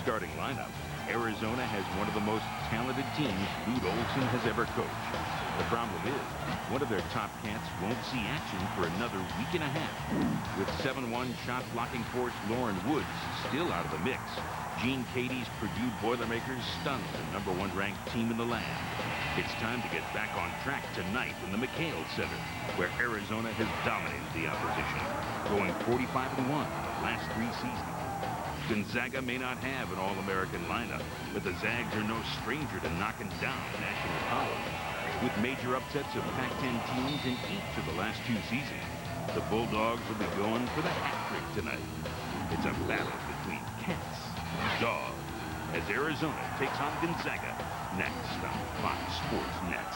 starting lineup, Arizona has one of the most talented teams Lute Olson has ever coached. The problem is, one of their top cats won't see action for another week and a half. With 7-1 shot-blocking force Lauren Woods still out of the mix, Gene Katie's Purdue Boilermakers stunned the #1 ranked team in the land. It's time to get back on track tonight in the McKale Center, where Arizona has dominated the opposition, going 45-1 the last 3 seasons. Gonzaga may not have an All-American lineup, but the Zags are no stranger to knocking down national powers. With major upsets of Pac-10 teams in each of the last 2 seasons, the Bulldogs will be going for the hat trick tonight. It's a battle between cats and dogs as Arizona takes on Gonzaga next on Fox Sports Net.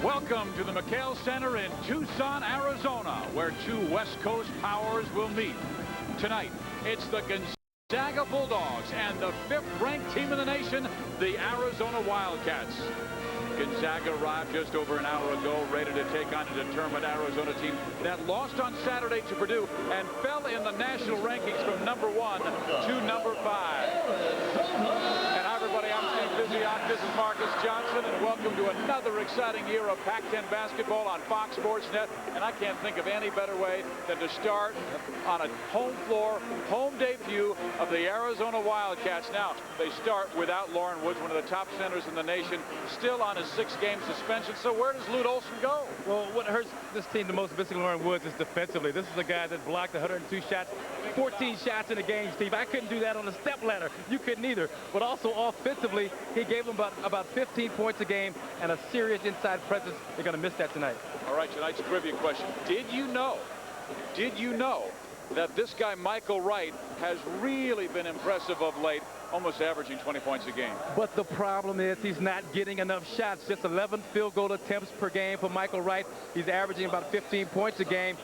Welcome to the McKale Center in Tucson, Arizona, where 2 West Coast powers will meet. Tonight, it's the Gonzaga Bulldogs and the 5th-ranked team in the nation, the Arizona Wildcats. Gonzaga arrived just over an hour ago, ready to take on a determined Arizona team that lost on Saturday to Purdue and fell in the national rankings from #1 to #5. And hi, everybody, I'm Steve Biziak. This is Marcus Johnson, and welcome to another exciting year of Pac-10 basketball on Fox Sports Net. And I can't think of any better way than to start on a home floor, home debut of the Arizona Wildcats. Now, they start without Lauren Woods, one of the top centers in the nation, still on his 6-game suspension. So where does Lute Olson go? Well, what hurts this team the most, missing Lauren Woods, is defensively. This is a guy that blocked 102 shots, 14 shots in a game, Steve. I couldn't do that on the step ladder. You couldn't either. But also offensively, he gave them about 15 points a game and a serious inside presence. They're going to miss that tonight. All right, tonight's trivia question. Did you know that this guy, Michael Wright, has really been impressive of late, almost averaging 20 points a game? But the problem is he's not getting enough shots. Just 11 field goal attempts per game for Michael Wright. He's averaging about 15 points a game,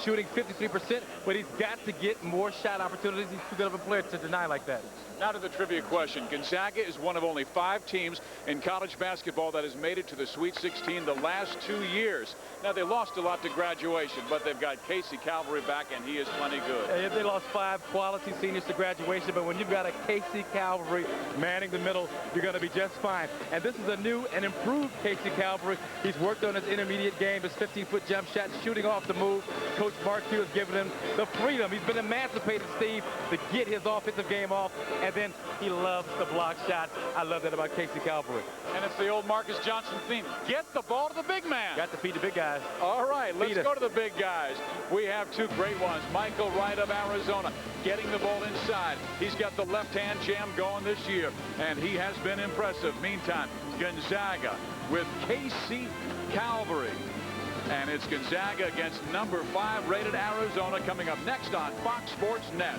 shooting 53%, but he's got to get more shot opportunities. He's too good of a player to deny like that. Now to the trivia question. Gonzaga is one of only 5 teams in college basketball that has made it to the Sweet 16 the last 2 years. Now, they lost a lot to graduation, but they've got Casey Calvary back, and he is plenty good. They lost 5 quality seniors to graduation, but when you've got a Casey Calvary manning the middle, you're going to be just fine. And this is a new and improved Casey Calvary. He's worked on his intermediate game, his 15-foot jump shot, shooting off the move. Coach Markey has given him the freedom. He's been emancipated, Steve, to get his offensive game off. And then he loves to block shots. I love that about Casey Calvary. And it's the old Marcus Johnson theme. Get the ball to the big man. Got to feed the big guys. All right, let's go to the big guys. We have 2 great ones. Michael Wright of Arizona getting the ball inside. He's got the left-hand jam going this year, and he has been impressive. Meantime, Gonzaga with Casey Calvary. And it's Gonzaga against #5 rated Arizona coming up next on Fox Sports Net.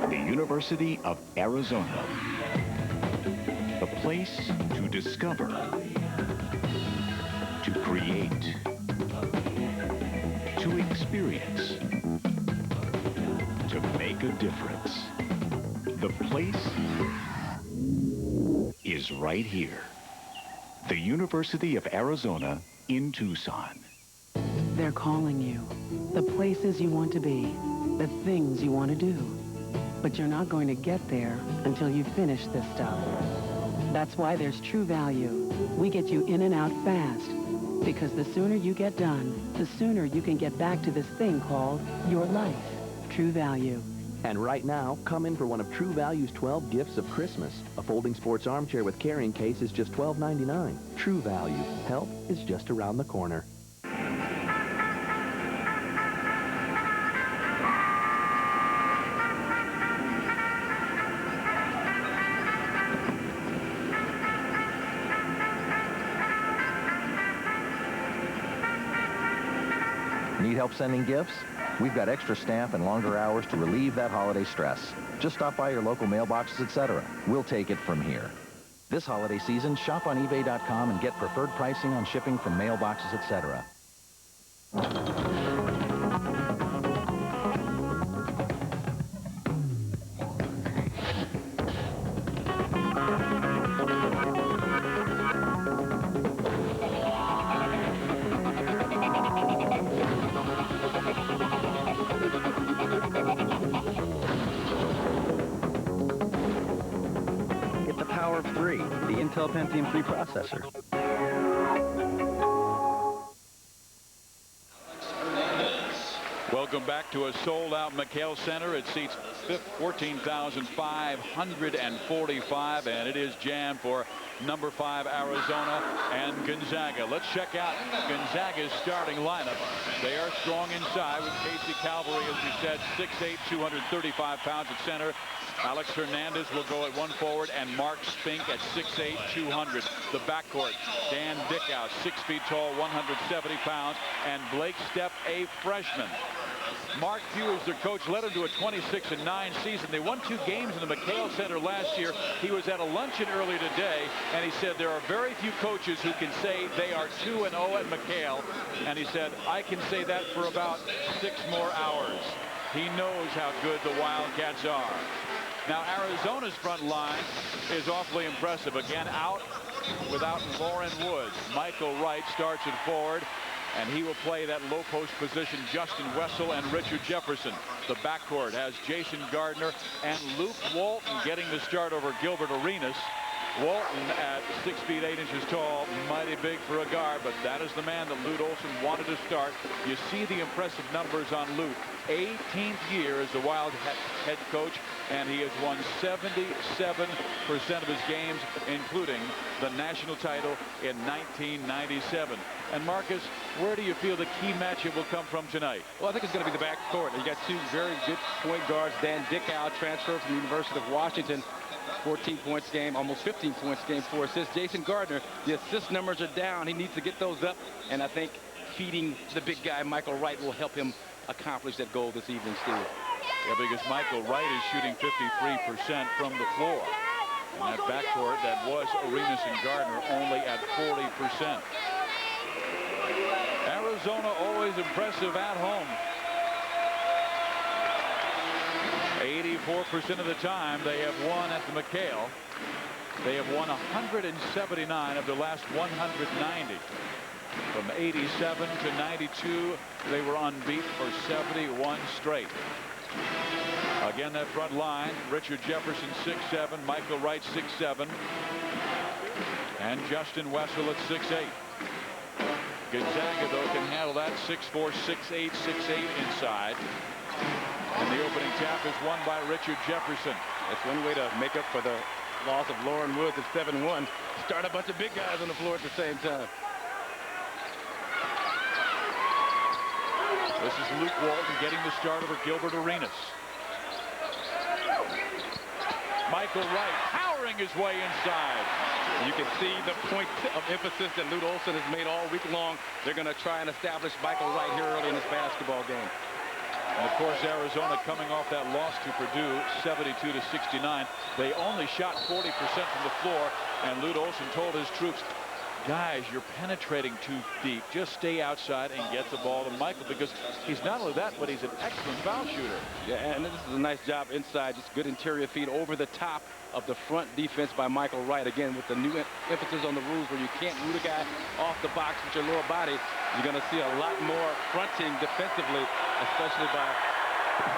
The University of Arizona. The place to discover, to create, to experience, to make a difference. The place is right here. The University of Arizona in Tucson. They're calling you. The places you want to be. The things you want to do. But you're not going to get there until you finish this stuff. That's why there's True Value. We get you in and out fast. Because the sooner you get done, the sooner you can get back to this thing called your life. True Value. And right now, come in for one of True Value's 12 gifts of Christmas. A folding sports armchair with carrying case is just $12.99. True Value. Help is just around the corner. Need help sending gifts? We've got extra staff and longer hours to relieve that holiday stress. Just stop by your local mailboxes, etc. We'll take it from here. This holiday season, shop on eBay.com and get preferred pricing on shipping from mailboxes, etc. Get the power of 3, the Intel Pentium 3 processor. Welcome back to a sold-out McKale Center. It seats 14,545, and it is jammed for number 5 Arizona and Gonzaga. Let's check out Gonzaga's starting lineup. They are strong inside with Casey Calvary, as we said, 6'8", 235 pounds at center. Alex Hernandez will go at 1 forward, and Mark Spink at 6'8", 200. The backcourt, Dan Dickow, 6 feet tall, 170 pounds, and Blake Stepp, a freshman. Mark Few, as their coach, led them to a 26-9 season. They won 2 games in the McKale Center last year. He was at a luncheon earlier today, and he said there are very few coaches who can say they are 2-0 at McKale. And he said, I can say that for about 6 more hours. He knows how good the Wildcats are. Now, Arizona's front line is awfully impressive. Again, out without Lauren Woods. Michael Wright starts at forward, and he will play that low post position. Justin Wessel and Richard Jefferson. The backcourt has Jason Gardner and Luke Walton getting the start over Gilbert Arenas. Walton at 6 feet 8 inches tall, mighty big for a guard, but that is the man that Lute Olson wanted to start. You see the impressive numbers on Lute. 18th year as the Wildcat head coach, and he has won 77% of his games, including the national title in 1997. And Marcus, where do you feel the key matchup will come from tonight? Well, I think it's going to be the back court. You got 2 very good point guards. Dan Dickow, transferred from the University of Washington. 14 points game, almost 15 points game, 4 assists. Jason Gardner, the assist numbers are down. He needs to get those up, and I think feeding the big guy, Michael Wright, will help him accomplish that goal this evening, Steve. Yeah, because Michael Wright is shooting 53% from the floor. And that backcourt that was Arenas and Gardner only at 40%. Arizona always impressive at home. 84% of the time they have won at the McKale. They have won 179 of their last 190. From 87 to 92, they were unbeaten for 71 straight. Again, that front line, Richard Jefferson 6'7", Michael Wright 6'7", and Justin Wessel at 6'8". Gonzaga, though, can handle that 6'4", 6'8", 6'8" inside. And the opening tap is won by Richard Jefferson. That's one way to make up for the loss of Lauren Woods at 7-1. Start a bunch of big guys on the floor at the same time. This is Luke Walton getting the start over Gilbert Arenas. Michael Wright powering his way inside. You can see the point of emphasis that Lute Olson has made all week long. They're going to try and establish Michael Wright here early in this basketball game. And of course, Arizona coming off that loss to Purdue, 72-69. They only shot 40% from the floor, and Lute Olson told his troops, guys, you're penetrating too deep. Just stay outside and get the ball to Michael, because he's not only that, but he's an excellent foul shooter. Yeah, and this is a nice job inside. Just good interior feed over the top of the front defense by Michael Wright. Again, with the new emphasis on the rules where you can't root a guy off the box with your lower body, you're going to see a lot more fronting defensively, especially by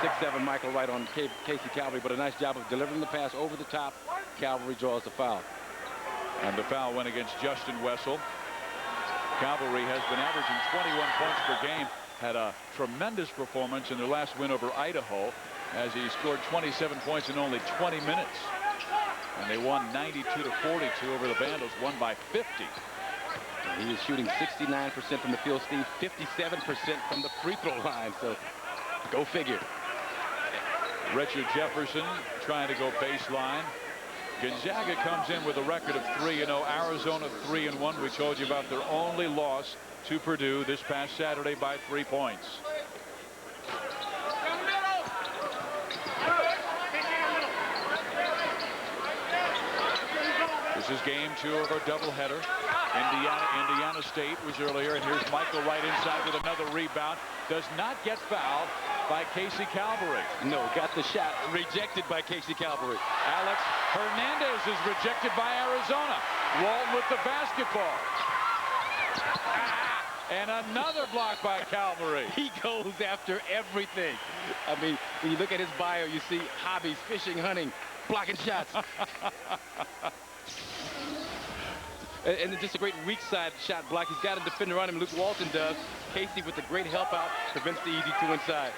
6'7" Michael Wright on Casey Calvary. But a nice job of delivering the pass over the top. Calvary draws the foul. And the foul went against Justin Wessel. Calvary has been averaging 21 points per game. Had a tremendous performance in their last win over Idaho, as he scored 27 points in only 20 minutes. And they won 92-42 over the Vandals, won by 50. He is shooting 69% from the field, Steve, 57% from the free throw line. So go figure. Richard Jefferson trying to go baseline. Gonzaga comes in with a record of 3-0. Arizona 3-1. We told you about their only loss to Purdue this past Saturday by 3 points. This is game 2 of our doubleheader. Indiana State was earlier, and here's Michael Wright inside with another rebound. Does not get fouled by Casey Calvary. No, got the shot rejected by Casey Calvary. Alex Hernandez is rejected by Arizona. Walton with the basketball. And another block by Calvary. He goes after everything. I mean, when you look at his bio, you see hobbies, fishing, hunting, blocking shots. And just a great weak side shot block. He's got a defender on him, Luke Walton does. Casey with the great help out prevents the easy two inside.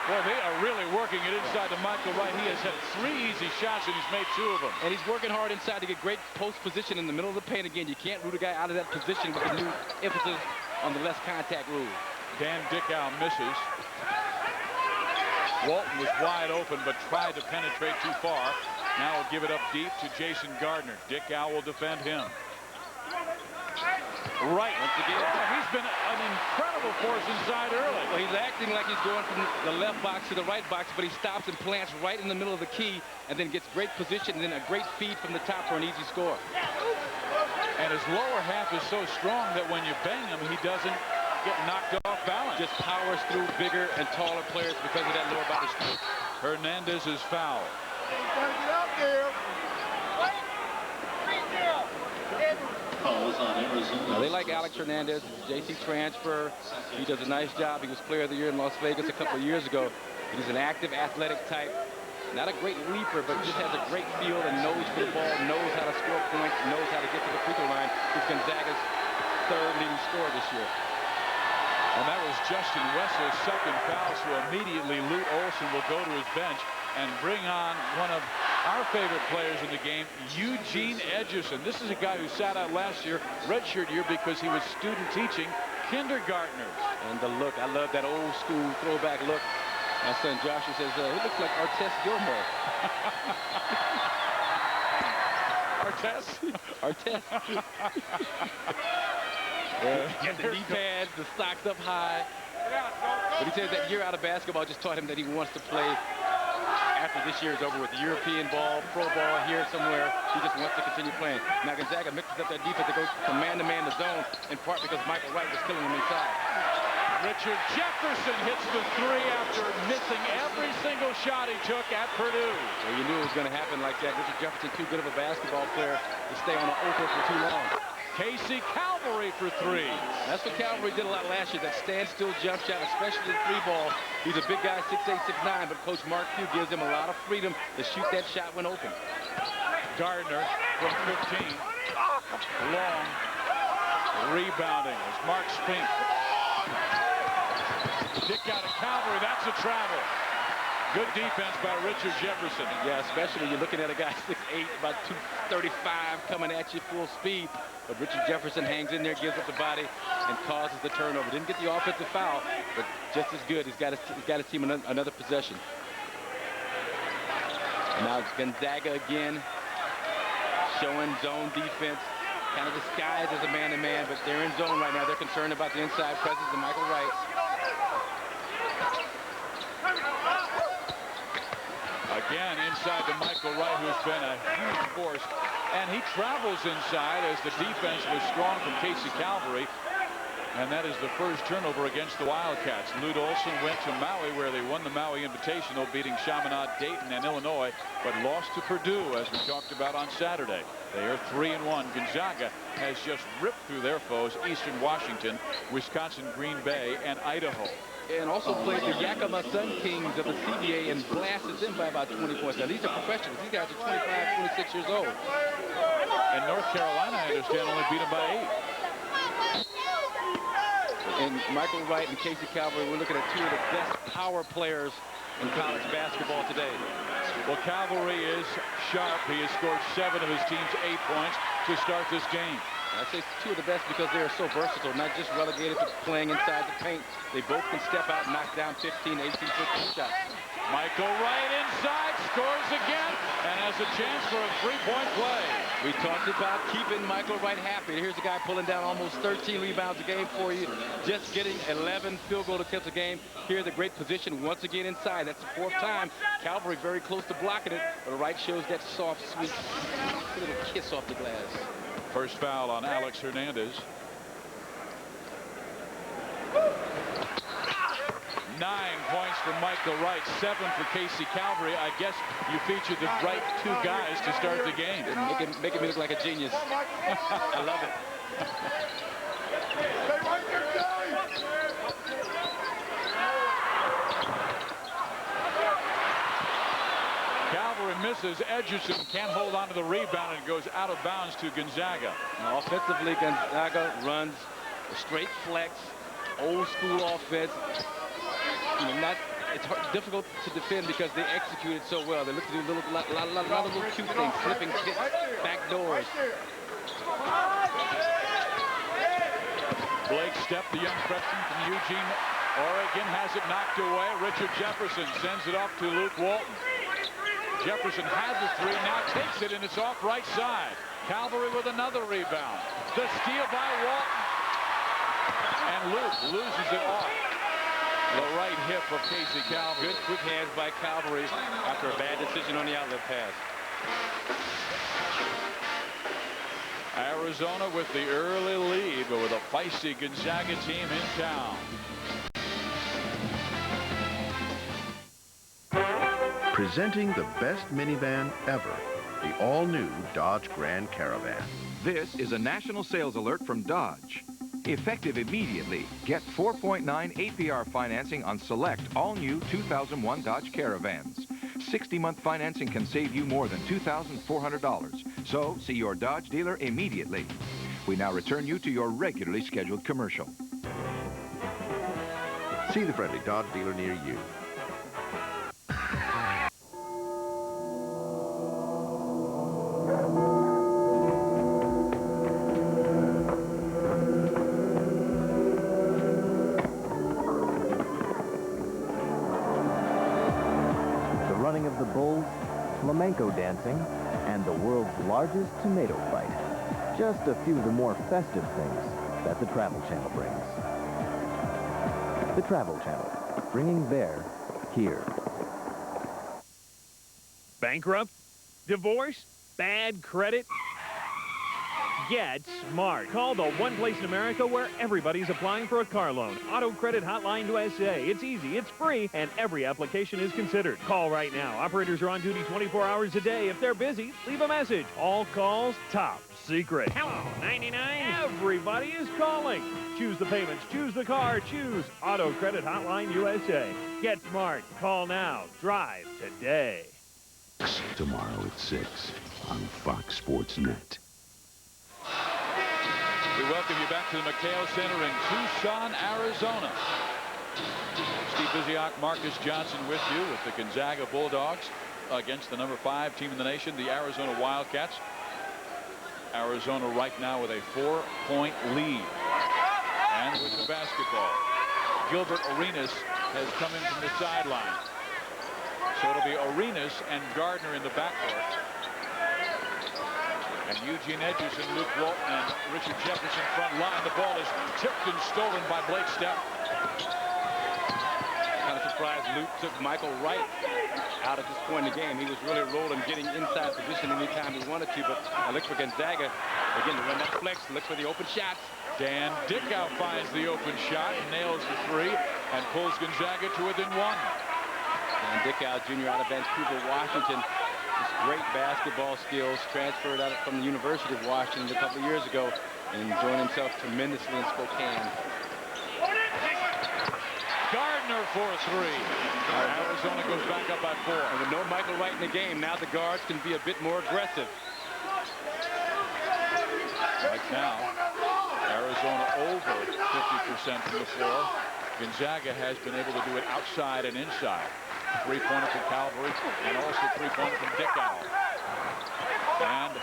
Well, they are really working it inside to Michael Wright. He has had 3 easy shots, and he's made 2 of them. And he's working hard inside to get great post position in the middle of the paint again. You can't root a guy out of that position with the new emphasis on the less contact rule. Dan Dickow misses. Walton was wide open, but tried to penetrate too far. Now he'll give it up deep to Jason Gardner. Dickow will defend him. Right. Once again, he's been an incredible force inside early. Well, he's acting like he's going from the left box to the right box, but he stops and plants right in the middle of the key and then gets great position and then a great feed from the top for an easy score. And his lower half is so strong that when you bang him, he doesn't get knocked off balance. Just powers through bigger and taller players because of that lower body strength. Hernandez is fouled. Get out there. Now, they like Alex Hernandez, JC transfer. He does a nice job. He was player of the year in Las Vegas a couple of years ago. He's an active, athletic type. Not a great leaper, but just has a great feel and nose for the ball, knows how to score points, knows how to get to the free throw line. He's Gonzaga's 3rd leading scorer this year. And that was Justin Wessler's 2nd foul, so immediately Lute Olson will go to his bench and bring on one of our favorite players in the game, Eugene Edgerson. This is a guy who sat out last year, redshirt year, because he was student teaching kindergartners. And the look, I love that old school throwback look. My son Joshua says, he looks like Artest Gilmore. Artest? Artest. The knee pads, the socks up high. But he says that year out of basketball just taught him that he wants to play after this year is over with European ball, pro ball here somewhere. He just wants to continue playing. Now Gonzaga mixes up that defense to go from man-to-man to zone, in part because Michael Wright was killing him inside. Richard Jefferson hits the 3 after missing every single shot he took at Purdue. Well, you knew it was going to happen like that. Richard Jefferson, too good of a basketball player to stay on the open for too long. Casey Calvary for 3. That's what Calvary did a lot last year, that standstill jump shot, especially the 3 ball. He's a big guy, 6'8", 6'9", but Coach Mark Pugh gives him a lot of freedom to shoot that shot when open. Gardner from 15. Long. Rebounding as Mark Spink. Dick out of Calvary. That's a travel. Good defense by Richard Jefferson. Yeah, especially when you're looking at a guy 6'8", about 235 coming at you full speed. But Richard Jefferson hangs in there, gives up the body, and causes the turnover. Didn't get the offensive foul, but just as good. He's got his team another possession. And now it's Gonzaga again, showing zone defense. Kind of disguised as a man-to-man, but they're in zone right now. They're concerned about the inside presence of Michael Wright. Again, inside to Michael Wright, who's been a huge force. And he travels inside as the defense was strong from Casey Calvary. And that is the first turnover against the Wildcats. Lute Olson went to Maui, where they won the Maui Invitational, beating Chaminade, Dayton, and Illinois, but lost to Purdue, as we talked about on Saturday. They are 3-1. Gonzaga has just ripped through their foes, Eastern Washington, Wisconsin, Green Bay, and Idaho. And also played the Yakima Sun Kings of the CBA and blasted them by about 20 points. Now, these are professionals. These guys are 25, 26 years old. And North Carolina, I understand, only beat them by 8. And Michael Wright and Casey Calvary, we're looking at 2 of the best power players in college basketball today. Well, Calvary is sharp. He has scored 7 of his team's 8 points to start this game. I say 2 of the best because they are so versatile, not just relegated to playing inside the paint. They both can step out and knock down 15, 18, 15 shots. Michael Wright inside, scores again, and has a chance for a 3-point play. We talked about keeping Michael Wright happy. Here's a guy pulling down almost 13 rebounds a game for you, just getting 11 field goal attempts a game. Here's a great position once again inside. That's the 4th time. Calvary very close to blocking it, but Wright shows that soft, sweet little kiss off the glass. First foul on Alex Hernandez. 9 points for Michael Wright, 7 for Casey Calvary. I guess you featured the right two guys to start the game. Making me look like a genius. I love it. Calvary misses. Edgerson can't hold on to the rebound and goes out of bounds to Gonzaga. Now, offensively, Gonzaga runs a straight flex, old school offense. It's difficult to defend because they execute it so well. They look to do a lot of little cute things, slipping kicks, back doors. Blake Stepp, the young freshman from Eugene, Oregon, has it knocked away. Richard Jefferson sends it off to Luke Walton. Jefferson had the three, now takes it, and it's off right side. Calvary with another rebound. The steal by Walton. And Luke loses it off the right hip of Casey Calvary. Good quick hands by Calvary after a bad decision on the outlet pass. Arizona with the early lead, but with a feisty Gonzaga team in town. Presenting the best minivan ever, the all-new Dodge Grand Caravan. This is a national sales alert from Dodge. Effective immediately, get 4.9 APR financing on select all-new 2001 Dodge Caravans. 60-month financing can save you more than $2,400. So, see your Dodge dealer immediately. We now return you to your regularly scheduled commercial. See the friendly Dodge dealer near you. Of the bulls, flamenco dancing, and the world's largest tomato fight. Just a few of the more festive things that the Travel Channel brings. The Travel Channel, bringing there, here. Bankrupt? Divorce? Bad credit? Get smart. Call the one place in America where everybody's applying for a car loan. Auto Credit Hotline USA. It's easy, it's free, and every application is considered. Call right now. Operators are on duty 24 hours a day. If they're busy, leave a message. All calls top secret. Hello, 99. Everybody is calling. Choose the payments, choose the car, choose Auto Credit Hotline USA. Get smart. Call now. Drive today. Tomorrow at 6 on Fox Sports Net. We welcome you back to the McKale Center in Tucson, Arizona. Steve Biziak, Marcus Johnson with you with the Gonzaga Bulldogs against the number 5 team in the nation, the Arizona Wildcats. Arizona right now with a 4-point lead. And with the basketball, Gilbert Arenas has come in from the sideline. So it'll be Arenas and Gardner in the backcourt. And Eugene Edgerson, Luke Walton, and Richard Jefferson front line. The ball is tipped and stolen by Blake Stepp. Kind of surprised Luke took Michael Wright out at this point in the game. He was really rolling, getting inside position anytime he wanted to. But I look for Gonzaga. Again, to run that flex, look for the open shots. Dan Dickow finds the open shot, nails the three, and pulls Gonzaga to within 1. Dan Dickow, junior out of Vancouver, Washington. Just great basketball skills, transferred out from the University of Washington a couple of years ago and enjoying himself tremendously in Spokane. Gardner for 3. Arizona goes back up by 4. And with no Michael Wright in the game, now the guards can be a bit more aggressive. Right now, Arizona over 50% from the floor. Gonzaga has been able to do it outside and inside. 3-pointer from Calvary and also 3-pointer from Dickow. And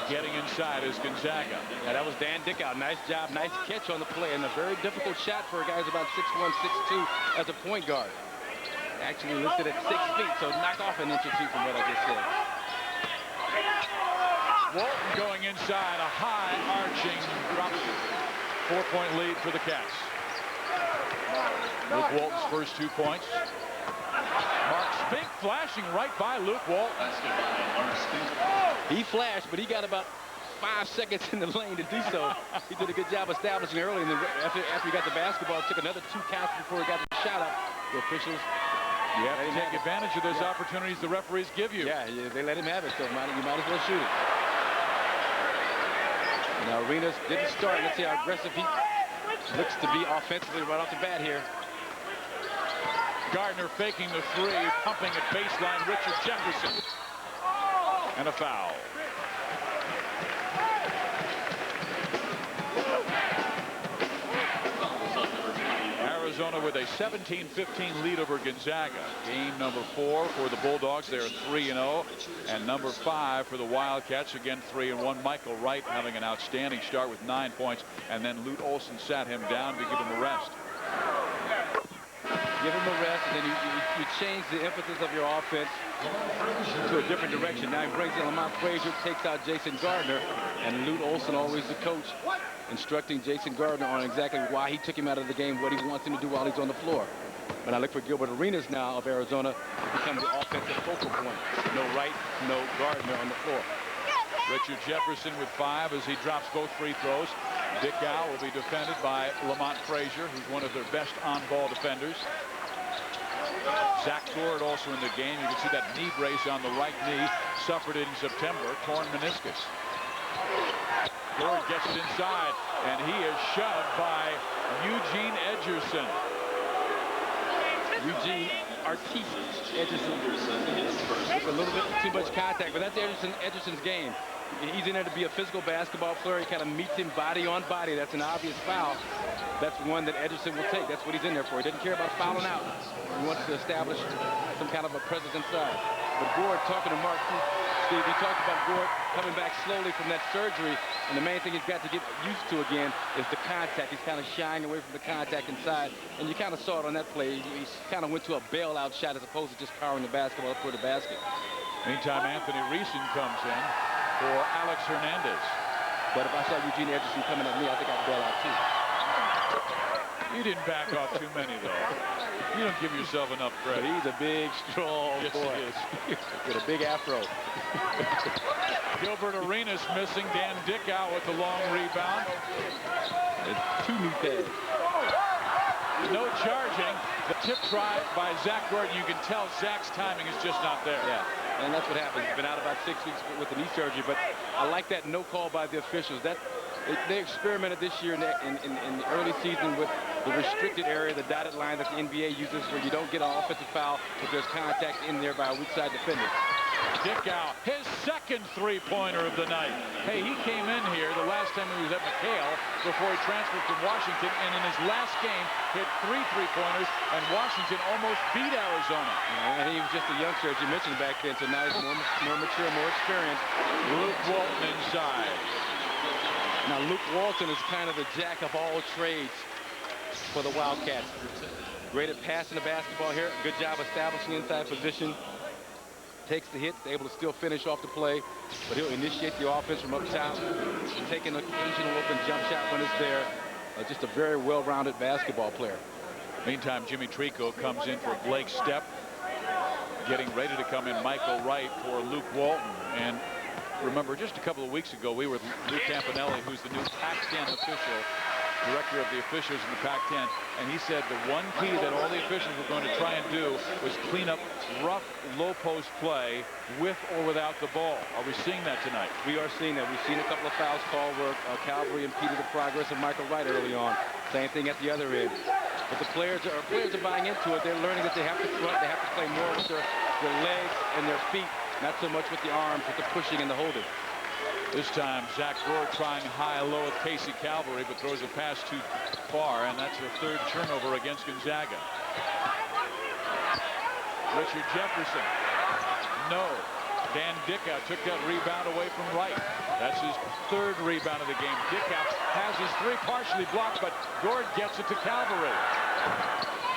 getting inside is Gonzaga. Yeah, that was Dan Dickow. Nice job, nice catch on the play, and a very difficult shot for a guy who's about 6'1", 6'2" as a point guard. Actually listed at 6 feet, so knock off an inch or two from what I just said. Walton going inside, a high arching drop. 4-point lead for the Cats. Luke Walton's first 2 points. Mark Spink flashing right by Luke Walton. He flashed, but he got about 5 seconds in the lane to do so. He did a good job establishing early, and then after he got the basketball, it took another 2 counts before he got the shot up. The officials, you have to take advantage of those opportunities the referees give you. Yeah, they let him have it, so you might as well shoot it. Now, Arenas didn't start. Let's see how aggressive he looks to be offensively right off the bat here. Gardner faking the 3, pumping at baseline. Richard Jefferson. And a foul. Arizona with a 17-15 lead over Gonzaga. Game number 4 for the Bulldogs. They're 3-0. And number 5 for the Wildcats. Again, 3-1. Michael Wright having an outstanding start with 9 points. And then Lute Olson sat him down to give him a rest. Give him a rest, and then you change the emphasis of your offense to a different direction. Now he brings in Lamont Frazier, takes out Jason Gardner, and Lute Olson, always the coach, instructing Jason Gardner on exactly why he took him out of the game, what he wants him to do while he's on the floor. But I look for Gilbert Arenas now of Arizona to become the offensive focal point. No Wright, no Gardner on the floor. Richard Jefferson with 5 as he drops both free throws. Dick Gow will be defended by Lamont Frazier, who's one of their best on-ball defenders. Zach Gord also in the game. You can see that knee brace on the right knee. Suffered it in September. Torn meniscus. Gord gets it inside, and he is shoved by Eugene Edgerson. Eugene Edgerson. It's a little bit too much contact, but that's Edgerson's game. He's in there to be a physical basketball player. He kind of meets him body on body. That's an obvious foul. That's one that Edgerson will take. That's what he's in there for. He doesn't care about fouling out. He wants to establish some kind of a presence inside. But Gord, talking to Mark, Steve, he talked about Gord coming back slowly from that surgery, and the main thing he's got to get used to again is the contact. He's kind of shying away from the contact inside, and you kind of saw it on that play. He kind of went to a bailout shot as opposed to just powering the basketball up for the basket. Meantime, Anthony Reeson comes in for Alex Hernandez. But if I saw Eugene Edgerson coming at me, I think I'd bail out too. You didn't back off too many, though. You don't give yourself enough credit. But he's a big, strong boy. Yes, he is. With a big afro. Gilbert Arenas missing. Dan Dickow with the long rebound. It's 2 knee pads. No charging. The tip try by Zach Gordon. You can tell Zach's timing is just not there. Yeah, and that's what happens. He's been out about 6 weeks with the knee surgery, but I like that no call by the officials. They experimented this year in the early season with the restricted area, the dotted line that the NBA uses, where you don't get an offensive foul if there's contact in there by a weak side defender. Dickow, his second 3-pointer of the night. Hey, he came in here the last time he was at McKale before he transferred from Washington, and in his last game hit 3 3-pointers, and Washington almost beat Arizona. And he was just a youngster, as you mentioned back then, so now he's more mature, more experienced. Luke Walton inside. Now, Luke Walton is kind of the jack of all trades for the Wildcats. Great at passing the basketball here. Good job establishing inside position. Takes the hit, able to still finish off the play, but he'll initiate the offense from up top, taking an occasional open jump shot when it's there. Just a very well-rounded basketball player. Meantime, Jimmy Trico comes in for Blake Stepp. Getting ready to come in Michael Wright for Luke Walton. And remember, just a couple of weeks ago, we were with Lou Campanelli, who's the new Pac-10 official, director of the officials in the Pac-10, and he said the one key that all the officials were going to try and do was clean up rough, low-post play with or without the ball. Are we seeing that tonight? We are seeing that. We've seen a couple of fouls called where Calvary impeded the progress of Michael Wright early on. Same thing at the other end. But the players are buying into it. They're learning that they have to front, they have to play more with their legs and their feet, not so much with the arms, with the pushing and the holding. This time, Zach Gord trying high-low with Casey Calvary, but throws a pass too far, and that's the 3rd turnover against Gonzaga. Richard Jefferson. No. Dan Dickow took that rebound away from Wright. That's his 3rd rebound of the game. Dickow has his 3 partially blocked, but Gord gets it to Calvary.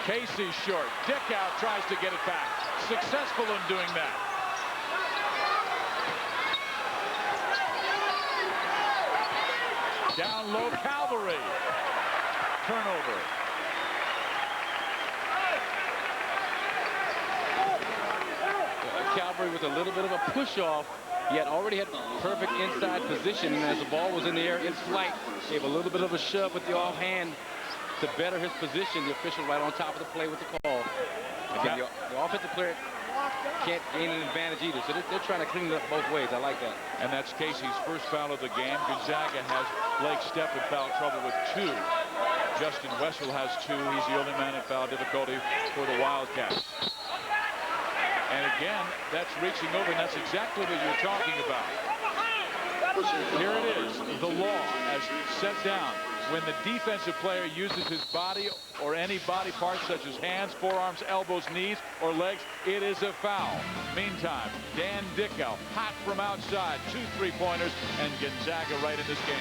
Casey short. Dickow tries to get it back. Successful in doing that. Down low, Calvary. Turnover. Calvary with a little bit of a push-off He had already had perfect inside position, and as the ball was in the air in flight, gave a little bit of a shove with the offhand to better his position. The official right on top of the play with the call. Again, the offensive player can't gain an advantage either, so they're trying to clean it up both ways. I like that. And that's Casey's first foul of the game. Gonzaga has Blake Stepp in foul trouble with 2. Justin Wessel has 2. He's the only man in foul difficulty for the Wildcats. And again, that's reaching over, and that's exactly what you're talking about. Here it is, the law as set down. When the defensive player uses his body or any body part such as hands, forearms, elbows, knees, or legs, it is a foul. Meantime, Dan Dickow, hot from outside, 2 3-pointers, and Gonzaga right in this game.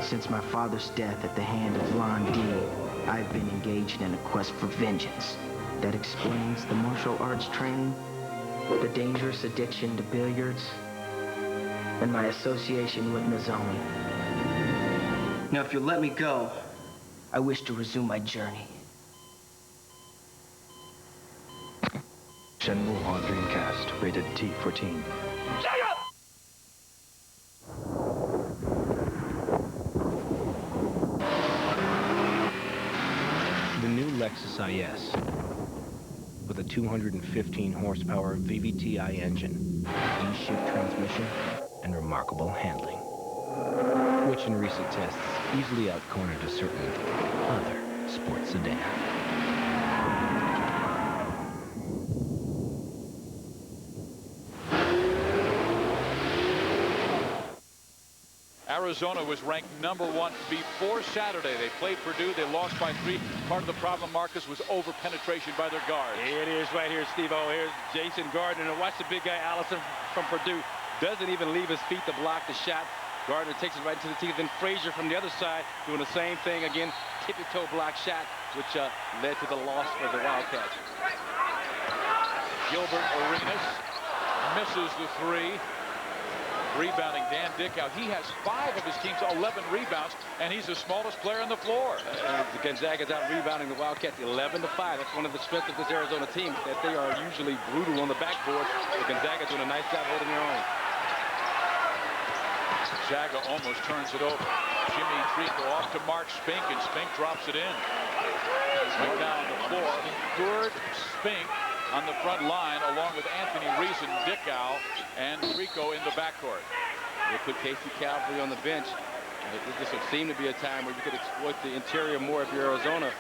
Since my father's death at the hand of Lon D, I've been engaged in a quest for vengeance. That explains the martial arts training, the dangerous addiction to billiards, and my association with Nozomi. Now, if you'll let me go, I wish to resume my journey. Shenmue on Dreamcast, rated T14. Lexus IS with a 215 horsepower VVTi engine, E-shifts transmission, and remarkable handling, which in recent tests easily outcornered a certain other sports sedan. Arizona was ranked #1 before Saturday. They played Purdue. They lost by 3. Part of the problem, Marcus, was over-penetration by their guards. It is right here, Steve-O. Here's Jason Gardner. And watch the big guy, Allison, from Purdue. Doesn't even leave his feet to block the shot. Gardner takes it right into the teeth. Then Frazier from the other side doing the same thing again. Tippy-toe block shot, which led to the loss for the Wildcats. Gilbert Arenas misses the 3. Rebounding Dan Dickow. He has 5 of his team's 11 rebounds, and he's the smallest player on the floor. Gonzaga's out rebounding the Wildcats 11-5. That's one of the strengths of this Arizona team, that they are usually brutal on the backboard. But Gonzaga's doing a nice job holding their own. Gonzaga almost turns it over. Jimmy Trico off to Mark Spink, and Spink drops it in. Right down the floor. Gord Spink on the front line, along with Anthony Reese and Dickow and Trico in the backcourt. They put Casey Calvary on the bench. This would seem to be a time where you could exploit the interior more if you're Arizona.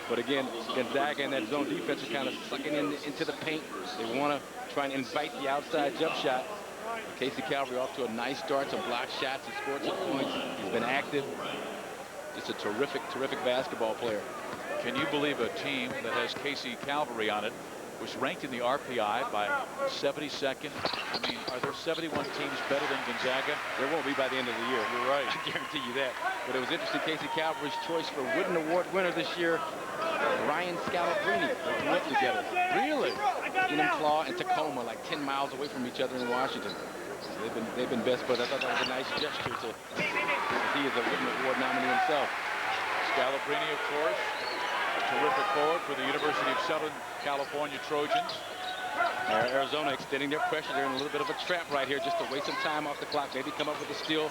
But again, Gonzaga and that zone defense are kind of sucking into the paint. They want to try and invite the outside jump shot. Casey Calvary off to a nice start, some block shots. He scored some points. He's been active. Just a terrific, terrific basketball player. Can you believe a team that has Casey Calvary on it was ranked in the RPI by 72nd? I mean, are there 71 teams better than Gonzaga? There won't be by the end of the year. You're right. I guarantee you that. But it was interesting, Casey Calvary's choice for Wooden Award winner this year, Ryan Scalabrine. They grew up together. Really? Enumclaw and Tacoma, like 10 miles away from each other in Washington. So they've been best buds. I thought that was a nice gesture to he is a Wooden Award nominee himself. Scalabrine, of course, a terrific forward for the University of Southern California Trojans. Arizona extending their pressure. They're in a little bit of a trap right here just to waste some time off the clock. Maybe come up with a steal.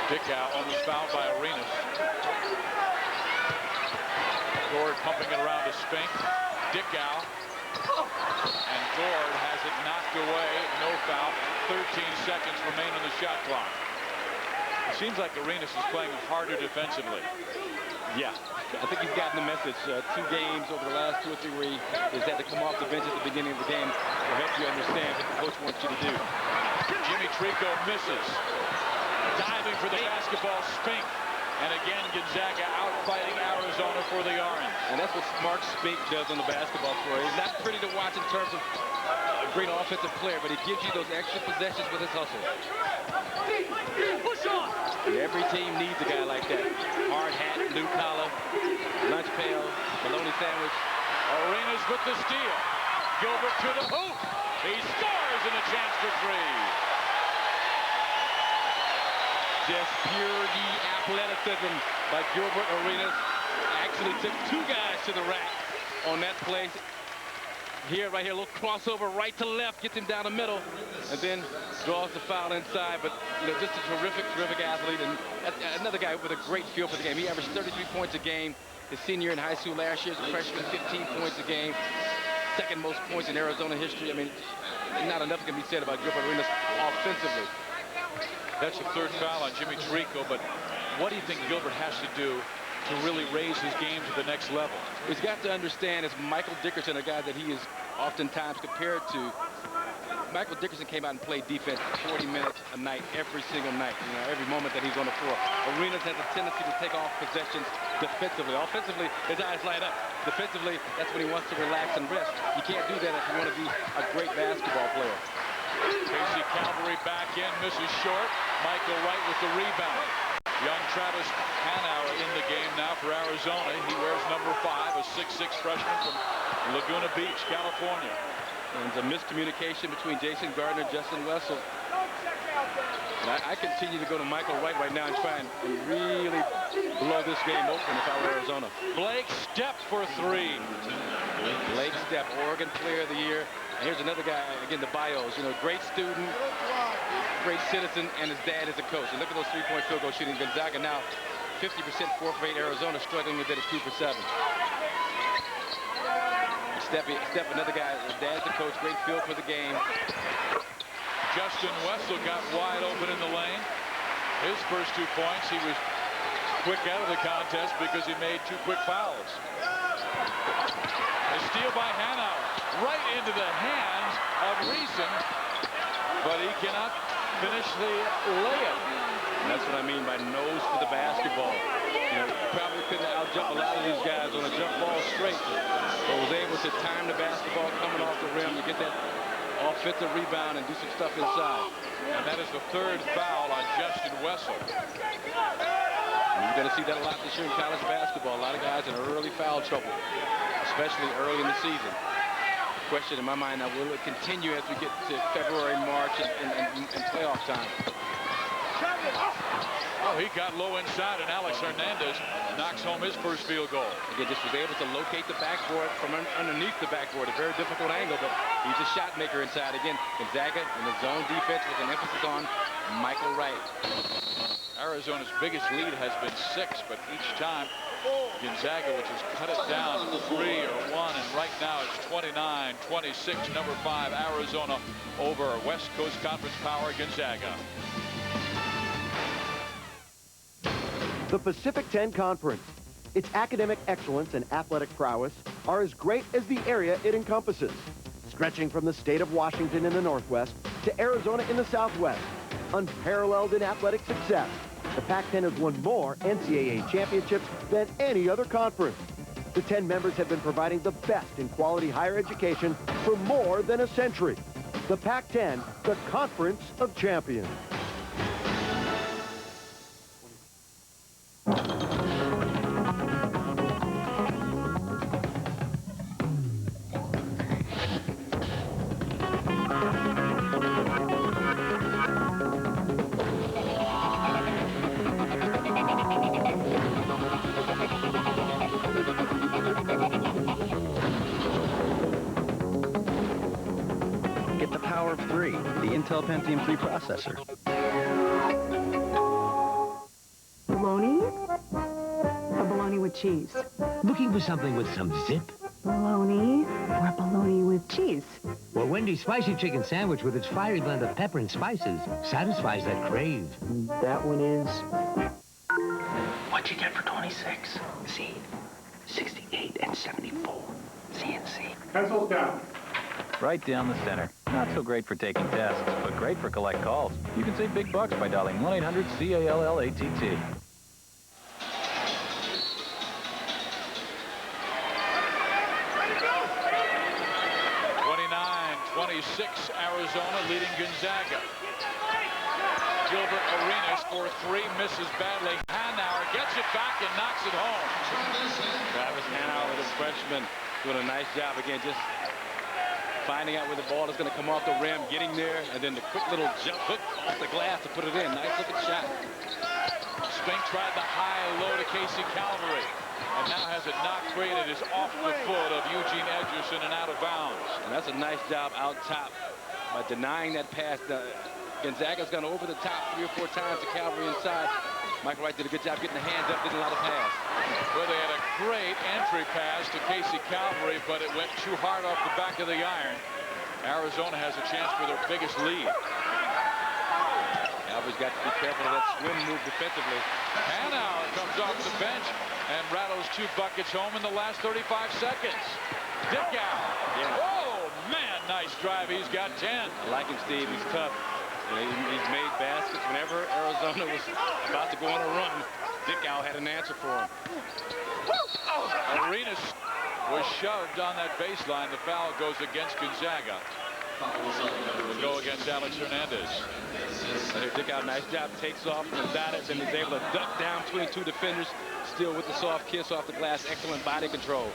Dickow almost fouled by Arenas. Gord pumping it around to Spink. Dickow. And Gord has it knocked away. No foul. 13 seconds remain on the shot clock. It seems like Arenas is playing harder defensively. Yeah, I think he's gotten the message. 2 games over the last 2 or 3 where he's had to come off the bench at the beginning of the game to help you understand what the coach wants you to do. Jimmy Trico misses. Diving for the basketball, Spink. And again, Gonzaga out-fighting Arizona for the orange. And that's what Mark Spink does on the basketball floor. He's not pretty to watch in terms of a great offensive player, but he gives you those extra possessions with his hustle. Push on! Every team needs a guy like that. Hard hat, blue collar, lunch pail, bologna sandwich. Arenas with the steal. Gilbert to the hoop. He scores and a chance for three. Just pure athleticism by Gilbert Arenas. Actually took two guys to the rack on that play. Here, right here, a little crossover right to left, gets him down the middle, and then draws the foul inside. But, you know, just a terrific, terrific athlete, and another guy with a great feel for the game. He averaged 33 points a game his senior year in high school. Last year as a freshman, 15 points a game. Second most points in Arizona history. I mean, not enough can be said about Gilbert Arenas offensively. That's your third foul on Jimmy Tirico, but what do you think Gilbert has to do to really raise his game to the next level? He's got to understand, as Michael Dickerson, a guy that he is oftentimes compared to. Michael Dickerson came out and played defense 40 minutes a night, every single night, you know, every moment that he's on the floor. Arenas has a tendency to take off possessions defensively. Offensively, his eyes light up. Defensively, that's when he wants to relax and rest. You can't do that if you want to be a great basketball player. Casey Calvary back in, misses short. Michael Wright with the rebound. Young Travis Hanauer in the game now for Arizona. He wears number 5, a 6'6" freshman from Laguna Beach, California. And there's a miscommunication between Jason Gardner and Justin Wessel. And I continue to go to Michael Wright right now and try and really blow this game open if I were Arizona. Blake Stepp for 3. Blake Stepp, Oregon Player of the Year. And here's another guy, again, the bios, you know, great student, great citizen, and his dad is a coach. And look at those three-point field goal shooting. Gonzaga now 50%, 4 for 8. Arizona struggling a bit at 2 for 7. Stepp, another guy, his dad's a coach, great feel for the game. Justin Wessel got wide open in the lane. His first 2 points, he was quick out of the contest because he made 2 quick fouls. A steal by Hanauer, right into the hands of Reason, but he cannot finish the layup. And that's what I mean by nose for the basketball. You know, probably couldn't out-jump a lot of these guys on a jump ball straight, but was able to time the basketball coming off the rim to get that offensive rebound and do some stuff inside. And that is the 3rd foul on Justin Wessel. And you're going to see that a lot this year in college basketball. A lot of guys in early foul trouble, especially early in the season. The question in my mind now, will it continue as we get to February, March, and playoff time? Oh, he got low inside, and Alex Hernandez knocks home his first field goal. Again, just was able to locate the backboard from underneath the backboard. A very difficult angle, but he's a shot maker inside. Again, Gonzaga in the zone defense with an emphasis on Michael Wright. Arizona's biggest lead has been 6, but each time Gonzaga, which has cut it down to 3 or 1, and right now it's 29-26, number 5, Arizona over West Coast Conference power Gonzaga. The Pacific 10 Conference. Its academic excellence and athletic prowess are as great as the area it encompasses. Stretching from the state of Washington in the Northwest to Arizona in the Southwest. Unparalleled in athletic success, the Pac-10 has won more NCAA championships than any other conference. The 10 members have been providing the best in quality higher education for more than a century. The Pac-10, the Conference of Champions. Get the power of 3, the Intel Pentium 3 processor. Bologna? Or bologna with cheese? Looking for something with some zip? Bologna or bologna with cheese? Well, Wendy's spicy chicken sandwich with its fiery blend of pepper and spices satisfies that crave. That one is... What'd you get for 26? C, 68 and 74. CNC. Pencils down. Right down the center. Not so great for taking tests, but great for collect calls. You can save big bucks by dialing 1-800-CALLATT. Arizona leading Gonzaga. Gilbert Arenas for three, misses badly. Hanauer gets it back and knocks it home. Travis Hanauer, the freshman, doing a nice job again, just finding out where the ball is going to come off the rim, getting there, and then the quick little jump hook off the glass to put it in. Nice looking shot. Spink tried the high low to Casey Calvary, and now has it knocked free, and it is off the foot of Eugene Edgerson and out of bounds. And that's a nice job out top by denying that pass. Gonzaga's gone over the top 3 or 4 times to Calvary inside. Michael Wright did a good job getting the hands up, didn't allow the pass. Well, they had a great entry pass to Casey Calvary, but it went too hard off the back of the iron. Arizona has a chance for their biggest lead. Calvary's got to be careful of that swim move defensively. Hanauer comes off the bench and rattles 2 buckets home in the last 35 seconds. Dickow. Yeah. Oh, man, nice drive. He's got 10. I like him, Steve. He's tough. He's made baskets whenever Arizona was about to go on a run. Dickow had an answer for him. Arenas was shoved on that baseline. The foul goes against Gonzaga. Will go against Alex Hernandez. Dickow, nice job, takes off and got it, and he's able to duck down between 2 defenders, still with the soft kiss off the glass. Excellent body control.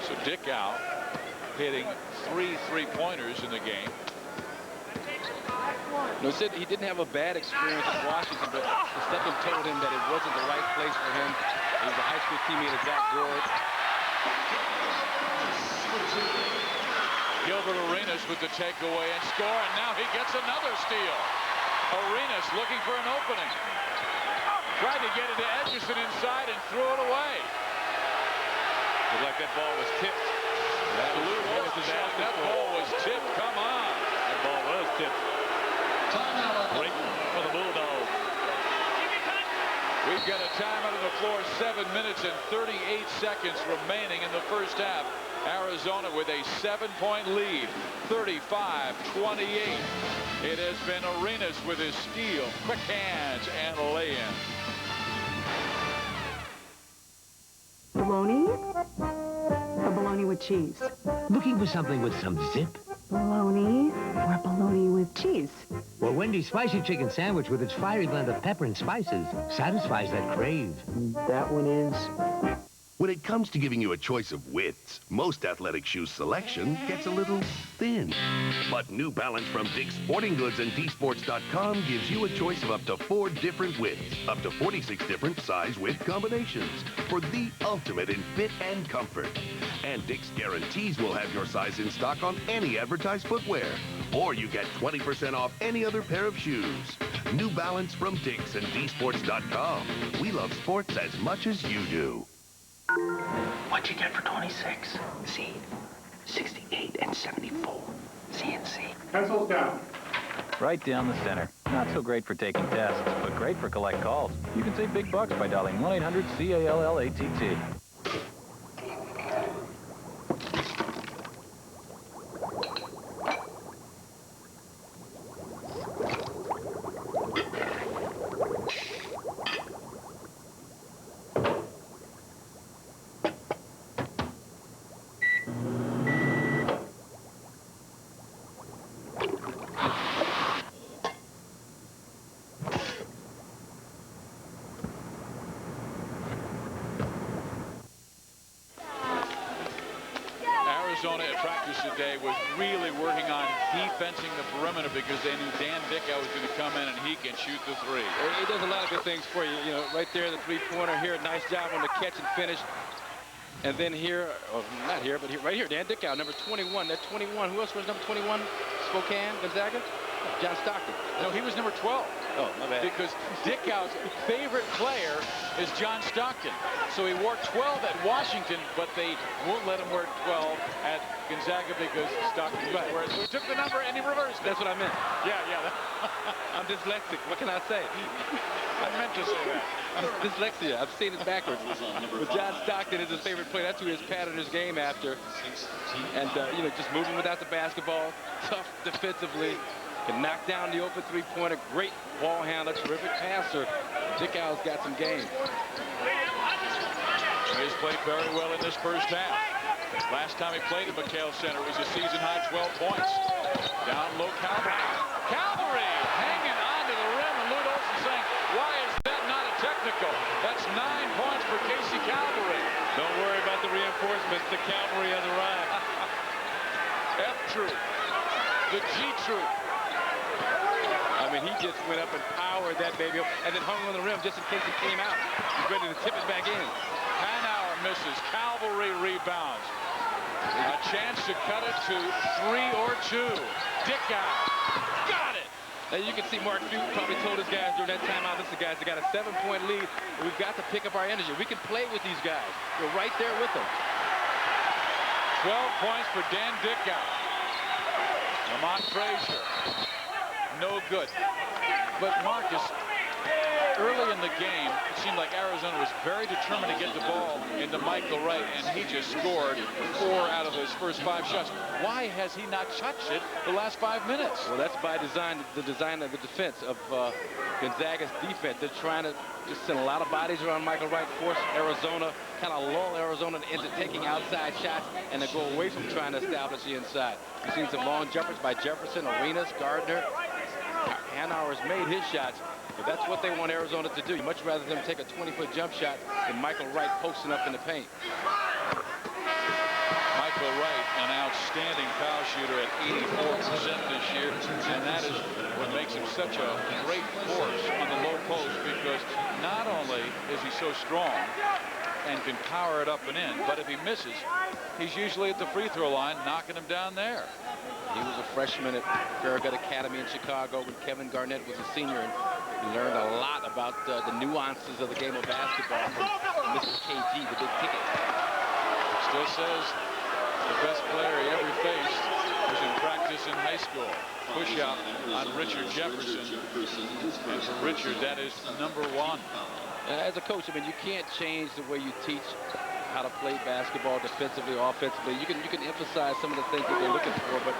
So Dickow hitting 3 3-pointers in the game. No, said he didn't have a bad experience in Washington, but something told him that it wasn't the right place for him. He was a high school teammate of Zach Gord. Gilbert Arenas with the takeaway and score, and now he gets another steal. Arenas looking for an opening. Tried to get it to Edgerson inside and threw it away. Looked like that ball was tipped. That ball was tipped. Come on. That ball was tipped. Break for the Bulldogs. We've got a timeout on the floor, 7 minutes and 38 seconds remaining in the first half. Arizona with a 7-point lead, 35-28. It has been Arenas with his steal, quick hands, and lay-in. Bologna? Or bologna with cheese? Looking for something with some zip? Bologna or bologna with cheese? Well, Wendy's spicy chicken sandwich with its fiery blend of pepper and spices satisfies that crave. That one is... When it comes to giving you a choice of widths, most athletic shoe selection gets a little thin. But New Balance from Dick's Sporting Goods and dsports.com gives you a choice of up to 4 different widths, up to 46 different size width combinations for the ultimate in fit and comfort. And Dick's guarantees will have your size in stock on any advertised footwear. Or you get 20% off any other pair of shoes. New Balance from Dick's and dsports.com. We love sports as much as you do. What'd you get for 26? See, 68 and 74. CNC. Pencils down. Right down the center. Not so great for taking tests, but great for collect calls. You can save big bucks by dialing 1-800-CALL-ATT. Arizona at practice today was really working on defensing the perimeter because they knew Dan Dickow was going to come in and he can shoot the 3. He does a lot of good things for you. You know, right there, the 3-pointer here, nice job on the catch and finish. And then here, oh, not here, but here, right here, Dan Dickow, number 21. That 21, who else was number 21? Spokane, Gonzaga? John Stockton. No, he was number 12. Oh, my bad. Because Dickow's favorite player is John Stockton. So he wore 12 at Washington, but they won't let him wear 12 at Gonzaga because Stockton Right. wears. So he took the number and he reversed it. That's what I meant. Yeah. I'm dyslexic. What can I say? I meant to say that. Dyslexia. I've seen it backwards. But John Stockton is his favorite player. That's who he's patterned his game after. And, you know, just moving without the basketball, tough defensively, can knock down the open 3-pointer, great ball handler, terrific passer. Dickow's got some game. He has played very well in this first half. Last time he played at McKale Center, it was a season-high 12 points. Down low, Calvary hanging on to the rim, and Lute Olson saying, why is that not a technical? That's 9 points for Casey Calvary. Don't worry about the reinforcements. The Calvary has arrived. F Troop. The G Troop. I mean, he just went up and powered that baby up and then hung on the rim just in case it came out. He's ready to tip it back in. Hanauer misses. Calvary rebounds. A chance to cut it to 3 or 2. Dickow. Got it. Now you can see Mark Duke probably told his guys during that timeout, listen guys, they got a 7-point lead. We've got to pick up our energy. We can play with these guys. We're right there with them. 12 points for Dan Dickow. Lamont Frazier. No good. But Marcus, early in the game, it seemed like Arizona was very determined to get the ball into Michael Wright, and he just scored 4 out of his first 5 shots. Why has he not touched it the last 5 minutes? Well, that's by design, the design of the defense of Gonzaga's defense. They're trying to just send a lot of bodies around Michael Wright, force Arizona, kind of lull Arizona into taking outside shots, and to go away from trying to establish the inside. You've seen some long jumpers by Jefferson, Arenas, Gardner. Hanauer's made his shots, but that's what they want Arizona to do. Much rather than take a 20-foot jump shot than Michael Wright posting up in the paint. Michael Wright, an outstanding foul shooter at 84% this year, and that is what makes him such a great force on the low post, because not only is he so strong and can power it up and in, but if he misses, he's usually at the free throw line knocking him down there. He was a freshman at Farragut Academy in Chicago when Kevin Garnett was a senior, and he learned a lot about the nuances of the game of basketball from Mr. KG, the big ticket. Still says the best player he ever faced was in practice in high school. Push out on Richard Jefferson. And for Richard, that is #1. As a coach, I mean, you can't change the way you teach how to play basketball defensively, offensively. You can emphasize some of the things that they're looking for, but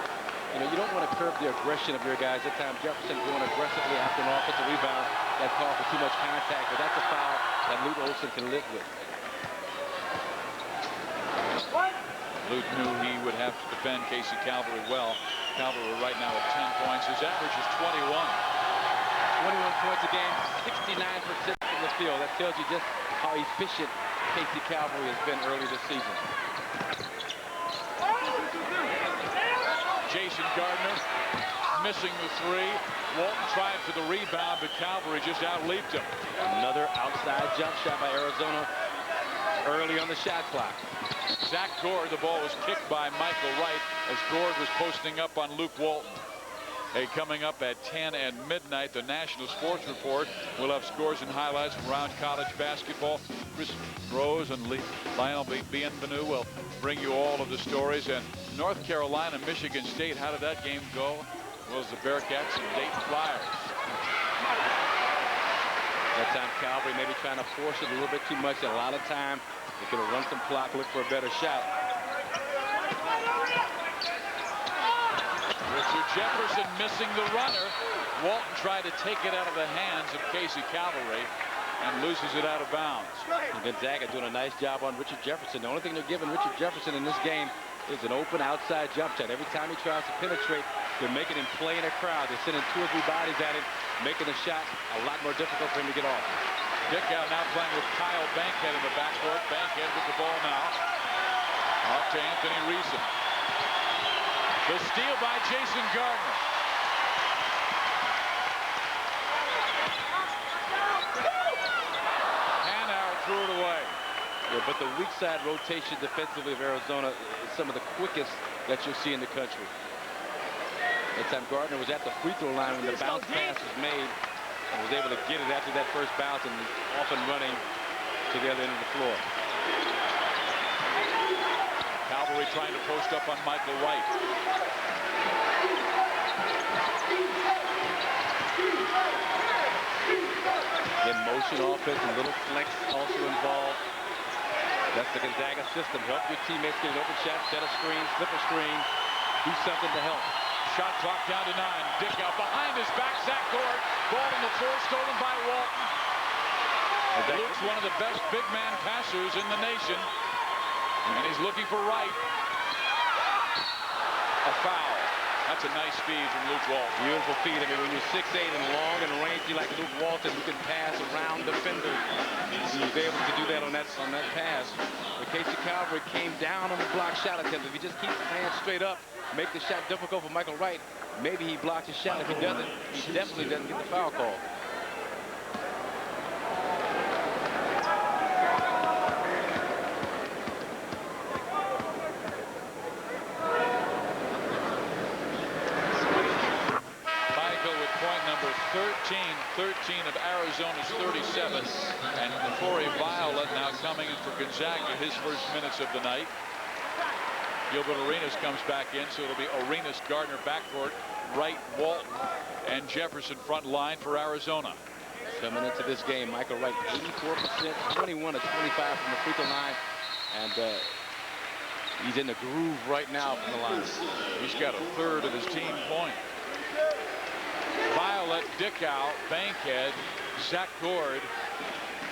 you know, you don't want to curb the aggression of your guys. At times, Jefferson going aggressively after an offensive rebound that called for too much contact, but that's a foul that Lute Olson can live with. Lute knew he would have to defend Casey Calvary well. Calvary right now at 10 points. His average is 21. 21 points a game, 69% from the field. That tells you just how efficient Casey Calvary has been early this season. Jason Gardner missing the 3. Walton tried for the rebound, but Calvary just outleaped him. Another outside jump shot by Arizona early on the shot clock. Zach Gord, the ball was kicked by Michael Wright as Gord was posting up on Luke Walton. Hey, coming up at 10 at midnight, the National Sports Report will have scores and highlights from around college basketball. Chris Rose and Lionel Bienvenu will bring you all of the stories. And North Carolina, Michigan State, how did that game go? Well, it was the Bearcats and Dayton Flyers. That time Calvary maybe trying to force it a little bit too much. A lot of time they could have run some clock, look for a better shot. Richard Jefferson missing the runner. Walton tried to take it out of the hands of Casey Calvary and loses it out of bounds. And Gonzaga doing a nice job on Richard Jefferson. The only thing they're giving Richard Jefferson in this game is an open outside jump shot. Every time he tries to penetrate, they're making him play in a crowd. They're sending 2 or 3 bodies at him, making the shot a lot more difficult for him to get off. Dickow now playing with Kyle Bankhead in the backcourt. Bankhead with the ball now. Off to Anthony Reason. The steal by Jason Gardner. Hanauer threw it away. Yeah, but the weak side rotation defensively of Arizona is some of the quickest that you'll see in the country. That time Gardner was at the free throw line when the bounce pass was made and was able to get it after that first bounce and off and running to the other end of the floor. Calvary trying to post up on Michael Wright. In motion offense, a little flex also involved. That's the Gonzaga system. Help your teammates get an open shot, set a screen, flip a screen, do something to help. Shot clock down to 9. Dickow behind his back. Zach Gord. Ball on the floor, stolen by Walton. Luke's one of the best big man passers in the nation. And he's looking for right. A foul. That's a nice feed from Luke Walton. Beautiful feed. I mean, when you're 6'8" and long and rangy like Luke Walton, you can pass around defenders. He was able to do that on that pass. The Casey Calvary came down on the block shot attempt. If he just keeps his hands straight up, make the shot difficult for Michael Wright, maybe he blocks his shot. If he doesn't, he definitely doesn't get the foul call. Number 13 of Arizona's 37, and Corey Violet now coming in for Gonzaga, his first minutes of the night. Gilbert Arenas comes back in, so it'll be Arenas, Gardner backcourt, Wright, Walton, and Jefferson front line for Arizona. Coming into this game, Michael Wright 84%, 21 of 25 from the free throw line, and he's in the groove right now from the line. He's got a third of his team point. Violet, Dickow, Bankhead, Zach Gord,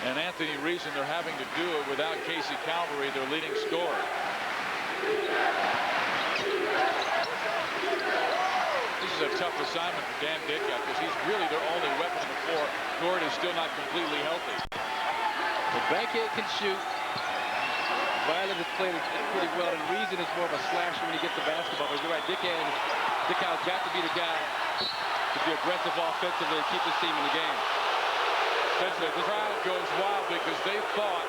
and Anthony Reason. They're having to do it without Casey Calvary, their leading scorer. This is a tough assignment for Dan Dickow because he's really their only weapon on the floor. Gord is still not completely healthy. But Bankhead can shoot. Violet has played it pretty well, and Reason is more of a slasher when he gets the basketball. But you're right, Dickow's got to be the guy to be aggressive offensively and keep his team in the game. Essentially, the crowd goes wild because they thought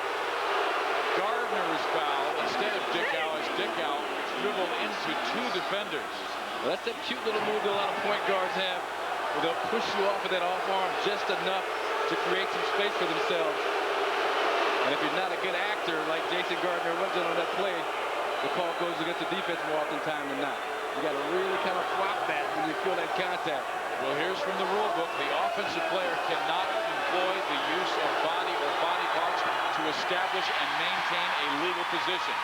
Gardner's foul instead of Dickow, as Dickow dribbled into two defenders. Well, that's that cute little move that a lot of point guards have, where they'll push you off of that off arm just enough to create some space for themselves. And if you're not a good actor like Jason Gardner was on that play, the call goes against the defense more often time than not. You got to really kind of flop that when you feel that contact. Well, here's from the rule book. The offensive player cannot employ the use of body or body parts to establish and maintain a legal position.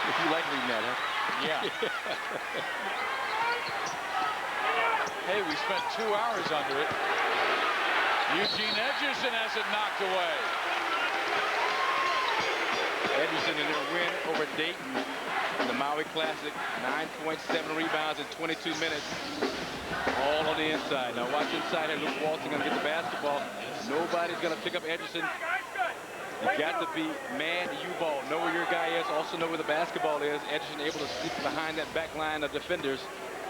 If you like reading that, huh? Yeah. Hey, we spent 2 hours under it. Eugene Edgerson has it knocked away. Edgerson in their win over Dayton in the Maui Classic. 9.7 rebounds in 22 minutes. All on the inside. Now watch inside here. Luke Walton going to get the basketball. Nobody's going to pick up Edgerson. You got to be man U-ball. Know where your guy is. Also know where the basketball is. Edgerson able to sneak behind that back line of defenders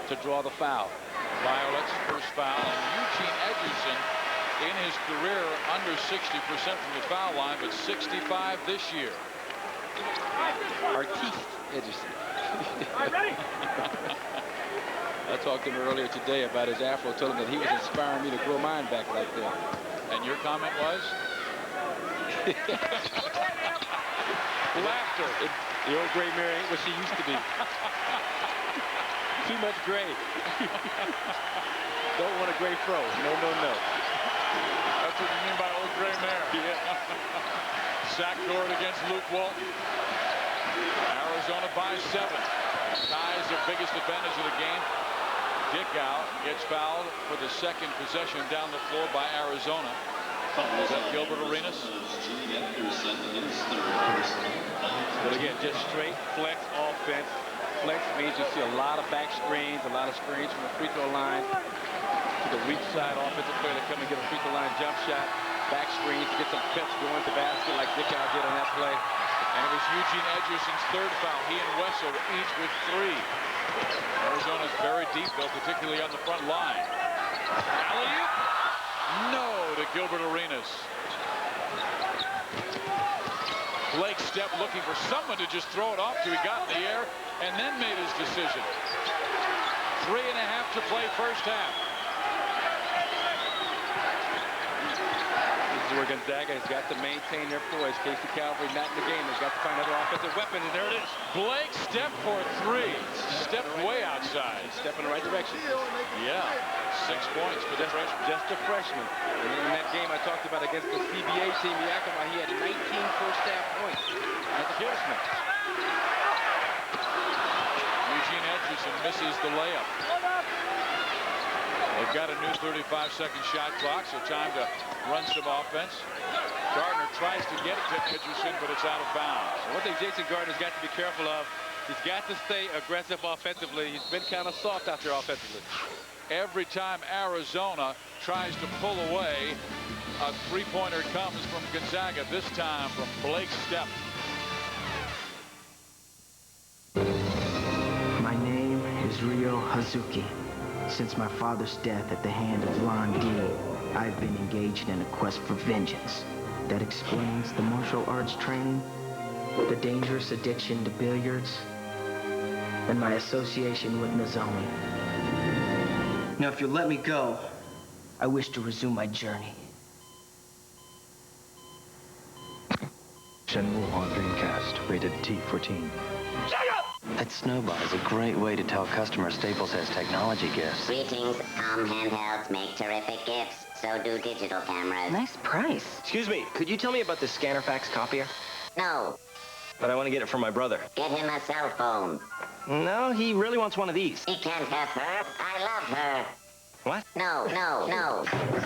to draw the foul. Violet's first foul. And Eugene Edgerson in his career under 60% from the foul line, but 65 this year. Artiste Edgerson. I talked to him earlier today about his afro, told him that he was inspiring me to grow mine back like that. And your comment was? Laughter. The old gray mare ain't what she used to be. Too much gray. Don't want a gray fro. No, no, no. That's what you mean by old gray mare. Yeah. Zach Gord against Luke Walton. Arizona by 7. Ties their biggest advantage of the game. Dickow gets fouled for the second possession down the floor by Arizona. Is that Gilbert Arenas? But again, just straight flex offense. Flex means you see a lot of back screens, a lot of screens from the free throw line to the weak side offensive player to come and get a free throw line jump shot. Back screens to get some pets going to basket like Dickow did on that play. And it was Eugene Edgerson's third foul. He and Wessel each with 3. Arizona's very deep, though, particularly on the front line. Alley-oop. No to Gilbert Arenas. Blake Stepp looking for someone to just throw it off to. He got in the air and then made his decision. 3.5 to play first half. This is where Gonzaga has got to maintain their poise. Casey Calvary not in the game. They've got to find other offensive weapons, and there it is. Blake Stepp for 3. Stepped way outside. Step in the right direction. Yeah. 6 points for the freshman. Just a freshman. And in that game I talked about against the CBA team, Yakima, he had 19 first half points as a freshman. Eugene Edgerson misses the layup. They've got a new 35-second shot clock, so time to run some offense. Gardner tries to get it to Edgerson, but it's out of bounds. One thing Jason Gardner's got to be careful of, he's got to stay aggressive offensively. He's been kind of soft out there offensively. Every time Arizona tries to pull away, a three-pointer comes from Gonzaga, this time from Blake Stepp. My name is Ryo Hazuki. Since my father's death at the hand of Lon D, I've been engaged in a quest for vengeance. That explains the martial arts training, the dangerous addiction to billiards, and my association with Nozomi. Now, if you'll let me go, I wish to resume my journey. Shenmue on Dreamcast, rated T for teen. That snowball is a great way to tell customers Staples has technology gifts. Greetings. Handhelds make terrific gifts. So do digital cameras. Nice price. Excuse me, could you tell me about the scanner fax copier? No. But I want to get it for my brother. Get him a cell phone. No, he really wants one of these. He can't have her. I love her. What? No, no, no.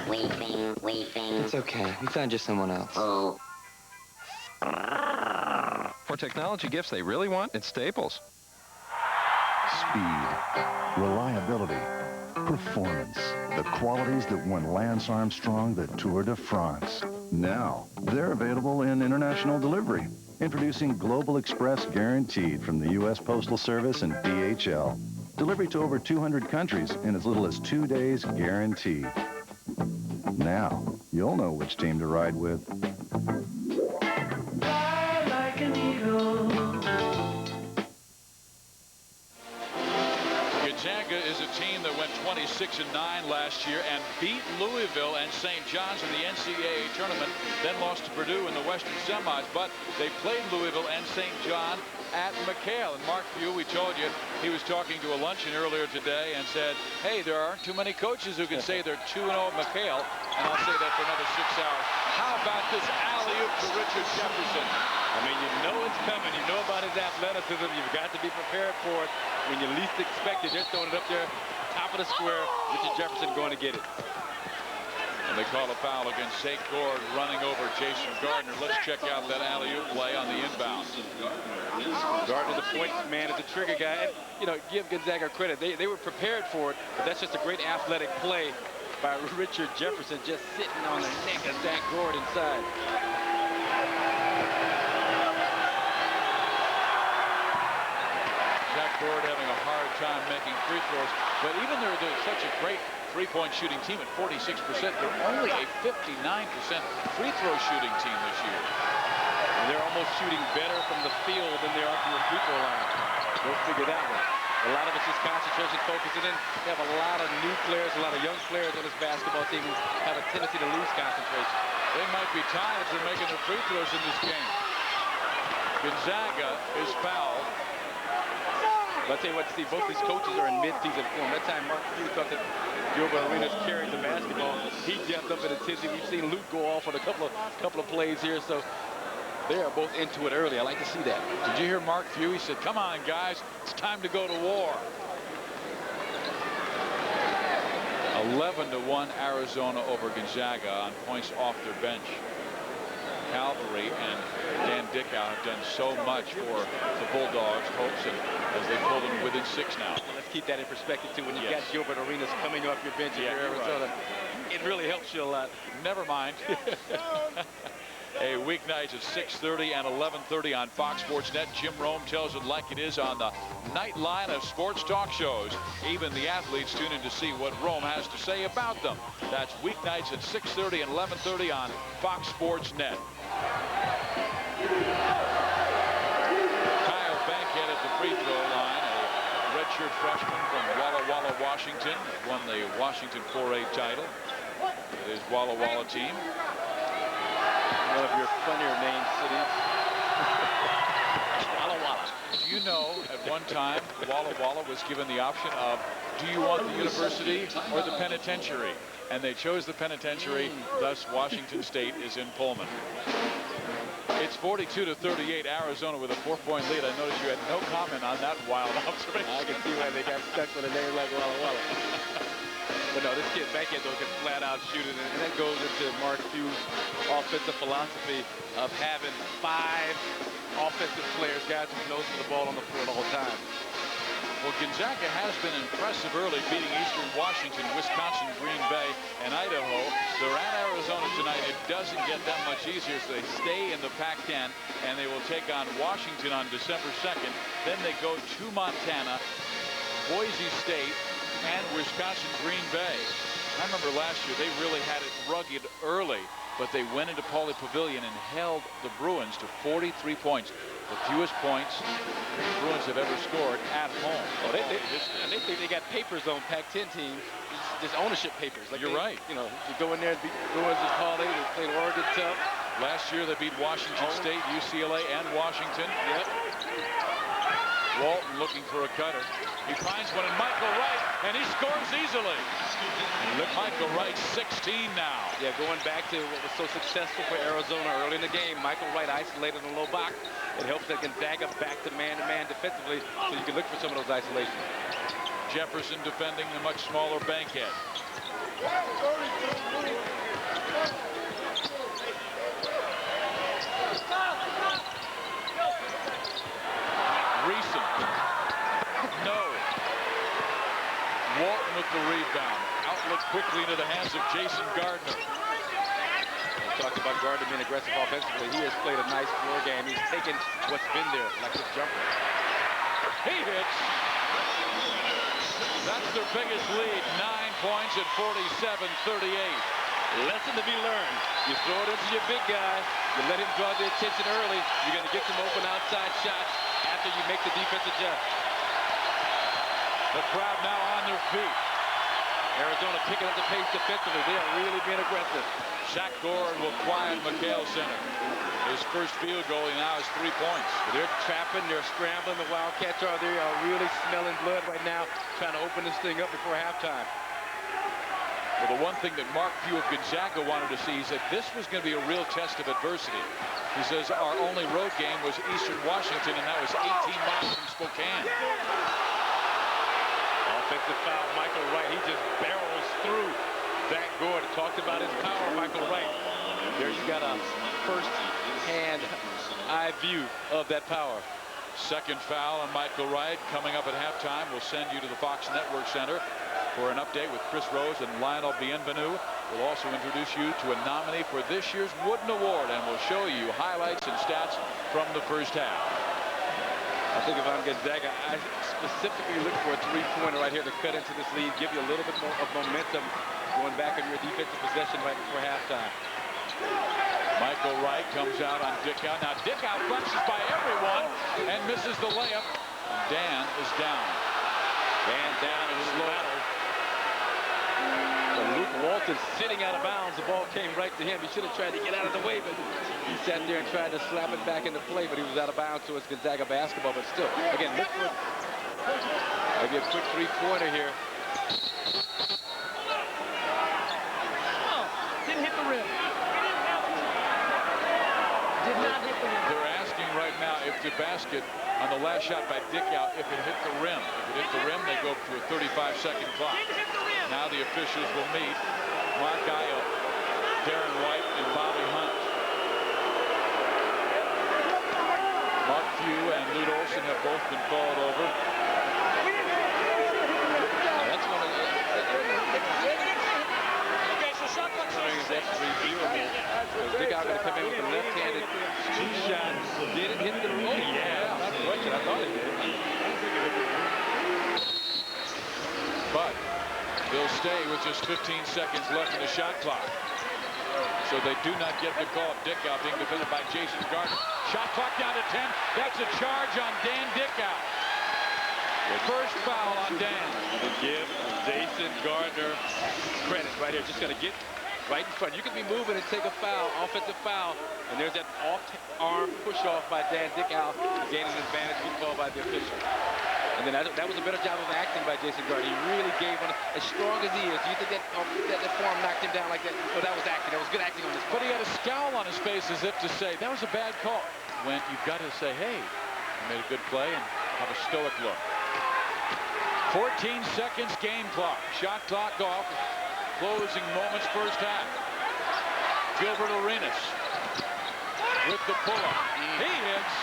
Weeping, weeping. It's okay. We found you someone else. Oh. For technology gifts they really want, it's Staples. Speed, reliability, performance, the qualities that won Lance Armstrong the Tour de France. Now, they're available in international delivery. Introducing Global Express Guaranteed from the U.S. Postal Service and DHL. Delivery to over 200 countries in as little as 2 days guaranteed. Now, you'll know which team to ride with. Fly like an eagle. Gonzaga is a team that went 26-9 last year and beat Louisville and St. John's in the NCAA tournament, then lost to Purdue in the Western semis. But they played Louisville and St. John at McKale. And Mark Few, we told you, he was talking to a luncheon earlier today and said, hey, there aren't too many coaches who can say they're 2-0 at McKale. And I'll say that for another 6 hours. How about this alley-oop to Richard Jefferson? I mean, you know it's coming. You know about his athleticism. You've got to be prepared for it. When you least expect it, they're throwing it up there, top of the square. Richard Jefferson going to get it. And they call a foul against Zach Gord running over Jason Gardner. Let's check out that alley-oop play on the inbound. Gardner, the point man, is a trigger guy. And, you know, give Gonzaga credit. They were prepared for it, but that's just a great athletic play by Richard Jefferson, just sitting on the neck of Zach Gord inside. Zach Gord having a hard time making free throws, but even though they're such a great three-point shooting team at 46%, they're only a 59% free throw shooting team this year. And they're almost shooting better from the field than they are from the free throw line. Go figure that one. A lot of it's just concentration, focusing in. They have a lot of new players, a lot of young players on this basketball team who have a tendency to lose concentration. They might be tired if they're making their free throws in this game. Gonzaga is fouled. But I'll tell you what, Steve, both these coaches are in mid-season form. That time Mark Few thought that Gilbert Arenas carried the basketball. He jumped up in intensity. We've seen Luke go off on a couple of plays here, so they are both into it early. I like to see that. Did you hear Mark Few? He said, come on, guys, it's time to go to war. 11-1 Arizona over Gonzaga on points off their bench. Calvary and Dan Dickow have done so much for the Bulldogs' hopes, and as they pull them within 6 now. Let's keep that in perspective, too. When you've got Gilbert Arenas coming off your bench in Arizona, right, it really helps you a lot. Never mind. Hey, weeknights at 6:30 and 11:30 on Fox Sports Net. Jim Rome tells it like it is on the Nightline of sports talk shows. Even the athletes tune in to see what Rome has to say about them. That's weeknights at 6:30 and 11:30 on Fox Sports Net. Kyle Bankhead at the free throw line, a redshirt freshman from Walla Walla, Washington, won the Washington 4A title with his Walla Walla team. One of your funnier named cities. Walla Walla. Do you know, at one time, Walla Walla was given the option of, do you want the university or the penitentiary? And they chose the penitentiary, thus Washington State is in Pullman. It's 42-38, Arizona with a 4-point lead. I noticed you had no comment on that wild observation. I can see why they got stuck with a name like Walla Walla. But no, this kid back here, though, can flat out shoot it. And that goes into Mark Few's offensive philosophy of having 5 offensive players, guys who knows for the ball on the floor at all times. Well, Gonzaga has been impressive early, beating Eastern Washington, Wisconsin, Green Bay, and Idaho. They're at Arizona tonight. It doesn't get that much easier, so they stay in the Pac-10, and they will take on Washington on December 2nd. Then they go to Montana, Boise State, and Wisconsin, Green Bay. I remember last year they really had it rugged early, but they went into Pauley Pavilion and held the Bruins to 43 points. The fewest points the Bruins have ever scored at home. Oh, they think they got papers on Pac-10 teams, just ownership papers. Like You're right. You know, you go in there and beat the Bruins and Pauley. They played Oregon tough. Last year they beat Washington State, UCLA, and Washington. Yep. Walton looking for a cutter. He finds one in Michael Wright, and he scores easily. Look, Michael Wright, 16 now. Yeah, going back to what was so successful for Arizona early in the game, Michael Wright isolated in the low box. It helps that Gonzaga back to man-to-man defensively, so you can look for some of those isolations. Jefferson defending the much smaller Bankhead. Reeson. No. Walton with the rebound. Outlet quickly into the hands of Jason Gardner. We talked about Gardner being aggressive offensively. He has played a nice floor game. He's taken what's been there, like this jumper. He hits. That's their biggest lead. 9 points at 47-38. Lesson to be learned. You throw it into your big guy. You let him draw the attention early. You're going to get some open outside shots after you make the defense adjust. The crowd now on their feet. Arizona picking up the pace defensively. They are really being aggressive. Shaq Gordon will quiet McKale Center. His first field goal now is 3 points. They're trapping, they're scrambling. The Wildcats are really smelling blood right now, trying to open this thing up before halftime. Well, the one thing that Mark Few of Gonzaga wanted to see, he said this was going to be a real test of adversity. He says our only road game was Eastern Washington, and that was 18 miles from Spokane. Offensive foul, Michael Wright. He just barrels through Zach Gordon. Talked about his power, Michael Wright. There you got a first-hand eye view of that power. Second foul on Michael Wright coming up at halftime. We'll send you to the Fox Network Center for an update with Chris Rose and Lionel Bienvenu. We'll also introduce you to a nominee for this year's Wooden Award, and we'll show you highlights and stats from the first half. I think if I'm Gonzaga, I specifically look for a three-pointer right here to cut into this lead, give you a little bit more of momentum going back on your defensive possession right before halftime. Michael Wright comes out on Dickow. Now Dickow punches by everyone and misses the layup. Dan is down. Dan down in his battle. Luke Walton sitting out of bounds. The ball came right to him. He should have tried to get out of the way, but he sat there and tried to slap it back into play, but he was out of bounds, so it's Gonzaga basketball. But still, again, look for maybe a quick three-pointer here. Oh, didn't hit the rim. Did not hit the rim. They're asking right now if the basket on the last shot by Dickow, if it hit the rim. If it hit the rim, they go to a 35-second clock. Now the officials will meet Mark Io, Darren White, and Bobby Hunt. Mark Few and Lute Olson have both been called over. That's one of the... That's reviewable. Dickow going to come in with a left-handed shot. Did it hit the rim? Oh, yeah. Not a question. I thought it did. But they'll stay with just 15 seconds left in the shot clock. So they do not get the call of Dickow being defended by Jason Gardner. Shot clock down to 10. That's a charge on Dan Dickow. First foul on Dan. To give Jason Gardner credit right here. Just going to get right in front. You can be moving and take a foul, offensive foul, and there's that off-arm push-off by Dan Dickow, gaining an advantage, good call by the official. And then that was a better job of acting by Jason Gardner. He really gave one, as strong as he is. Do you think that form knocked him down like that? Oh, that was acting. That was good acting on this. But he had a scowl on his face as if to say, that was a bad call. When you've got to say, hey, you made a good play and have a stoic look. 14 seconds game clock. Shot clock off. Closing moments first half. Gilbert Arenas with the pull-up. He hits.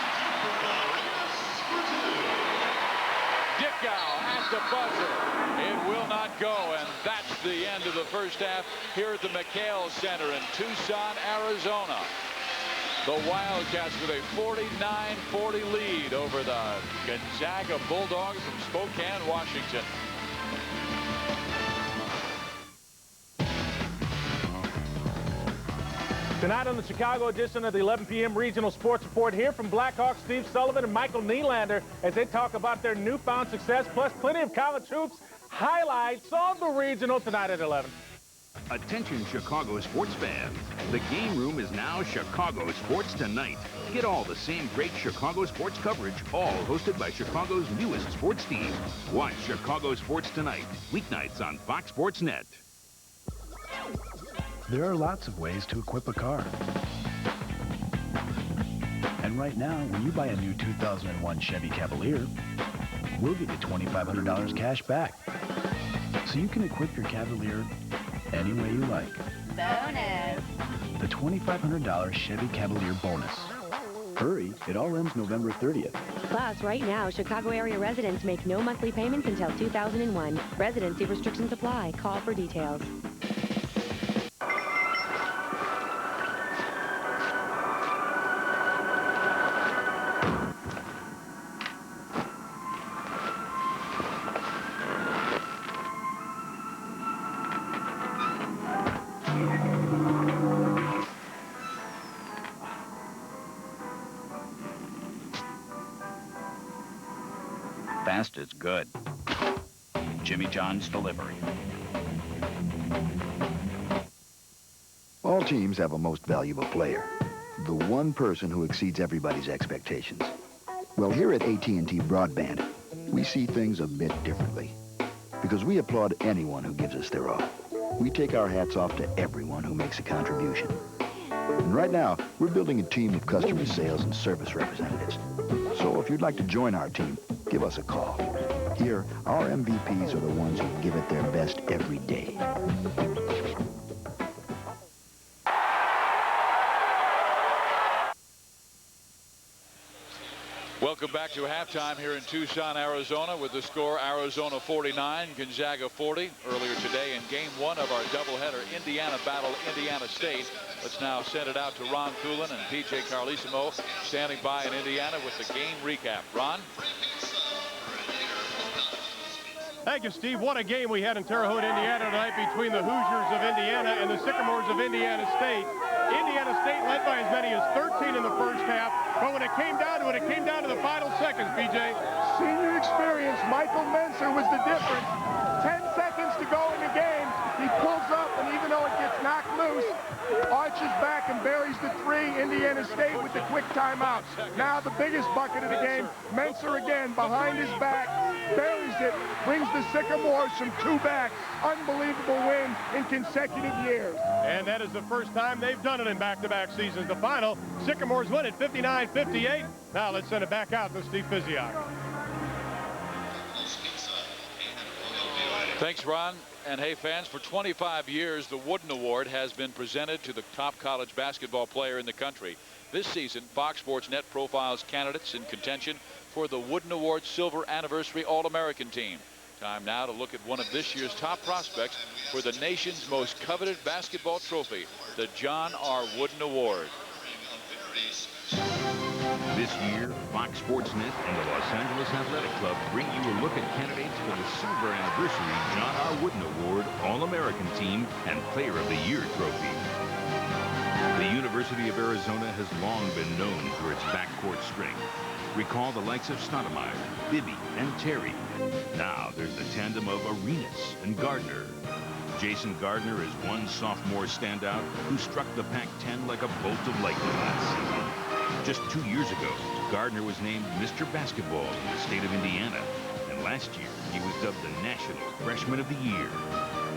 Dickow at the buzzer. It will not go, and that's the end of the first half here at the McKale Center in Tucson, Arizona. The Wildcats with a 49-40 lead over the Gonzaga Bulldogs from Spokane, Washington. Tonight on the Chicago edition of the 11 p.m. Regional Sports Report, here from Blackhawks Steve Sullivan and Michael Nylander as they talk about their newfound success, plus plenty of college hoops highlights of the regional tonight at 11. Attention Chicago sports fans. The game room is now Chicago Sports Tonight. Get all the same great Chicago sports coverage, all hosted by Chicago's newest sports team. Watch Chicago Sports Tonight, weeknights on Fox Sports Net. There are lots of ways to equip a car. And right now, when you buy a new 2001 Chevy Cavalier, we'll give you $2,500 cash back. So you can equip your Cavalier any way you like. Bonus. The $2,500 Chevy Cavalier bonus. Hurry, it all ends November 30th. Plus, right now, Chicago area residents make no monthly payments until 2001. Residency restrictions apply. Call for details. Fast is good. Jimmy John's delivery. All teams have a most valuable player. The one person who exceeds everybody's expectations. Well, here at AT&T Broadband, we see things a bit differently. Because we applaud anyone who gives us their all. We take our hats off to everyone who makes a contribution. And right now, we're building a team of customer sales and service representatives. So if you'd like to join our team, give us a call. Here, our MVPs are the ones who give it their best every day. Welcome back to halftime here in Tucson, Arizona, with the score Arizona 49, Gonzaga 40. Earlier today in game one of our doubleheader, Indiana battle Indiana State. Let's now send it out to Ron Thulin and PJ Carlesimo standing by in Indiana with the game recap. Ron? Thank you, Steve. What a game we had in Terre Haute, Indiana tonight between the Hoosiers of Indiana and the Sycamores of Indiana State. Indiana State led by as many as 13 in the first half, but when it came down to it, it came down to the final seconds, BJ. Senior experience, Michael Menser was the difference. 10 seconds to go in the game. He pulls up, and even though it gets knocked loose, arches back and buries the three. Indiana State with the quick timeout. Now the biggest bucket of the game, Menser again behind his back, buries it, brings the Sycamores from two back. Unbelievable win in consecutive years. And that is the first time they've done it in back-to-back seasons. The final, Sycamores win at 59-58. Now let's send it back out to Steve Physiak. Thanks, Ron. And hey, fans, for 25 years, the Wooden Award has been presented to the top college basketball player in the country. This season, Fox Sports Net profiles candidates in contention for the Wooden Award Silver Anniversary All-American team. Time now to look at one of this year's top prospects for the nation's most coveted basketball trophy, the John R. Wooden Award. This year, Fox Sports Net and the Los Angeles Athletic Club bring you a look at candidates for the Silver Anniversary John R. Wooden Award All-American Team and Player of the Year trophy. The University of Arizona has long been known for its backcourt strength. Recall the likes of Stoudemire, Bibby, and Terry. Now there's the tandem of Arenas and Gardner. Jason Gardner is one sophomore standout who struck the Pac-10 like a bolt of lightning last season. Just 2 years ago, Gardner was named Mr. Basketball in the state of Indiana, and last year he was dubbed the National Freshman of the Year.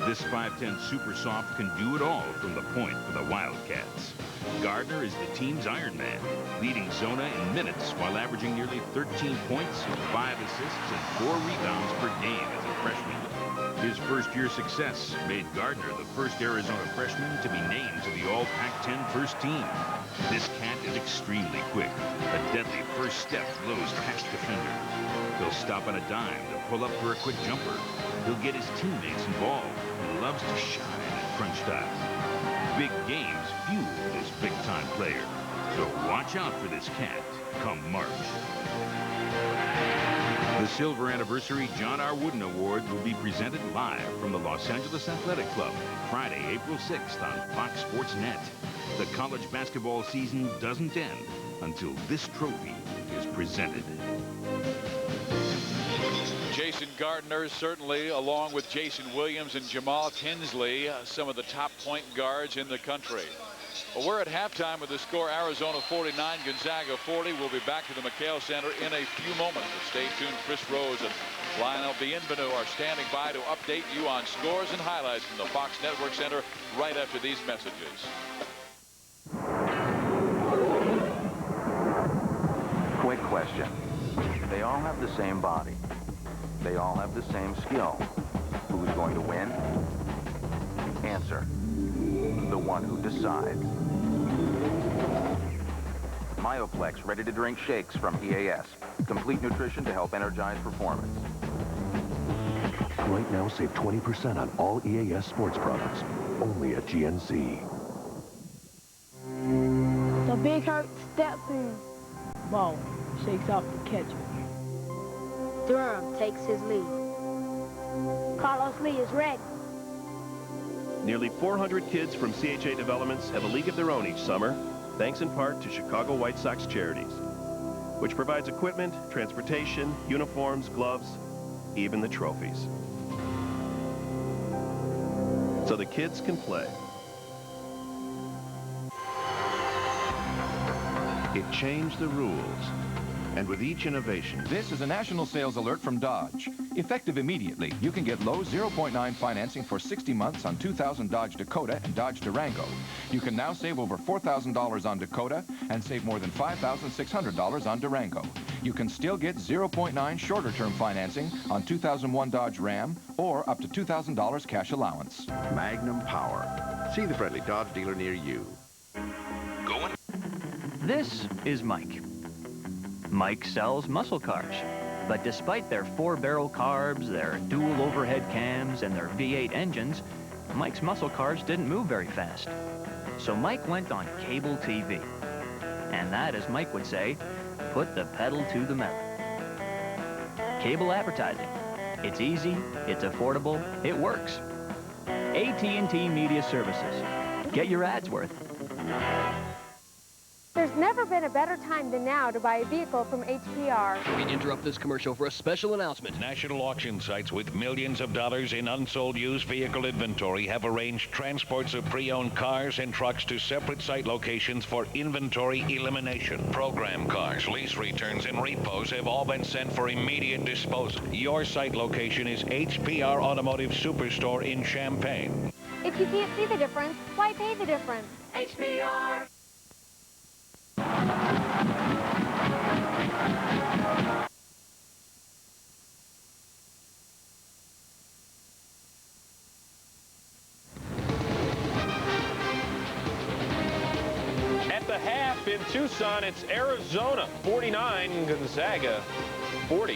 This 5'10" super soft can do it all from the point for the Wildcats. Gardner is the team's Iron Man, leading Zona in minutes while averaging nearly 13 points, 5 assists, and 4 rebounds per game as a freshman. His first-year success made Gardner the first Arizona freshman to be named to the All-Pac-10 first team. This cat is extremely quick. A deadly first step blows past defenders. He'll stop on a dime to pull up for a quick jumper. He'll get his teammates involved and loves to shine at crunch time. Big games fuel this big-time player. So watch out for this cat come March. The Silver Anniversary John R. Wooden Award will be presented live from the Los Angeles Athletic Club, Friday, April 6th on Fox Sports Net. The college basketball season doesn't end until this trophy is presented. Jason Gardner, certainly, along with Jason Williams and Jamal Tinsley, some of the top point guards in the country. Well, we're at halftime with the score Arizona 49, Gonzaga 40. We'll be back to the McKale Center in a few moments. Stay tuned. Chris Rose and Lionel Bienvenu are standing by to update you on scores and highlights from the Fox Network Center right after these messages. Quick question. They all have the same body. They all have the same skill. Who's going to win? Answer. The one who decides. Myoplex ready-to-drink shakes from EAS. Complete nutrition to help energize performance. Right now, save 20% on all EAS sports products. Only at GNC. The Big Hurt steps in. Ball shakes off the catcher. Durham takes his lead. Carlos Lee is ready. Nearly 400 kids from CHA Developments have a league of their own each summer, thanks in part to Chicago White Sox Charities, which provides equipment, transportation, uniforms, gloves, even the trophies. So the kids can play. It changed the rules. And with each innovation... This is a national sales alert from Dodge. Effective immediately, you can get low 0.9 financing for 60 months on 2000 Dodge Dakota and Dodge Durango. You can now save over $4,000 on Dakota and save more than $5,600 on Durango. You can still get 0.9 shorter-term financing on 2001 Dodge Ram or up to $2,000 cash allowance. Magnum Power. See the friendly Dodge dealer near you. Going. This is Mike. Mike sells muscle cars, but despite their 4-barrel carbs, their dual overhead cams, and their V8 engines, Mike's muscle cars didn't move very fast. So Mike went on cable TV. And that, as Mike would say, put the pedal to the metal. Cable advertising. It's easy, it's affordable, it works. AT&T Media Services. Get your ads worth. There's never been a better time than now to buy a vehicle from HPR. We interrupt this commercial for a special announcement. National auction sites with millions of dollars in unsold used vehicle inventory have arranged transports of pre-owned cars and trucks to separate site locations for inventory elimination. Program cars, lease returns, and repos have all been sent for immediate disposal. Your site location is HPR Automotive Superstore in Champaign. If you can't see the difference, why pay the difference? HPR. At the half in Tucson, it's Arizona 49, Gonzaga 40.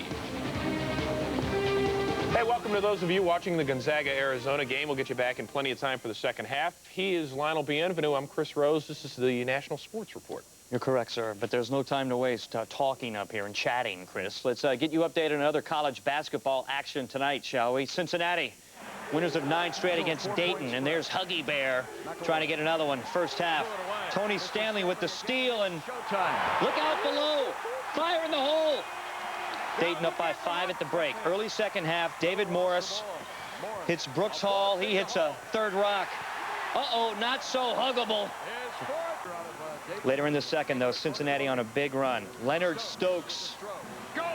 Hey, welcome to those of you watching the Gonzaga-Arizona game. We'll get you back in plenty of time for the second half. He is Lionel Bienvenu. I'm Chris Rose. This is the National Sports Report. You're correct, sir, but there's no time to waste talking up here and chatting, Chris. Let's get you updated on other college basketball action tonight, shall we? Cincinnati, winners of 9 straight against Dayton, and there's Huggy Bear trying to get another one. First half, Tony Stanley with the steal, and look out below, fire in the hole. Dayton up by 5 at the break. Early second half, David Morris hits Brooks Hall. He hits a third rock. Uh-oh, not so huggable. Later in the second, though, Cincinnati on a big run. Leonard Stokes,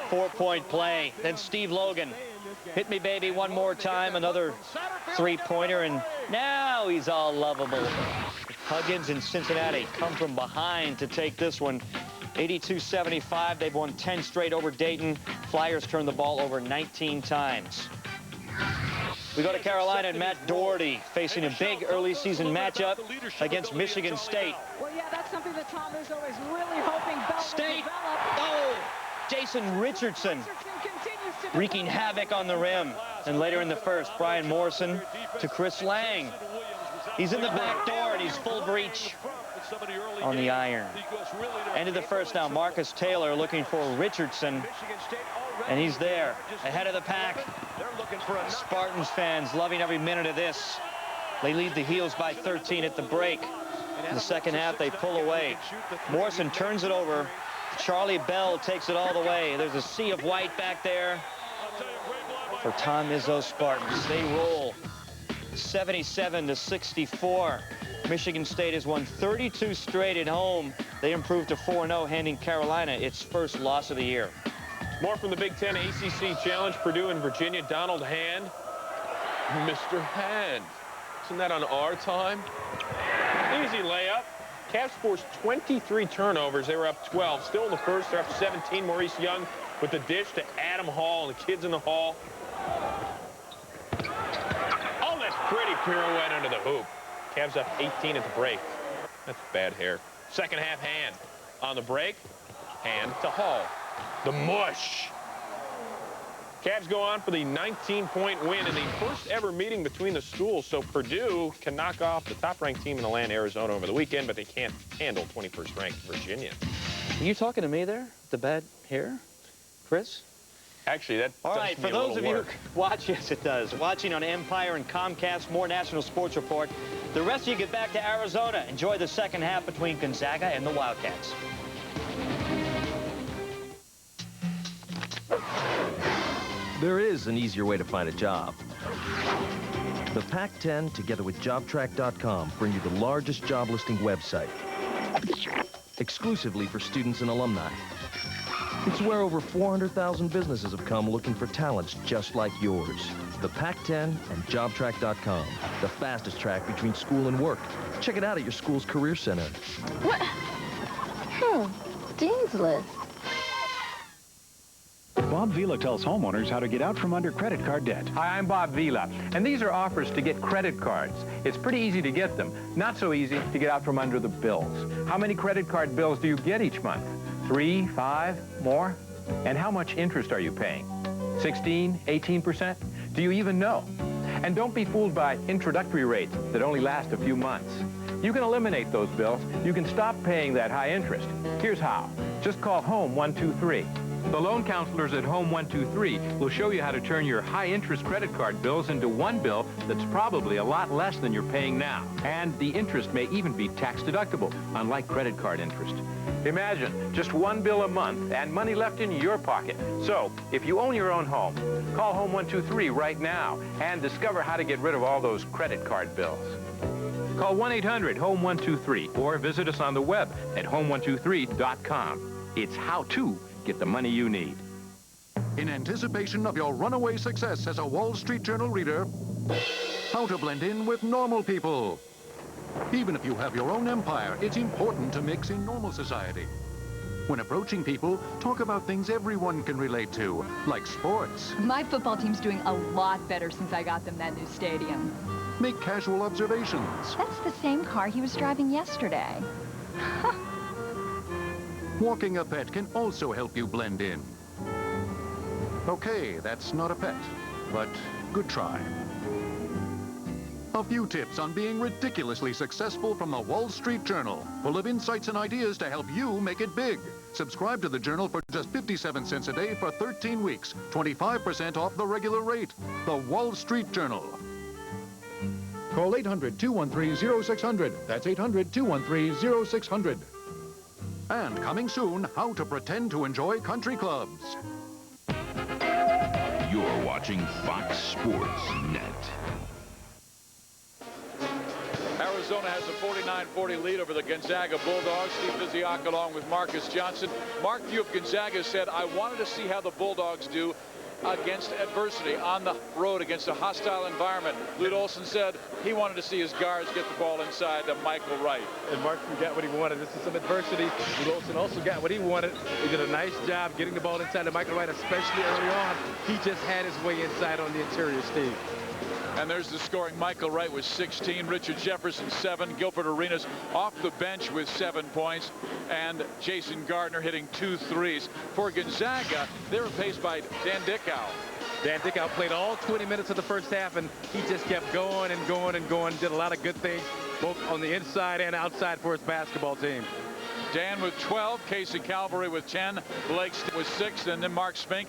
4-point play. Then Steve Logan Hit me, baby, one more time. Another three-pointer, and now he's all lovable. Huggins and Cincinnati come from behind to take this one. 82-75. They've won 10 straight over Dayton. Flyers turned the ball over 19 times. We go to Carolina, and Matt Doherty facing a big early season matchup against Michigan State. Well, yeah, that's something that Tom Izzo is really hoping Bell State. will develop. Oh, Jason Richardson wreaking havoc on the rim. And later in the first, Brian Morrison to Chris Lang. He's in the back door, and he's full breach on the iron. End of the first now. Marcus Taylor looking for Richardson, and he's there, ahead of the pack. Spartans fans loving every minute of this. They lead the Heels by 13 at the break. In the second half, they pull away. Morrison turns it over. Charlie Bell takes it all the way. There's a sea of white back there for Tom Izzo's Spartans. They roll 77-64. Michigan State has won 32 straight at home. They improved to 4-0, handing Carolina its first loss of the year. More from the Big Ten ACC Challenge. Purdue and Virginia. Donald Hand. Mr. Hand. Isn't that on our time? Easy layup. Cavs forced 23 turnovers. They were up 12. Still in the first. They're up 17. Maurice Young with the dish to Adam Hall and the kids in the hall. Oh, that's pretty pirouette under the hoop. Cavs up 18 at the break. That's bad hair. Second half, Hand. On the break, Hand to Hall. The mush. Cavs go on for the 19-point win in the first ever meeting between the schools. So Purdue can knock off the top-ranked team in the land, Arizona, over the weekend, but they can't handle 21st-ranked Virginia. Are you talking to me there? The bad hair? Chris? Actually, that all does right, me for a those little of you work. who watch, yes, it does. Watching on Empire and Comcast, more National Sports Report. The rest of you get back to Arizona. Enjoy the second half between Gonzaga and the Wildcats. There is an easier way to find a job. The Pac-10, together with JobTrack.com, bring you the largest job listing website, exclusively for students and alumni. It's where over 400,000 businesses have come looking for talents just like yours. The Pac-10 and JobTrack.com, the fastest track between school and work. Check it out at your school's Career Center. What? Dean's List. Bob Vila tells homeowners how to get out from under credit card debt. Hi, I'm Bob Vila, and these are offers to get credit cards. It's pretty easy to get them, not so easy to get out from under the bills. How many credit card bills do you get each month? 3, 5, more? And how much interest are you paying? 16, 18%? Do you even know? And don't be fooled by introductory rates that only last a few months. You can eliminate those bills. You can stop paying that high interest. Here's how. Just call Home 123. The loan counselors at Home 123 will show you how to turn your high-interest credit card bills into one bill that's probably a lot less than you're paying now. And the interest may even be tax-deductible, unlike credit card interest. Imagine just one bill a month and money left in your pocket. So, if you own your own home, call Home 123 right now and discover how to get rid of all those credit card bills. Call 1-800-HOME-123 or visit us on the web at home123.com. It's how to get the money you need. In anticipation of your runaway success as a Wall Street Journal reader, how to blend in with normal people. Even if you have your own empire, it's important to mix in normal society. When approaching people, talk about things everyone can relate to, like sports. My football team's doing a lot better since I got them that new stadium. Make casual observations. That's the same car he was driving yesterday. Walking a pet can also help you blend in. Okay, that's not a pet, but good try. A few tips on being ridiculously successful from the Wall Street Journal, full of insights and ideas to help you make it big. Subscribe to the Journal for just 57 cents a day for 13 weeks, 25% off the regular rate. The Wall Street Journal. Call 800-213-0600. That's 800-213-0600. And coming soon, how to pretend to enjoy country clubs. You're watching Fox Sports Net. Arizona has a 49-40 lead over the Gonzaga Bulldogs. Steve Biziak along with Marcus Johnson. Mark View of Gonzaga said, I wanted to see how the Bulldogs do against adversity on the road against a hostile environment. Lute Olson said he wanted to see his guards get the ball inside to Michael Wright. And Martin got what he wanted. This is some adversity. Lute Olson also got what he wanted. He did a nice job getting the ball inside to Michael Wright, especially early on. He just had his way inside on the interior, Steve. And there's the scoring. Michael Wright with 16, Richard Jefferson 7, Gilbert Arenas off the bench with 7 points, and Jason Gardner hitting 2 threes. For Gonzaga, they were paced by Dan Dickow. Dan Dickow played all 20 minutes of the first half, and he just kept going and going and going. Did a lot of good things, both on the inside and outside for his basketball team. Dan with 12, Casey Calvary with 10, Blake with 6, and then Mark Spink,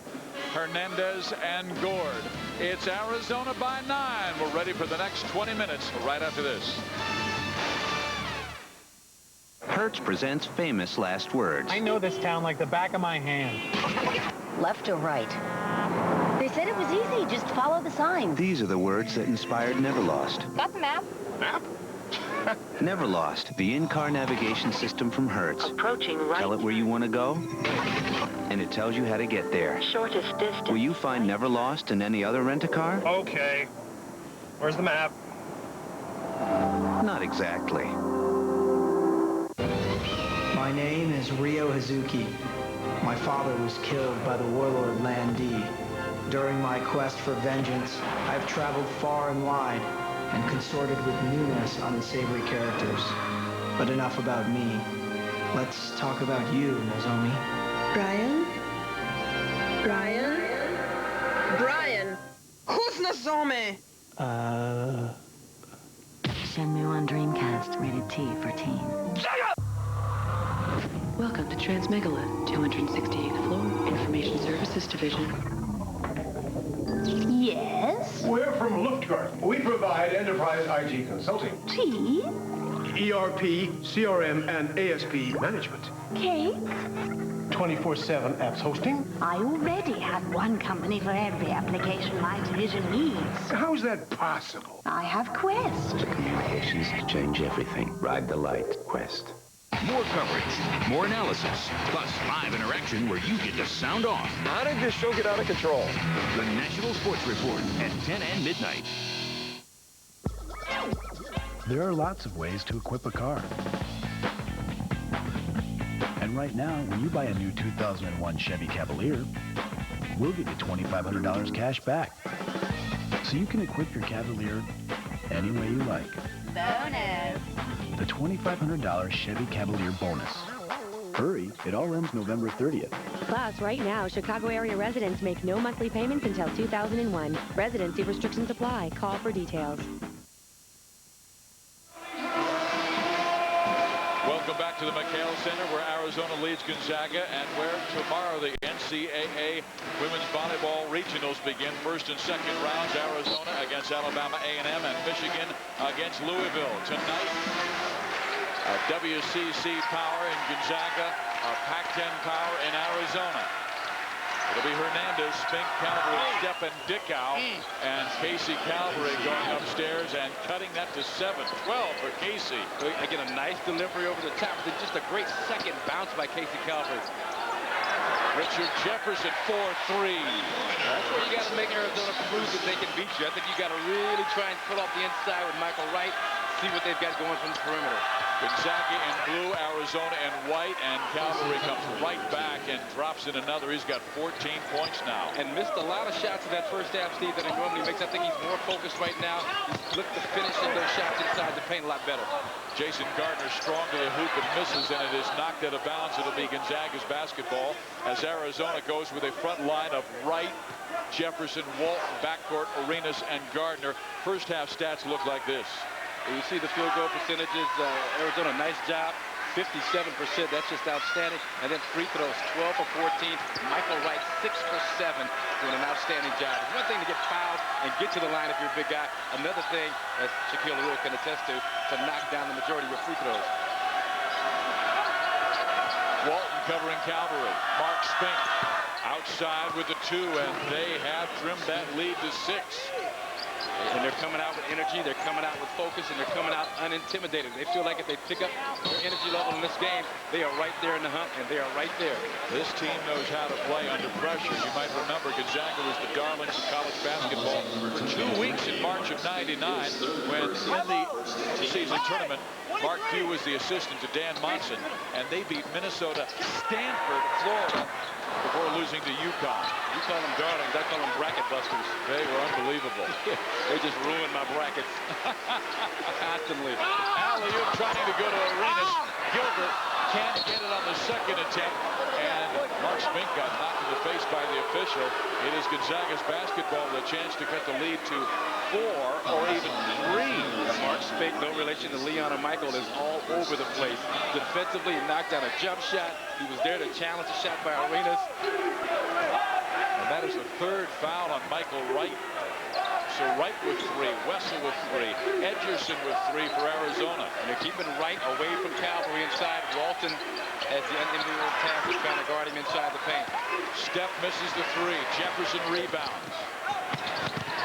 Hernandez, and Gord. It's Arizona by 9. We're ready for the next 20 minutes right after this. Hertz presents Famous Last Words. I know this town like the back of my hand. Left or right? They said it was easy. Just follow the signs. These are the words that inspired Neverlost. Got the map? Map? Neverlost, the in-car navigation system from Hertz. Approaching right. Tell it where you want to go, and it tells you how to get there. Shortest distance. Will you find Neverlost in any other rent-a-car? Okay. Where's the map? Not exactly. My name is Ryo Hazuki. My father was killed by the warlord Lan Di. During my quest for vengeance, I've traveled far and wide and consorted with numerous unsavory characters. But enough about me. Let's talk about you, Nozomi. Brian? Brian? Brian! Who's Nozomi? Shenmue on Dreamcast, rated T for teen. Welcome to Transmegala, 268th floor, Information Services Division. Yes? We're from Luftgart. We provide enterprise IT consulting. T? ERP, CRM, and ASP management. K? 24/7 apps hosting. I already have one company for every application my division needs. How is that possible? I have Quest. Communications change everything. Ride the light. Quest. More coverage, more analysis, plus live interaction where you get to sound off. How did this show get out of control? The National Sports Report at 10 and midnight. There are lots of ways to equip a car. And right now, when you buy a new 2001 Chevy Cavalier, we'll give you $2,500 cash back. So you can equip your Cavalier any way you like. Bonus. The $2,500 Chevy Cavalier bonus. Hurry, it all ends November 30th. Plus, right now, Chicago area residents make no monthly payments until 2001. Residency restrictions apply. Call for details. Welcome back to the McKale Center, where Arizona leads Gonzaga, and where tomorrow the NCAA Women's Volleyball Regionals begin. First and second rounds, Arizona against Alabama A&M and Michigan against Louisville. Tonight, a WCC power in Gonzaga, a Pac-10 power in Arizona. It'll be Hernandez, Spink, Calvary, Stepan, Dickow, and Casey Calvary going upstairs and cutting that to 7-12 for Casey. Again, a nice delivery over the top. Just a great second bounce by Casey Calvary. Richard Jefferson, 4-3. That's where you got to make Arizona prove that they can beat you. I think you got to really try and pull off the inside with Michael Wright, see what they've got going from the perimeter. Gonzaga in blue, Arizona in white, and Calvary comes right back and drops in another. He's got 14 points now. And missed a lot of shots in that first half, Steve, that he normally makes. I think he's more focused right now. He's looked to finishing those shots inside the paint a lot better. Jason Gardner strong to the hoop and misses, and it is knocked out of bounds. It'll be Gonzaga's basketball as Arizona goes with a front line of Wright, Jefferson, Walton, backcourt, Arenas, and Gardner. First half stats look like this. You see the field goal percentages. Arizona, nice job. 57%. That's just outstanding. And then free throws, 12 for 14. Michael Wright, 6 for 7, doing an outstanding job. It's one thing to get fouled and get to the line if you're a big guy. Another thing, as Shaquille O'Neal can attest to knock down the majority of your free throws. Walton covering Calvary. Mark Spink outside with the 2, and they have trimmed that lead to 6. And they're coming out with energy, they're coming out with focus, and they're coming out unintimidated. They feel like if they pick up their energy level in this game, they are right there in the hunt, and they are right there. This team knows how to play under pressure. You might remember Gonzaga was the darlings of college basketball for 2 weeks in March of '99 when in the season tournament, Mark Few was the assistant to Dan Monson, and they beat Minnesota, Stanford, Florida, before losing to UConn. You call them darlings, I call them bracket busters. They were unbelievable. They just ruined my brackets constantly. Alley-oop trying to go to Arenas. Gilbert can't get it on the second attempt, and Mark Spink got knocked in the face by the official. It is Gonzaga's basketball with a chance to cut the lead to 4 or even 3. Mark Spink, no relation to Leon or Michael, is all over the place. Defensively, he knocked down a jump shot. He was there to challenge the shot by Arenas. And that is the 3rd foul on Michael Wright. So Wright with 3, Wessel with 3, Edgerson with 3 for Arizona. And they're keeping Wright away from Calvary inside. Walton has the unenviable task of trying to guard him inside the paint. Steph misses the 3. Jefferson rebounds.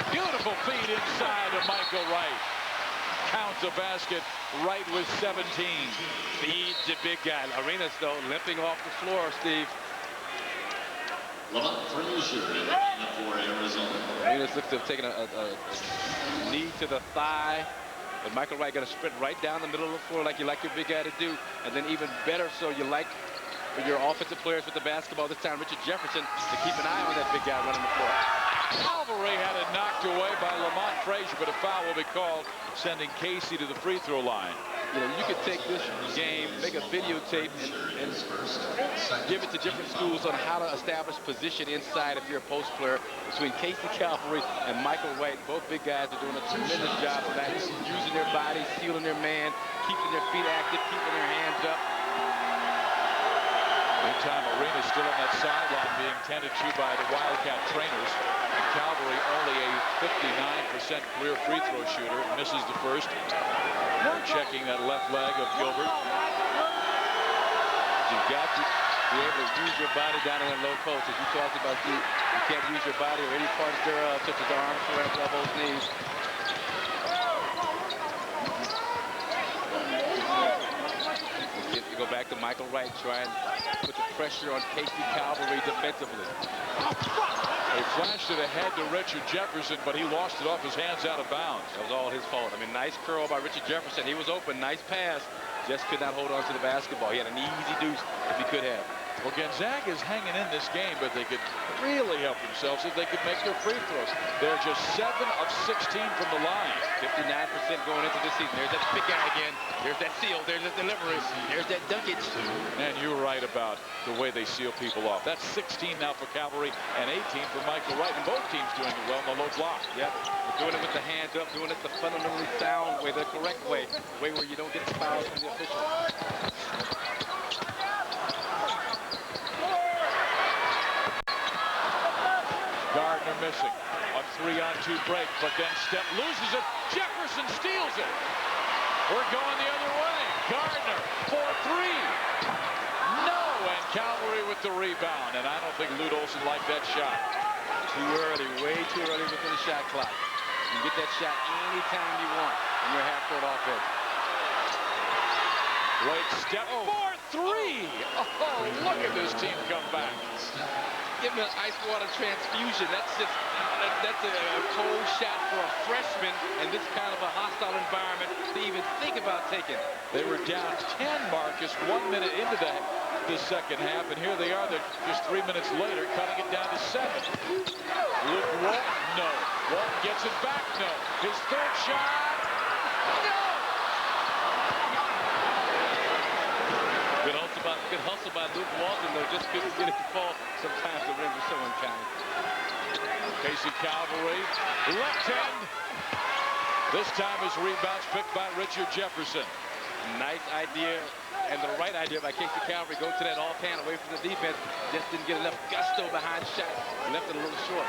Beautiful feed inside to Michael Wright. Counts a basket. Wright with 17. Feeds the big guy. Arenas, though, limping off the floor, Steve. Arenas looks to have taken a knee to the thigh. But Michael Wright got to sprint right down the middle of the floor like you like your big guy to do. And then even better so you like for your offensive players with the basketball this time, Richard Jefferson, to keep an eye on that big guy running the floor. Calvary had it knocked away by Lamont Frazier, but a foul will be called, sending Casey to the free throw line. You know, you could take this game, make a videotape, and give it to different schools on how to establish position inside if you're a post player between Casey Calvary and Michael Wright. Both big guys are doing a tremendous job tonight, using their bodies, sealing their man, keeping their feet active, keeping their hands up. Meantime, Arenas still on that sideline being tended to by the Wildcat trainers. And Calvary only a 59% career free throw shooter. Misses the first. They're checking that left leg of Gilbert. You've got to be able to use your body down in that low post. As you talked about, you can't use your body or any parts thereof, such as arms, shoulders, elbows, knees. You go back to Michael Wright, try and put the pressure on Casey Calvary defensively. They flashed it ahead to Richard Jefferson, but he lost it off his hands out of bounds. That was all his fault. I mean, nice curl by Richard Jefferson. He was open, nice pass. Just could not hold on to the basketball. He had an easy deuce if he could have. Well, Gonzaga's hanging in this game, but they could really help themselves if they could make their free throws. They're just 7 of 16 from the line. 59% going into this season. There's that big guy again. There's that seal. There's that delivery. There's that dunkage. And you're right about the way they seal people off. That's 16 now for Calvary and 18 for Michael Wright. And both teams doing it well in the low block. Yep. They're doing it with the hands up, doing it the fundamentally sound way, the correct way. The way where you don't get the fouls from the official. Gardner missing. A 3-on-2 break, but then Steph loses it. Jefferson steals it. We're going the other way. Gardner for 3. No, and Calvary with the rebound. And I don't think Lute Olson liked that shot. Too early, way too early within the shot clock. You can get that shot anytime you want in your half-court offense. Wait, step for 3. Oh, look at this team come back. Give me an ice water transfusion. That's a cold shot for a freshman in this kind of a hostile environment to even think about taking. They were down 10, Marcus, 1 minute into the second half, and here they are. They're just 3 minutes later, cutting it down to 7. Luke Walton, no. Walton gets it back, no. His third shot, no. Good hustle by Luke Walton, though, just couldn't get it to fall. Sometimes the rims are so unkind. Casey Calvary, left hand. This time his rebounds picked by Richard Jefferson. Nice idea and the right idea by Casey Calvary. Go to that offhand away from the defense. Just didn't get enough gusto behind the shot. Left it a little short.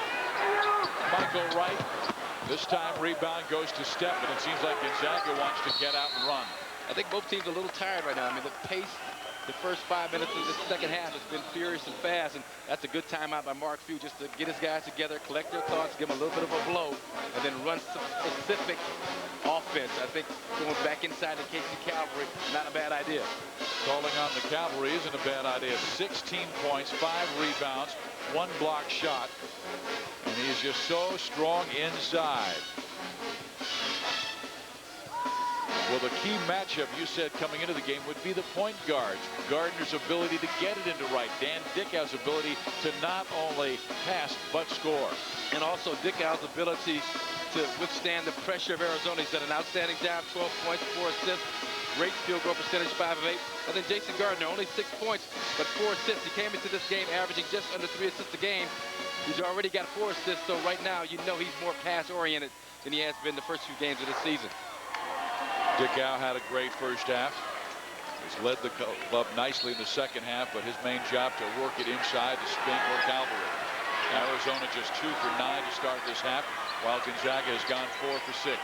Michael Wright. This time rebound goes to Steph, and it seems like Gonzaga wants to get out and run. I think both teams are a little tired right now. I mean, the pace, the first 5 minutes of the second half has been furious and fast, and that's a good timeout by Mark Few just to get his guys together, collect their thoughts, give them a little bit of a blow, and then run some specific offense. I think going back inside the KC Cavalry, not a bad idea. Calling on the Cavalry isn't a bad idea. 16 points, 5 rebounds, 1 block shot, and he's just so strong inside. Well, the key matchup you said coming into the game would be the point guards. Gardner's ability to get it into right. Dan Dickau's ability to not only pass but score. And also Dickau's ability to withstand the pressure of Arizona. He's done an outstanding job, 12 points, 4 assists. Great field goal percentage, 5 of 8. And then Jason Gardner, only 6 points, but 4 assists. He came into this game averaging just under 3 assists a game. He's already got 4 assists, so right now you know he's more pass-oriented than he has been the first few games of the season. Dickau had a great first half. He's led the club nicely in the second half, but his main job to work it inside to Spinkler Cavalry. Arizona just 2 for 9 to start this half, while Gonzaga has gone 4 for 6.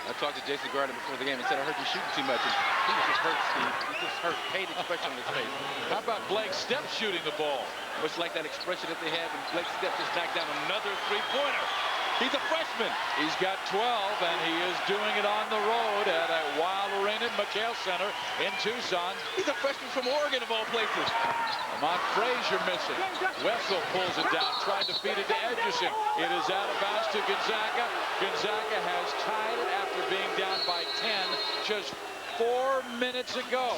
I talked to Jason Gardner before the game. He said, I heard you shooting too much. And he was just hurt, Steve. He just hurt. Paid expression on his face. How about Blake Stepp shooting the ball? Much like that expression that they had when Blake Stepp just knocked down another three-pointer. He's a freshman. He's got 12, and he is doing it on the road at a Wild Arena at McKale Center in Tucson. He's a freshman from Oregon, of all places. Lamont Frazier missing. Wessel pulls it down, tried to feed it to Edgerson. It is out of bounds to Gonzaga. Gonzaga has tied it after being down by 10 just 4 minutes ago.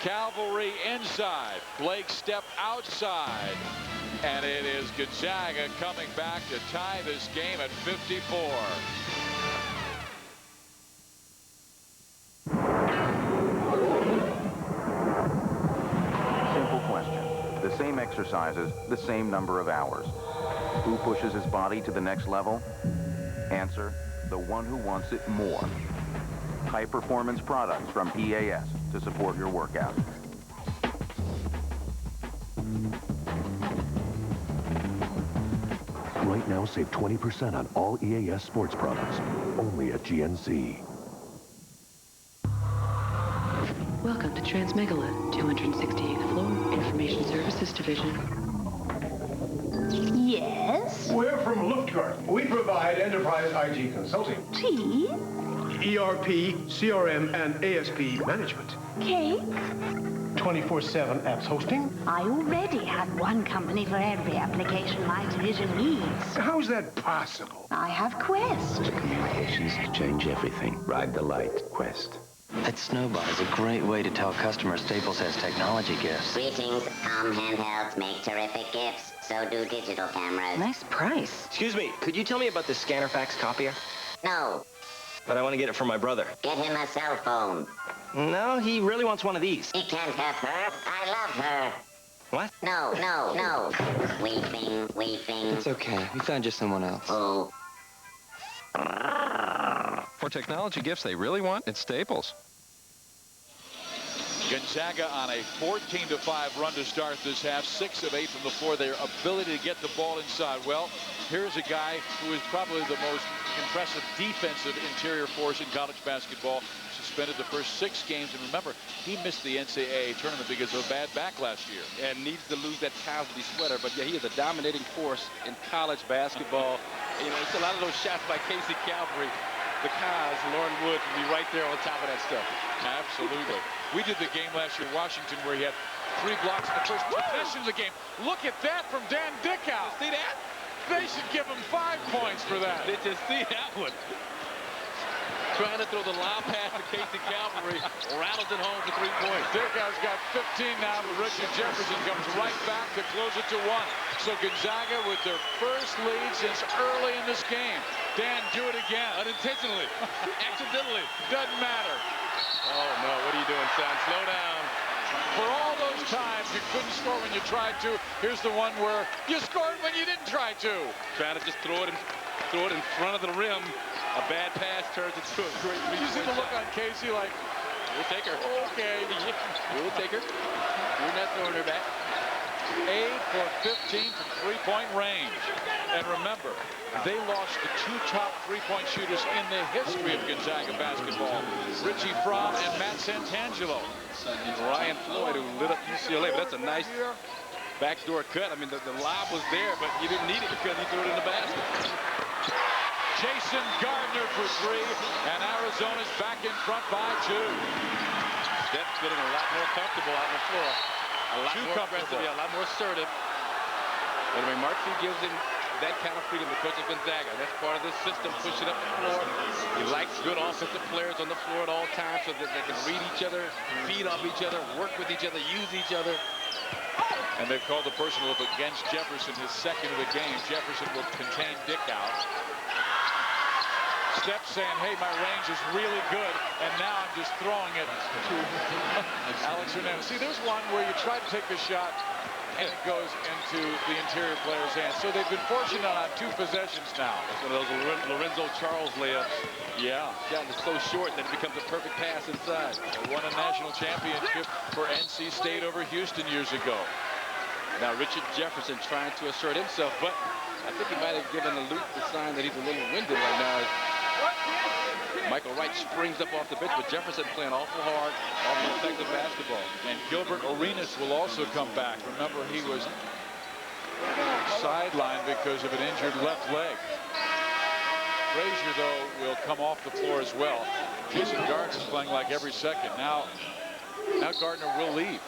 Cavalry inside. Blake Stepp outside. And it is Gonzaga coming back to tie this game at 54. Simple question. The same exercises, the same number of hours. Who pushes his body to the next level? Answer, the one who wants it more. High-performance products from EAS to support your workout. Right now, save 20% on all EAS sports products, only at GNC. Welcome to Transmegala, 268th floor, Information Services Division. Yes? We're from Luftgart. We provide enterprise IT consulting. Tea? ERP, CRM, and ASP management. Cake? 24/7 apps hosting. I already have one company for every application my division needs. How's that possible? I have Quest. Communications change everything. Ride the light, Quest. That snowball is a great way to tell customers Staples has technology gifts. Greetings. Com handhelds make terrific gifts. So do digital cameras. Nice price. Excuse me, could you tell me about the scanner fax copier? No. But I want to get it for my brother. Get him a cell phone. No, he really wants one of these. He can't have her. I love her. What? No, no, no. Weeping, weeping. It's okay. We found you someone else. Oh. For technology gifts they really want, it's Staples. Gonzaga on a 14-5 run to start this half. 6 of 8 from the floor. Their ability to get the ball inside. Well, here's a guy who is probably the most impressive defensive interior force in college basketball. Suspended the first 6 games, and remember, he missed the NCAA tournament because of a bad back last year. And needs to lose that Cosby sweater, but yeah, he is a dominating force in college basketball. You know, it's a lot of those shots by KC Cavalry. The Cos, Lauren Woods will be right there on top of that stuff. Absolutely. We did the game last year in Washington where he had 3 blocks in the first possession of the game. Look at that from Dan Dickau. See that? They should give him 5 points for that. Did you see that one? Trying to throw the lob pass to KC Cavalry, rattles it home for 3 points. Dickau's got 15 now, but Richard Jefferson comes right back to close it to 1. So Gonzaga with their first lead since early in this game. Dan, do it again. Unintentionally. Accidentally. Doesn't matter. Oh, no. What are you doing, son? Slow down. For all those times you couldn't score when you tried to, here's the one where you scored when you didn't try to. Trying to just throw it in front of the rim. A bad pass turns into a great lead. You see the look on Casey like, we'll take her. Okay. We'll take her. We're not throwing her back. 8 for 15 from three-point range. And remember, they lost the two top three-point shooters in the history of Gonzaga basketball, Richie Fromm and Matt Santangelo. And Ryan Floyd, who lit up UCLA, but that's a nice backdoor cut. I mean, the lob was there, but you didn't need it because he threw it in the basket. Jason Gardner for three, and Arizona's back in front by 2. Steph's getting a lot more comfortable out on the floor. A lot more aggressive, a lot more assertive. And when Markey gives him that kind of freedom, the coach of Gonzaga, that's part of this system, pushing up the floor. He likes good offensive players on the floor at all times so that they can read each other, feed off each other, work with each other, use each other. And they've called a personal up against Jefferson, his second of the game. Jefferson will contain Dick out. Steph saying, hey, my range is really good, and now I'm just throwing it to Alex Hernandez. See, there's one where you try to take the shot, and it goes into the interior player's hands. So they've been fortunate on 2 possessions now. It's one of those Lorenzo Charles layups. Yeah. Shot is so short that it becomes a perfect pass inside. They won a national championship for NC State over Houston years ago. Now Richard Jefferson trying to assert himself, but I think he might have given Luke the sign that he's a little winded right now. Michael Wright springs up off the bench, but Jefferson playing awful hard, awful effective basketball. And Gilbert Arenas will also come back. Remember, he was sidelined because of an injured left leg. Frazier, though, will come off the floor as well. Jason Gardner's playing like every second. Now Gardner will leave.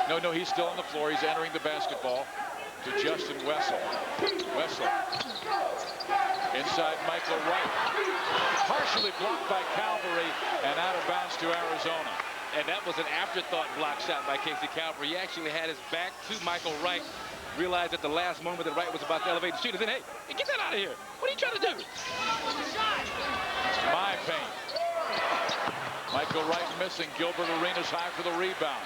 No, he's still on the floor. He's entering the basketball to Justin Wessel. Wessel. Inside Michael Wright. Partially blocked by Calvary and out of bounds to Arizona. And that was an afterthought block shot by Casey Calvary. He actually had his back to Michael Wright. Realized at the last moment that Wright was about to elevate the shoot. And then, hey, get that out of here. What are you trying to do? My paint. Michael Wright missing. Gilbert Arenas high for the rebound.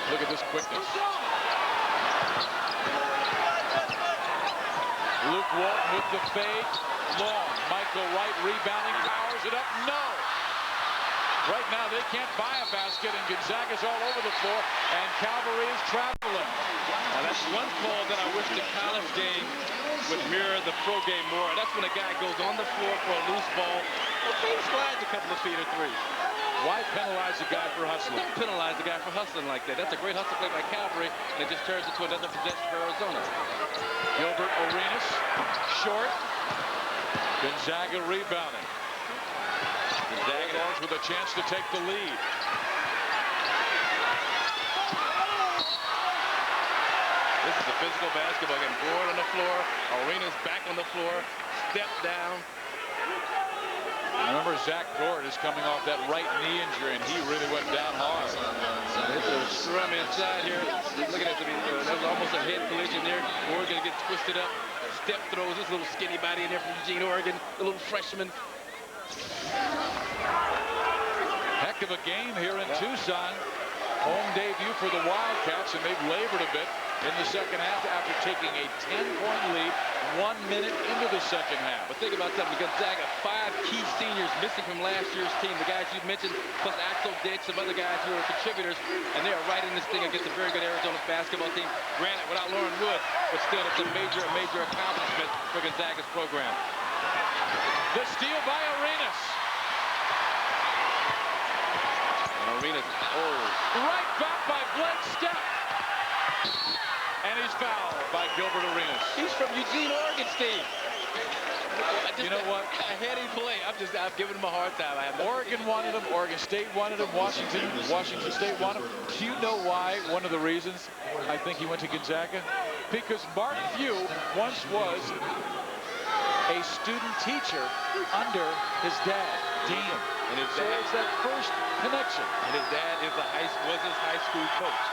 Look at this quickness. Luke Walton with the fade. Long. Michael Wright rebounding. Powers it up. No. Right now they can't buy a basket, and Gonzaga's all over the floor, and Calvary is traveling. Now that's one call that I wish the college game would mirror the pro game more. That's when a guy goes on the floor for a loose ball. Well, he slides a couple of feet or 3. Why penalize the guy for hustling? Don't penalize the guy for hustling like that. That's a great hustle play by Calvary, and it just turns into another possession for Arizona. Gilbert Arenas, short. Gonzaga rebounding. Gonzaga with a chance to take the lead. This is a physical basketball game. Board on the floor. Arenas back on the floor. Step down. Remember, Zach Gord is coming off that right knee injury, and he really went down hard. It's a scrum inside here. Look at it. I mean, that was almost a head collision there. Gord going to get twisted up. Step throws this little skinny body in there from Eugene, Oregon. The little freshman. Heck of a game here in Tucson. Home debut for the Wildcats, and they've labored a bit in the second half after taking a 10-point lead 1 minute into the second half. But think about something. Gonzaga, 5 key seniors missing from last year's team. The guys you mentioned, plus Axel Dick, some other guys who are contributors, and they are right in this thing against a very good Arizona basketball team. Granted, without Lauren Wood, but still, it's a major accomplishment for Gonzaga's program. The steal by Arenas. Arenas, right back by Blake Step. And he's fouled by Gilbert Arenas. He's from Eugene, Oregon State. You know what? I had him play. I've given him a hard time. Oregon wanted him. Oregon State wanted him. Washington State wanted him. Do you know why? One of the reasons I think he went to Gonzaga? Because Mark Few once was a student teacher under his dad, Dean. And his dad, so it's that first connection. And his dad is was his high school coach.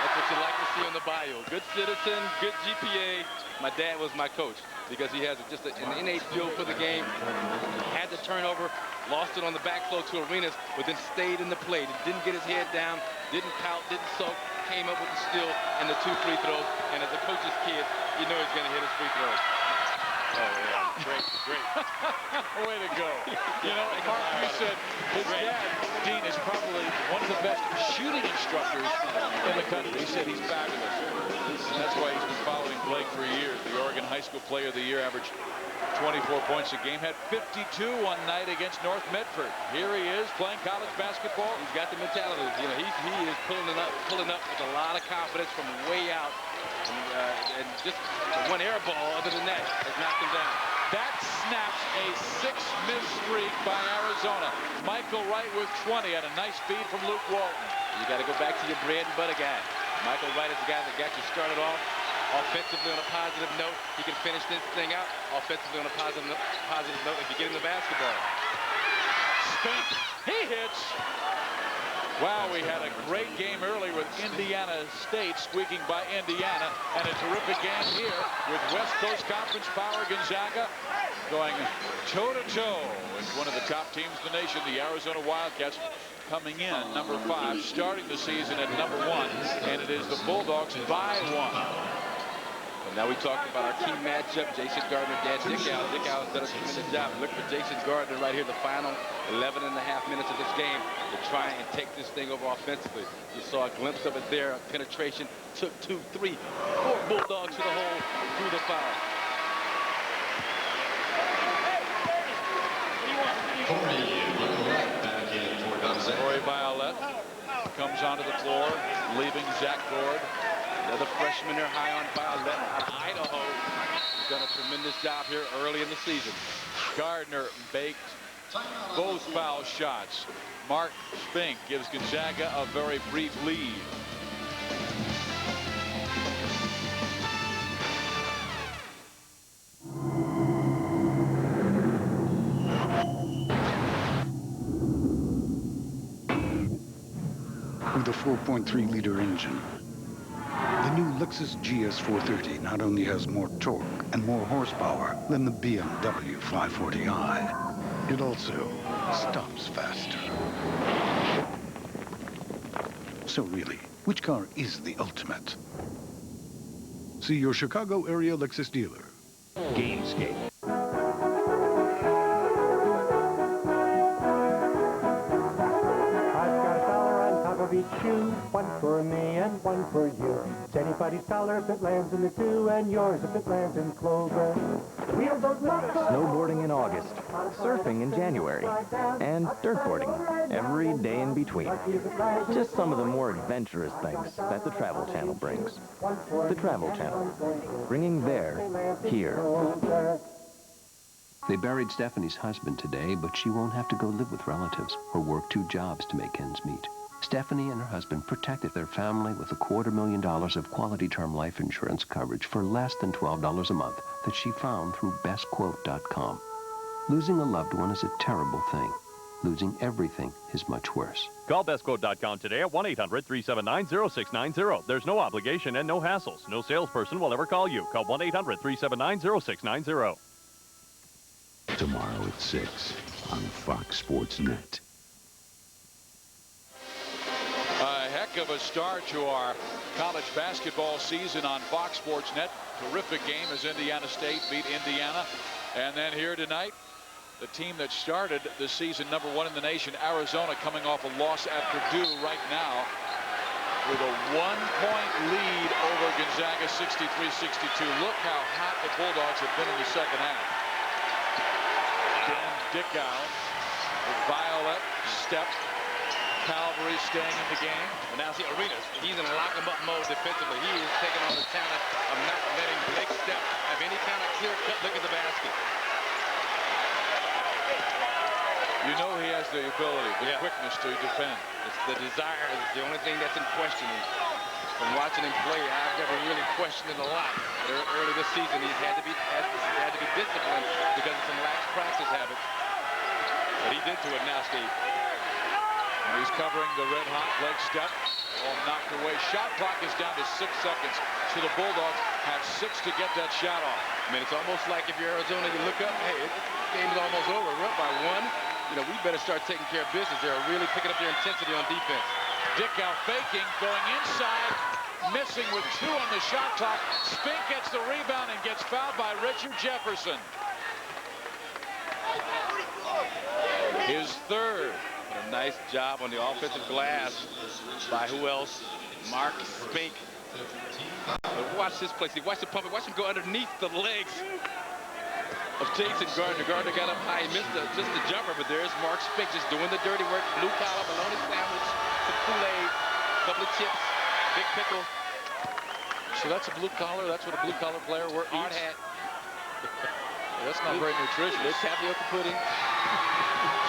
That's what you like to see on the bio. Good citizen, good GPA. My dad was my coach because he has just an innate feel for the game. Had the turnover, lost it on the back flow to Arenas, but then stayed in the play. Didn't get his head down, didn't pout, didn't sulk, came up with the steal and the 2 free throws. And as a coach's kid, you know he's going to hit his free throws. yeah. Great. Way to go. You know, Mark, you said his dad, Dean, is probably one of the best shooting instructors in the country. He said he's fabulous. And that's why he's been following Blake for years. The Oregon High School Player of the Year, averaged 24 points a game, had 52 one night against North Medford. Here he is playing college basketball. He's got the mentality. You know, he is pulling up with a lot of confidence from way out. And just one air ball, other than that, has knocked him down. That snaps a 6-miss streak by Arizona. Michael Wright with 20 had a nice feed from Luke Walton. You got to go back to your bread and butter guy. Michael Wright is the guy that got you started off offensively on a positive note. He can finish this thing out offensively on a positive note if you get him the basketball. Spink, he hits. Wow, we had a great game early with Indiana State squeaking by Indiana, and a terrific game here with West Coast Conference power Gonzaga going toe-to-toe with one of the top teams in the nation, the Arizona Wildcats, coming in number 5, starting the season at number 1, and it is the Bulldogs by 1. Now we talked about our key matchup, Jason Gardner, Dan Dickow. Dickow has done a tremendous job. Look for Jason Gardner right here, the final 11 and a half minutes of this game to try and take this thing over offensively. You saw a glimpse of it there. Penetration took 2, 3, 4 Bulldogs to the hole through the foul. Corey Violet comes onto the floor, leaving Zach Gord. Another freshman there high on Violet out of Idaho. He's done a tremendous job here early in the season. Gardner baked both foul shots. Mark Spink gives Gonzaga a very brief lead. With a 4.3-liter engine, the new Lexus GS430 not only has more torque and more horsepower than the BMW 540i, it also stops faster. So really, which car is the ultimate? See your Chicago area Lexus dealer. Gamescape. Each shoe, one for me and one for you. It's anybody's dollar if it lands in the 2, and yours if it lands in clover. Snowboarding in August, surfing in January, and dirtboarding every day in between. Just some of the more adventurous things that the Travel Channel brings. The Travel Channel, bringing there, here. They buried Stephanie's husband today, but she won't have to go live with relatives or work 2 jobs to make ends meet. Stephanie and her husband protected their family with $250,000 of quality term life insurance coverage for less than $12 a month that she found through bestquote.com. Losing a loved one is a terrible thing. Losing everything is much worse. Call bestquote.com today at 1-800-379-0690. There's no obligation and no hassles. No salesperson will ever call you. Call 1-800-379-0690. Tomorrow at 6 on Fox Sports Net. A heck of a start to our college basketball season on Fox Sports Net. Terrific game as Indiana State beat Indiana. And then here tonight, the team that started the season number 1 in the nation, Arizona, coming off a loss at Purdue right now with a 1-point lead over Gonzaga, 63-62. Look how hot the Bulldogs have been in the second half. Dan Dickow with Violet, Step, Calvary staying in the game. And now see Arenas, he's in lock-em-up mode defensively. He is taking on the talent of not letting Blake Step have any kind of clear-cut look at the basket. You know he has the ability, the quickness to defend. It's the desire is the only thing that's in question. From watching him play, I've never really questioned it a lot. Early this season, he's had to be disciplined because of some lax practice habits. But he's into it now, Steve. And he's covering the red-hot Blake Step. All knocked away. Shot clock is down to 6 seconds. So the Bulldogs have 6 to get that shot off. I mean, it's almost like if you're Arizona, you look up, hey, this game's almost over. We're up by 1. You know, we better start taking care of business. They're really picking up their intensity on defense. Dickow faking, going inside. missing with 2 on the shot clock. Spink gets the rebound and gets fouled by Richard Jefferson. His third. A nice job on the offensive glass by who else? Mark Spink. But watch this play. See, watch the pump. Watch him go underneath the legs of Jason Gardner. Gardner got up high. He missed just the jumper, but there's Mark Spink just doing the dirty work. Blue collar, bologna sandwich, some Kool-Aid, couple of chips, big pickle. So that's a blue collar. That's what a blue collar player eats. Hard hat. That's not very nutritious. Little tapioca pudding.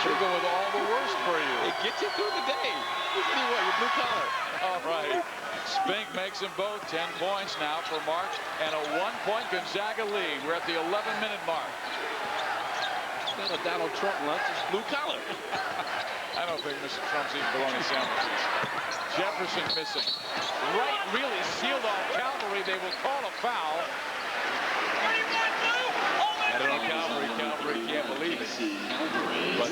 Should go with all the worst for you. It gets you through the day. This is what your blue collar. All right. Spink makes them both 10 points now for Mark, and a 1-point Gonzaga lead. We're at the 11-minute mark. It's not a Donald Trump lunch. It's blue collar. I don't think Mr. Trump's eating bologna sandwiches. Jefferson missing. Wright really sealed off Calvary. They will call a foul. I don't know, Calvary can't believe it. But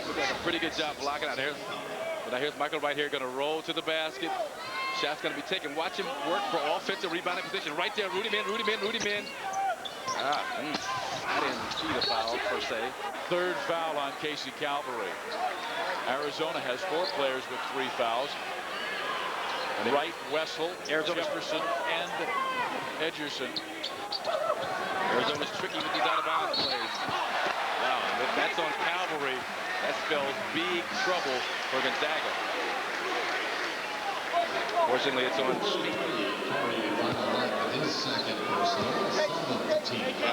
looks like a pretty good job blocking out here. But now here's Michael Wright here, going to roll to the basket. Shot's going to be taken. Watch him work for offensive rebounding position. Right there, Rudy man. I didn't see the foul, per se. Third foul on Casey Calvary. Arizona has 4 players with 3 fouls. Wright, Wessel, Jefferson, and Edgerson. Arizona's tricky with these out-of-bounds plays. Wow, if that's on Calvary, that spells big trouble for Gonzaga. Fortunately, it's on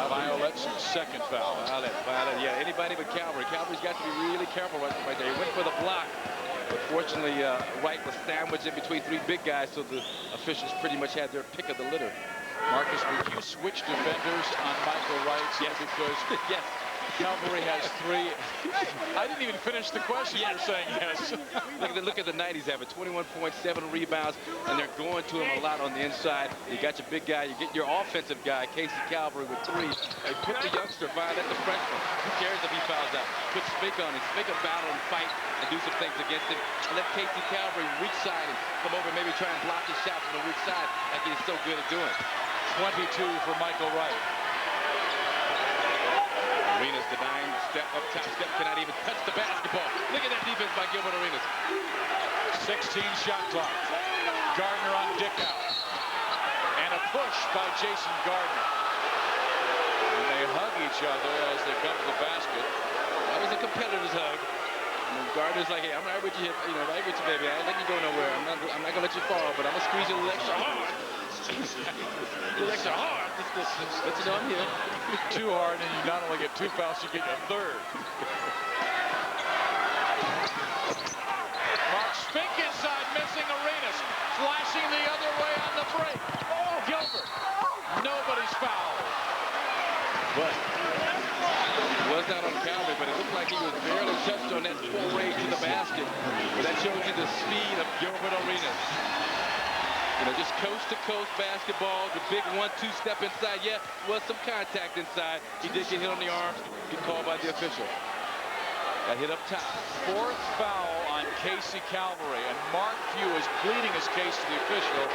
Violet's second foul. Violet, yeah, anybody but Calvary. Calvary's got to be really careful right there. He went for the block. But fortunately, Wright was sandwiched in between 3 big guys, so the officials pretty much had their pick of the litter. Marcus, would you switch defenders on Michael Wright? Yes. Because yes. Calvary has 3. I didn't even finish the question. Yes. You're saying yes. Look at the night he's having. 21 points, 7 rebounds, and they're going to him a lot on the inside. You got your big guy. You get your offensive guy, Casey Calvary, with 3. They put the youngster, Violet, the freshman. Who cares if he fouls out? Put Spink on him. Spink a battle and fight and do some things against him. And let Casey Calvary weak side and come over and maybe try and block his shot from the weak side like he's so good at doing. 22 for Michael Wright. Arenas denying step up top step, cannot even touch the basketball. Look at that defense by Gilbert Arenas. 16 shot clock. Gardner on dick out. And a push by Jason Gardner. And they hug each other as they come to the basket. That was a competitor's hug. And Gardner's like, hey, I'm right with you, right with you, baby. I ain't letting you go nowhere. I'm not gonna let you fall, but I'm gonna squeeze you a little extra hard. A little extra hard. Just let you know I'm here. Too hard, and you not only get 2 fouls, you get a 3rd. Mark Spink inside, missing Arenas. Flashing the other way on the break. Oh, Gilbert. Nobody's fouled. But it was not on Calvary, but it looked like he was barely touched on that foray to the basket. But that shows you the speed of Gilbert Arenas. Just coast-to-coast basketball, the big 1-2 step inside. Yeah, was some contact inside. He did get hit on the arm, get called by the official. Got hit up top. 4th foul on Casey Calvary, and Mark Few is pleading his case to the official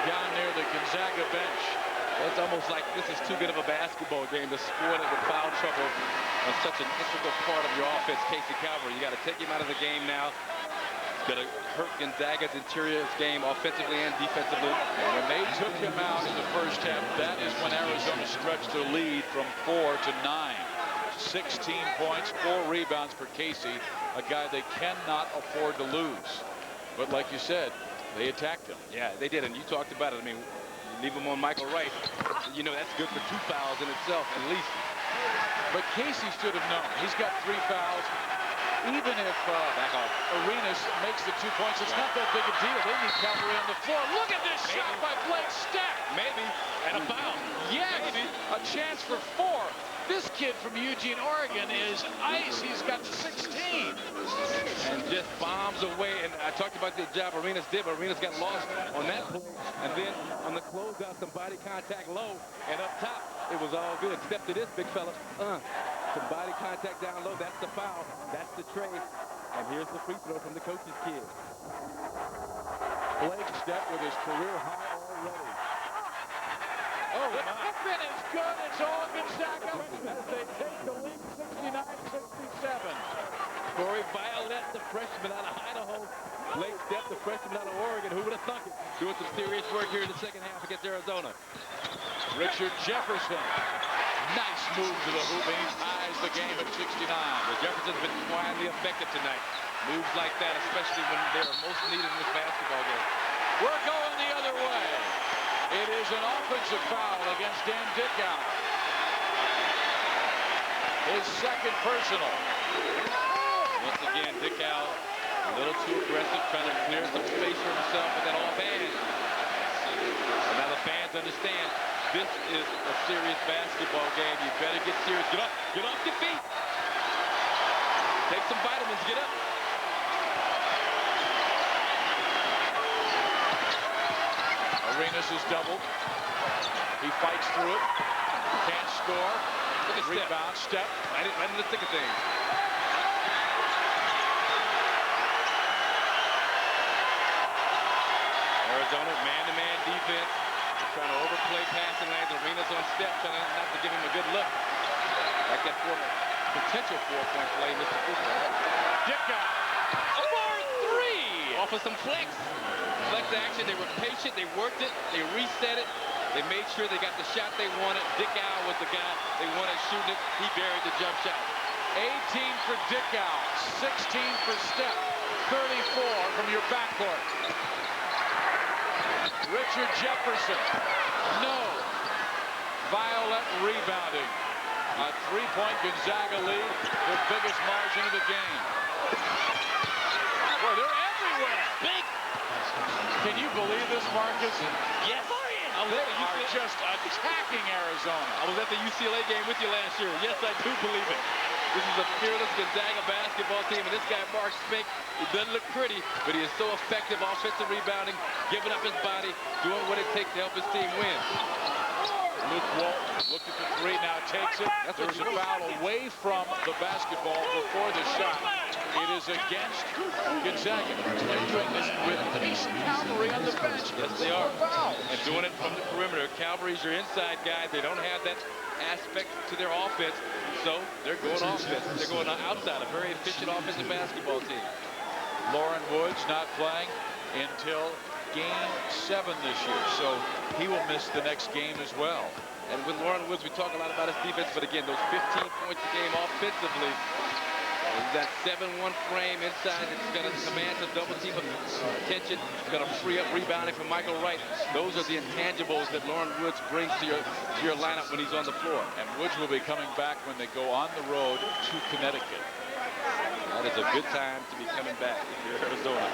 down near the Gonzaga bench. It's almost like this is too good of a basketball game to spoil it with foul trouble on such an integral part of your offense, Casey Calvary. You got to take him out of the game now. Going to hurt Gonzaga's interior game offensively and defensively. And when they took him out in the first half, that is when Arizona stretched their lead from 4 to 9. 16 points, 4 rebounds for Casey, a guy they cannot afford to lose. But like you said, they attacked him. Yeah, they did, and you talked about it. I mean, you leave him on Michael Wright. That's good for 2 fouls in itself, at least. But Casey should have known. He's got 3 fouls. Even if Arenas makes the 2 points, it's not that big a deal. They need Calvary on the floor. Look at this shot by Blake Stepp. Maybe. And a foul. Yes. Maybe. A chance for 4. This kid from Eugene, Oregon is ice. He's got 16. And just bombs away. And I talked about the job Arenas did, but Arenas got lost on that play. And then on the closeout, some body contact low. And up top, it was all good. Step to this, big fella. Some body contact down low. That's the foul. That's the trade. And here's the free throw from the coach's kid. Blake Stepp with his career high already. Oh, the spin is good. It's all Gonzaga as they take the lead 69-67. Corey Violette, the freshman out of Idaho. Blake Stepp, the freshman out of Oregon. Who would have thunk it? Doing some serious work here in the second half against Arizona. Richard Jefferson. Nice move to the hoop, and he ties the game at 69. Well, Jefferson's been quietly effective tonight. Moves like that, especially when they're most needed in this basketball game. We're going the other way. It is an offensive foul against Dan Dickow. His second personal. Once again, Dickow a little too aggressive, trying to clear some space for himself with that offhand. And now the fans understand this is a serious basketball game. You better get serious. Get up. Get off your feet. Take some vitamins. Get up. Arenas is doubled. He fights through it. Can't score. Look at Rebound. Step. Right in the thick of things. Arizona man-to-man defense. Trying to overplay passing lanes. Arenas on Step, trying not to give him a good look. Like that potential four-point play, Mr. Cooper. Dickow. Over three. Off of some flex. Flex action. They were patient. They worked it. They reset it. They made sure they got the shot they wanted. Dickow was the guy they wanted shooting it. He buried the jump shot. 18 for Dickow. 16 for Step. 34 from your backcourt. Richard Jefferson. No. Violette rebounding. A three-point Gonzaga lead. The biggest margin of the game. Boy, they're everywhere. Big. Can you believe this, Marcus? Yes. They are just attacking Arizona. I was at the UCLA game with you last year. Yes, I do believe it. This is a fearless Gonzaga basketball team, and this guy, Mark Spink, he doesn't look pretty, but he is so effective offensive rebounding, giving up his body, doing what it takes to help his team win. Luke Walton looking for three, now takes it. There's a foul away from the basketball before the shot. It is against Gonzaga. They're doing this with Mason Calvary on the bench. Yes, they are. And doing it from the perimeter. Calvary's your inside guy. They don't have that aspect to their offense, so they're going offense. They're going outside. A very efficient offensive basketball team. Lauren Woods not playing until Game 7 this year, so he will miss the next game as well. And with Lauren Woods, we talk a lot about his defense, but again, those 15 points a game offensively, that 7-1 frame inside, it's going to command some double team attention. It's going to free up rebounding from Michael Wright. Those are the intangibles that Lauren Woods brings to your lineup when he's on the floor. And Woods will be coming back when they go on the road to Connecticut. That is a good time to be coming back if you're Arizona.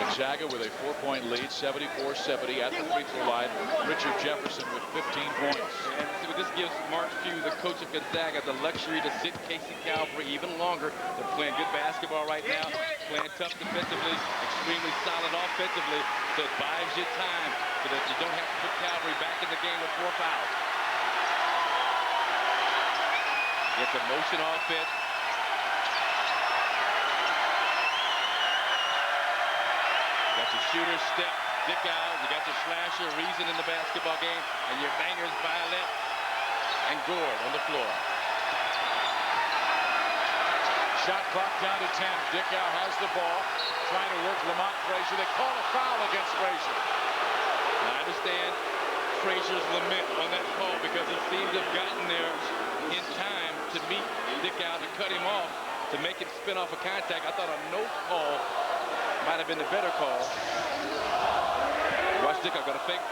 Gonzaga with a 4-point lead, 74-70 at the free throw line. Richard Jefferson with 15 points. And so this gives Mark Few, the coach of Gonzaga, the luxury to sit Casey Calvary even longer. They're playing good basketball right now, playing tough defensively, extremely solid offensively. So it buys you time so that you don't have to put Calvary back in the game with 4 fouls. It's a motion offense. Shooter, Step, Dickow, you got your slasher, Reason in the basketball game, and your bangers, Violette and Gord on the floor. Shot clock down to 10. Dickow has the ball, trying to work Lamont Frazier. They call a foul against Frazier. Now, I understand Frazier's lament on that call because he seems to have gotten there in time to meet Dickow to cut him off, to make him spin off a contact. I thought a no call might have been the better call. Watch Dickow got to fake.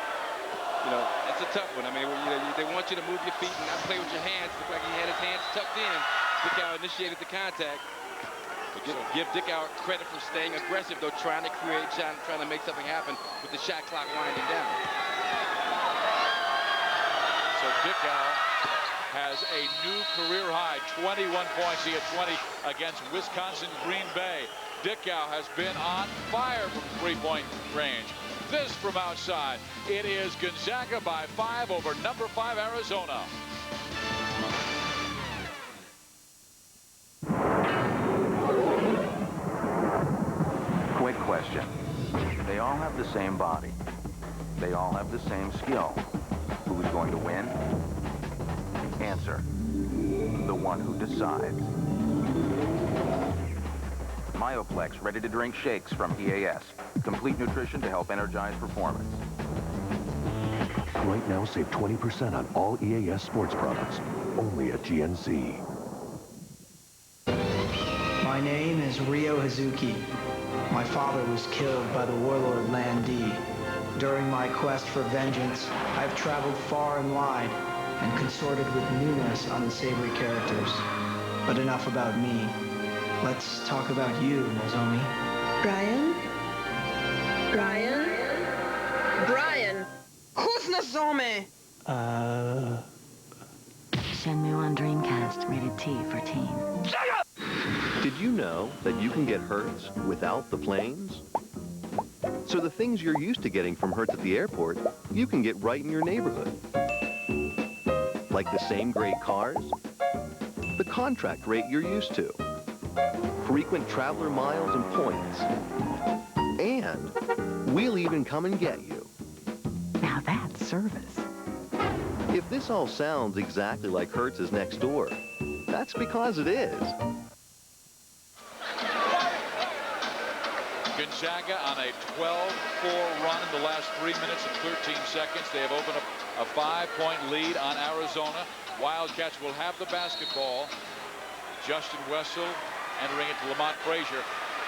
You know, that's a tough one. I mean, they want you to move your feet and not play with your hands. Looked like he had his hands tucked in. Dickow initiated the contact. But give Dickow credit for staying aggressive, though, trying to create shot and trying to make something happen with the shot clock winding down. So Dickow has a new career high, 21 points. He had 20 against Wisconsin Green Bay. Dickow has been on fire from three-point range. This from outside. It is Gonzaga by 5 over number 5 Arizona. Quick question. They all have have the same body. They all have the same skill. Who's going to win? Answer: the one who decides. Myoplex ready-to-drink shakes from EAS. Complete nutrition to help energize performance. Right now, save 20% on all EAS sports products. Only at GNC. My name is Ryo Hazuki. My father was killed by the warlord Lan Di. During my quest for vengeance, I've traveled far and wide and consorted with numerous unsavory characters. But enough about me. Let's talk about you, Nozomi. Brian? Brian? Brian! Who's Nozomi? Shenmue on Dreamcast, rated T for teen. Did you know that you can get Hertz without the planes? So the things you're used to getting from Hertz at the airport, you can get right in your neighborhood. Like the same great cars, the contract rate you're used to, frequent traveler miles and points, and we'll even come and get you. Now that's service. If this all sounds exactly like Hertz's next door, that's because it is. Gonzaga on a 12-4 run in the last 3 minutes and 13 seconds. They have opened up a 5-point lead on Arizona. Wildcats will have the basketball. Justin Wessel entering into Lamont Frazier.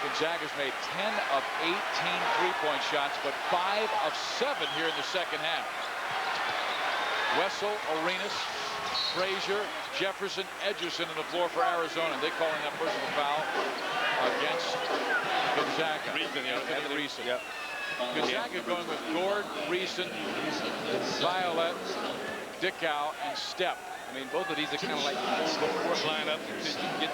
Gonzaga's made 10 of 18 three-point shots, but 5 of 7 here in the second half. Wessel, Arenas, Frazier, Jefferson, Edgerson on the floor for Arizona. They're calling that personal foul against Gonzaga. Anthony Reason. Yep. Gonzaga going with Gord, Reason, Violet, Dickow, and Stepp. I mean, both of these are kind of like the fourth lineup. You can get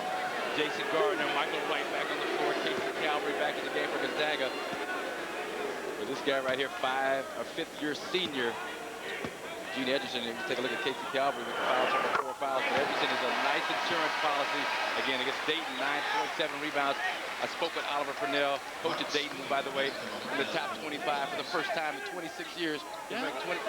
Jason Gardner, Michael Wright back on the floor, Casey Calvary back in the game for Gonzaga. But this guy right here, fifth-year senior, Gene Edgerson. You can take a look at Casey Calvary with fouls over 4 fouls. But Edgerson is a nice insurance policy. Again, against Dayton, 9.7 rebounds. I spoke with Oliver Purnell, coach at Dayton, by the way, in the top 25 for the first time in 26 years. Yeah.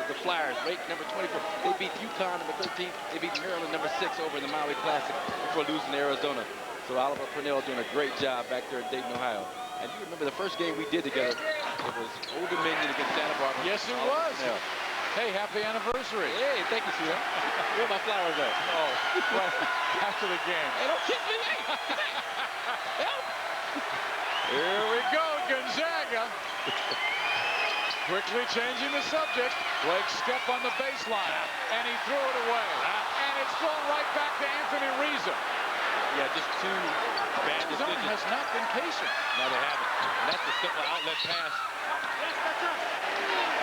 The Flyers, ranked number 24. They beat UConn number 13. They beat Maryland number 6 over in the Maui Classic before losing to Arizona. So Oliver Purnell doing a great job back there in Dayton, Ohio. And you remember the first game we did together, it was Old Dominion against Santa Barbara. Yes, it was. Purnell. Hey, happy anniversary. Hey, thank you, sweetheart. Where are my flowers at? Oh, well, after the game. Hey, don't kiss me. Help. Here we go, Gonzaga. Quickly changing the subject. Blake Stepp on the baseline, and he threw it away. And it's thrown right back to Anthony Reason. Yeah, just two bad decisions. Arizona has not been patient. No, they haven't. And that's a simple outlet pass.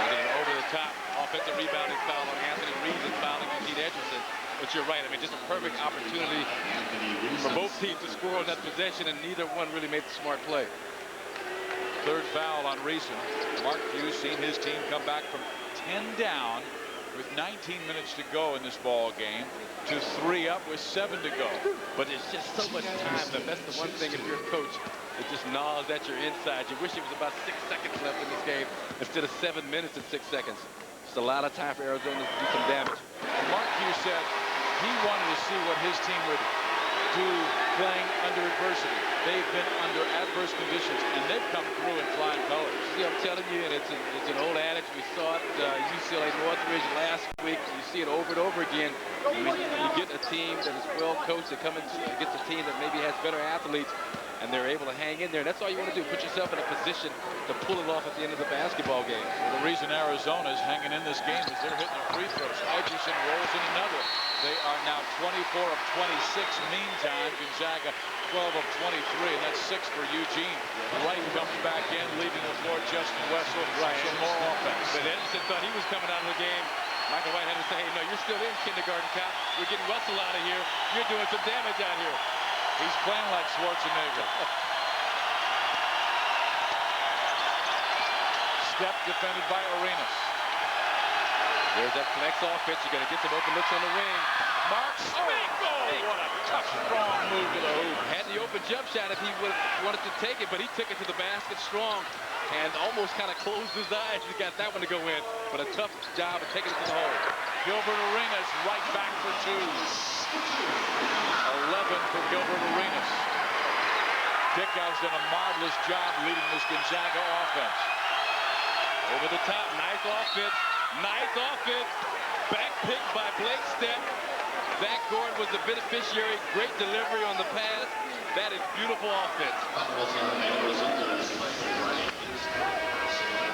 And then over the top, offensive rebounding foul on Anthony Reason, fouling Gene Edgerson. But you're right. I mean, just a perfect opportunity for both teams to score on that possession, and neither one really made the smart play. Third foul on Reason. Mark Hughes seen his team come back from 10 down with 19 minutes to go in this ball game to 3 up with 7 to go. But it's just so much time left. That's the one thing if you're a coach, it just gnaws at your inside. You wish it was about 6 seconds left in this game instead of 7 minutes and 6 seconds. It's a lot of time for Arizona to do some damage. Mark Hughes said he wanted to see what his team would do playing under adversity. They've been under adverse conditions, and they've come through in flying colors. See, I'm telling you, and it's an old adage. We saw it UCLA Northridge last week. You see it over and over again. You get a team that is well coached that comes against a team that maybe has better athletes, and they're able to hang in there. And that's all you want to do, put yourself in a position to pull it off at the end of the basketball game. Well, the reason Arizona is hanging in this game is they're hitting their free throws. Edgerson rolls in another. They are now 24 of 26. Meantime, Gonzaga 12 of 23, and that's 6 for Eugene. Wright comes back in, leaving the floor Justin Wessel. Right. Some more offense. But Edgerson thought he was coming out of the game. Michael Wright had to say, hey, no, you're still in, kindergarten cop. We're getting Wessel out of here. You're doing some damage out here. He's playing like Schwarzenegger. Stepp defended by Arenas. There's that flex offense. You're going to get some open looks on the wing. Mark Spinko. What a tough, strong move to the hoop. Had the open jump shot if he would have wanted to take it, but he took it to the basket strong and almost kind of closed his eyes. He got that one to go in, but a tough job of taking it to the hole. Gilbert Arenas right back for 2. 11 for Gilbert Arenas. Dick has done a marvelous job leading this Gonzaga offense. Over the top, nice offense. Nice offense. Back pick by Blake Stepp. Zach Gordon was the beneficiary. Great delivery on the pass. That is beautiful offense.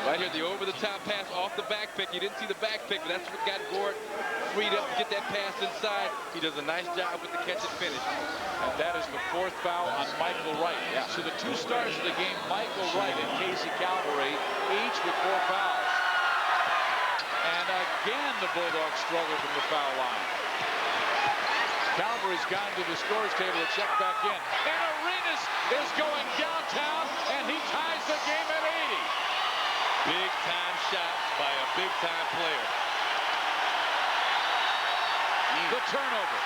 Right here, the over-the-top pass off the back pick. You didn't see the back pick, but that's what got Gordon freed up to get that pass inside. He does a nice job with the catch and finish. And that is the 4th foul on Michael Wright. Yeah. So the 2 stars of the game, Michael Wright and Casey Calvary, each with 4 fouls. And again, the Bulldogs struggle from the foul line. Calvary's gone to the scores table to check back in. And Arenas is going downtown, and he ties the game at 80. Big-time shot by a big-time player. The turnover.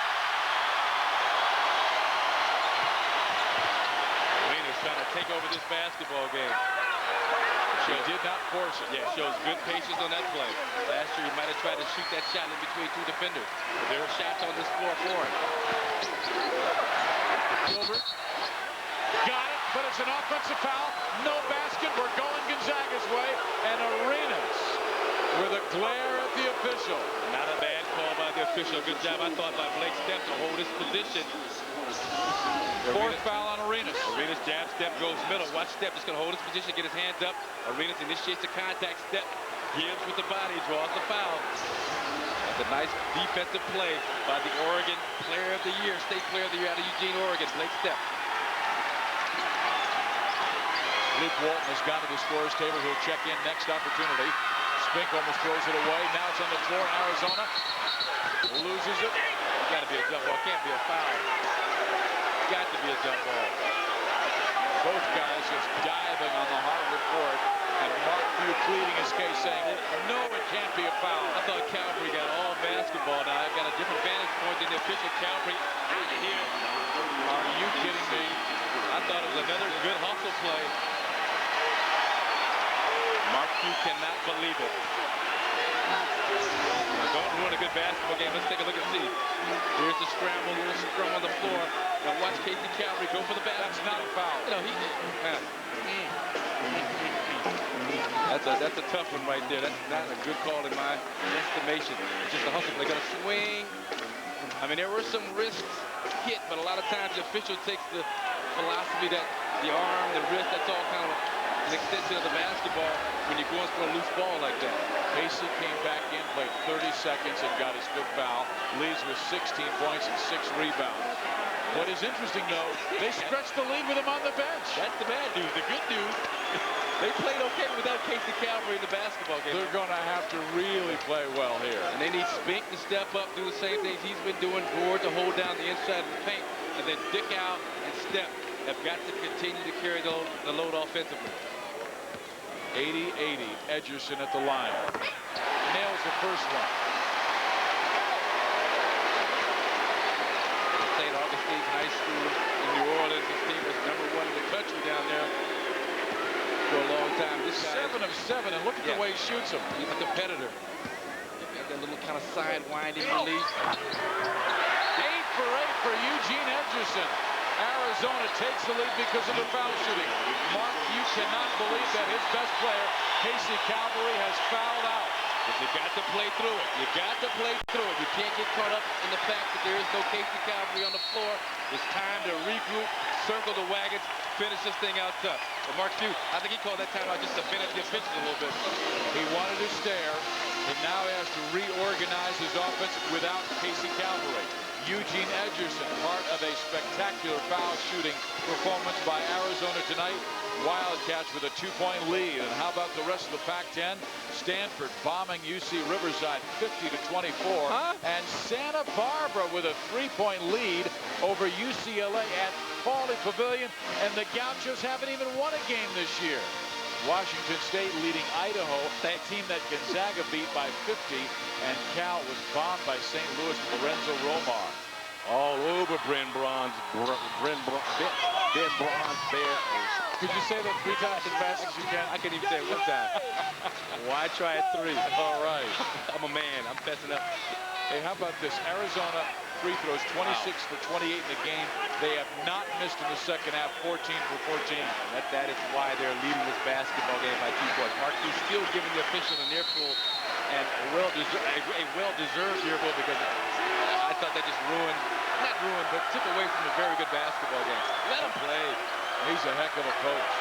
Arenas trying to take over this basketball game. He did not force it. Yeah, shows good patience on that play. Last year, he might have tried to shoot that shot in between 2 defenders. But there are shots on this floor for him. Gilbert. Got it, but it's an offensive foul. No basket. We're going Gonzaga's way. And Arenas with a glare at the official. Not a bad call by the official. Good job, I thought, by Blake Stepp to hold his position. 4th foul on Arenas. Arenas jab, Stepp goes middle. Watch Stepp just going to hold his position, get his hands up. Arenas initiates the contact. Stepp gives with the body, draws the foul. That's a nice defensive play by the Oregon Player of the Year, State Player of the Year out of Eugene, Oregon, Blake Stepp. Luke Walton has gone to the scorers table. He'll check in next opportunity. Spink almost throws it away. Now it's on the floor. Arizona loses it. Got to be a jump ball. Can't be a foul. Got to be a jump ball. Both guys just diving on the hardwood court. And Mark Few pleading his case, saying, no, it can't be a foul. I thought Calvary got all basketball. Now I've got a different vantage point than the official. Calvary out of here. Are you kidding me? I thought it was another good hustle play. Mark Few cannot believe it. Don't ruin a good basketball game. Let's take a look and see. Here's the scramble, little scrum on the floor. Now watch Casey Calvary go for the basket. That's not a foul. You know, that's a tough one right there. That's not a good call in my estimation. It's just a hustle. They're gonna swing. I mean, there were some risks hit, but a lot of times the official takes the philosophy that the arm, the wrist, that's all kind of an extension of the basketball when you're going for a loose ball like that. Casey came back in, played 30 seconds, and got his 5th foul. Leads with 16 points and 6 rebounds. What is interesting, though, they stretched the lead with him on the bench. That's the bad news. The good news, they played okay without Casey Calvary in the basketball game. They're going to have to really play well here. And they need Spink to step up, do the same things he's been doing. Gord to hold down the inside of the paint. And then Dick out and Stepp have got to continue to carry the load offensively. 80-80, Edgerson at the line. Nails the first one. St. Augustine High School in New Orleans. This team was #1 in the country down there for a long time. This guy 7 of 7, and look at the way he shoots them. He's a competitor. Got that little kind of side winding release. 8 for 8 for Eugene Edgerson. Arizona takes the lead because of the foul shooting. Mark, you cannot believe that his best player, Casey Calvary, has fouled out. But you got to play through it. You got to play through it. You can't get caught up in the fact that there is no Casey Calvary on the floor. It's time to regroup, circle the wagons, finish this thing out tough. But Mark Few, I think he called that timeout just to finish the officials a little bit. He wanted to stare, and now he has to reorganize his offense without Casey Calvary. Eugene Edgerson, part of a spectacular foul shooting performance by Arizona tonight. Wildcats with a 2-point lead. And how about the rest of the Pac-10? Stanford bombing UC Riverside 50-24. And Santa Barbara with a 3-point lead over UCLA at Pauley Pavilion. And the Gauchos haven't even won a game this year. Washington State leading Idaho, that team that Gonzaga beat by 50, and Cal was bombed by St. Louis with Lorenzo Romar. All over Ben Braun's Bears. Could you say that 3 times as fast as you can? I can't even say it 1 time. Why try it 3? All right. I'm a man. I'm fessing up. Hey, how about this? Arizona free throws 26 for 28 in the game. They have not missed in the second half, 14 for 14. That is why they're leading this basketball game by 2 points. Marquis still giving the official an earful, and a well-deserved earful, because I thought that just not ruined, but took away from a very good basketball game. Let him play. He's a heck of a coach.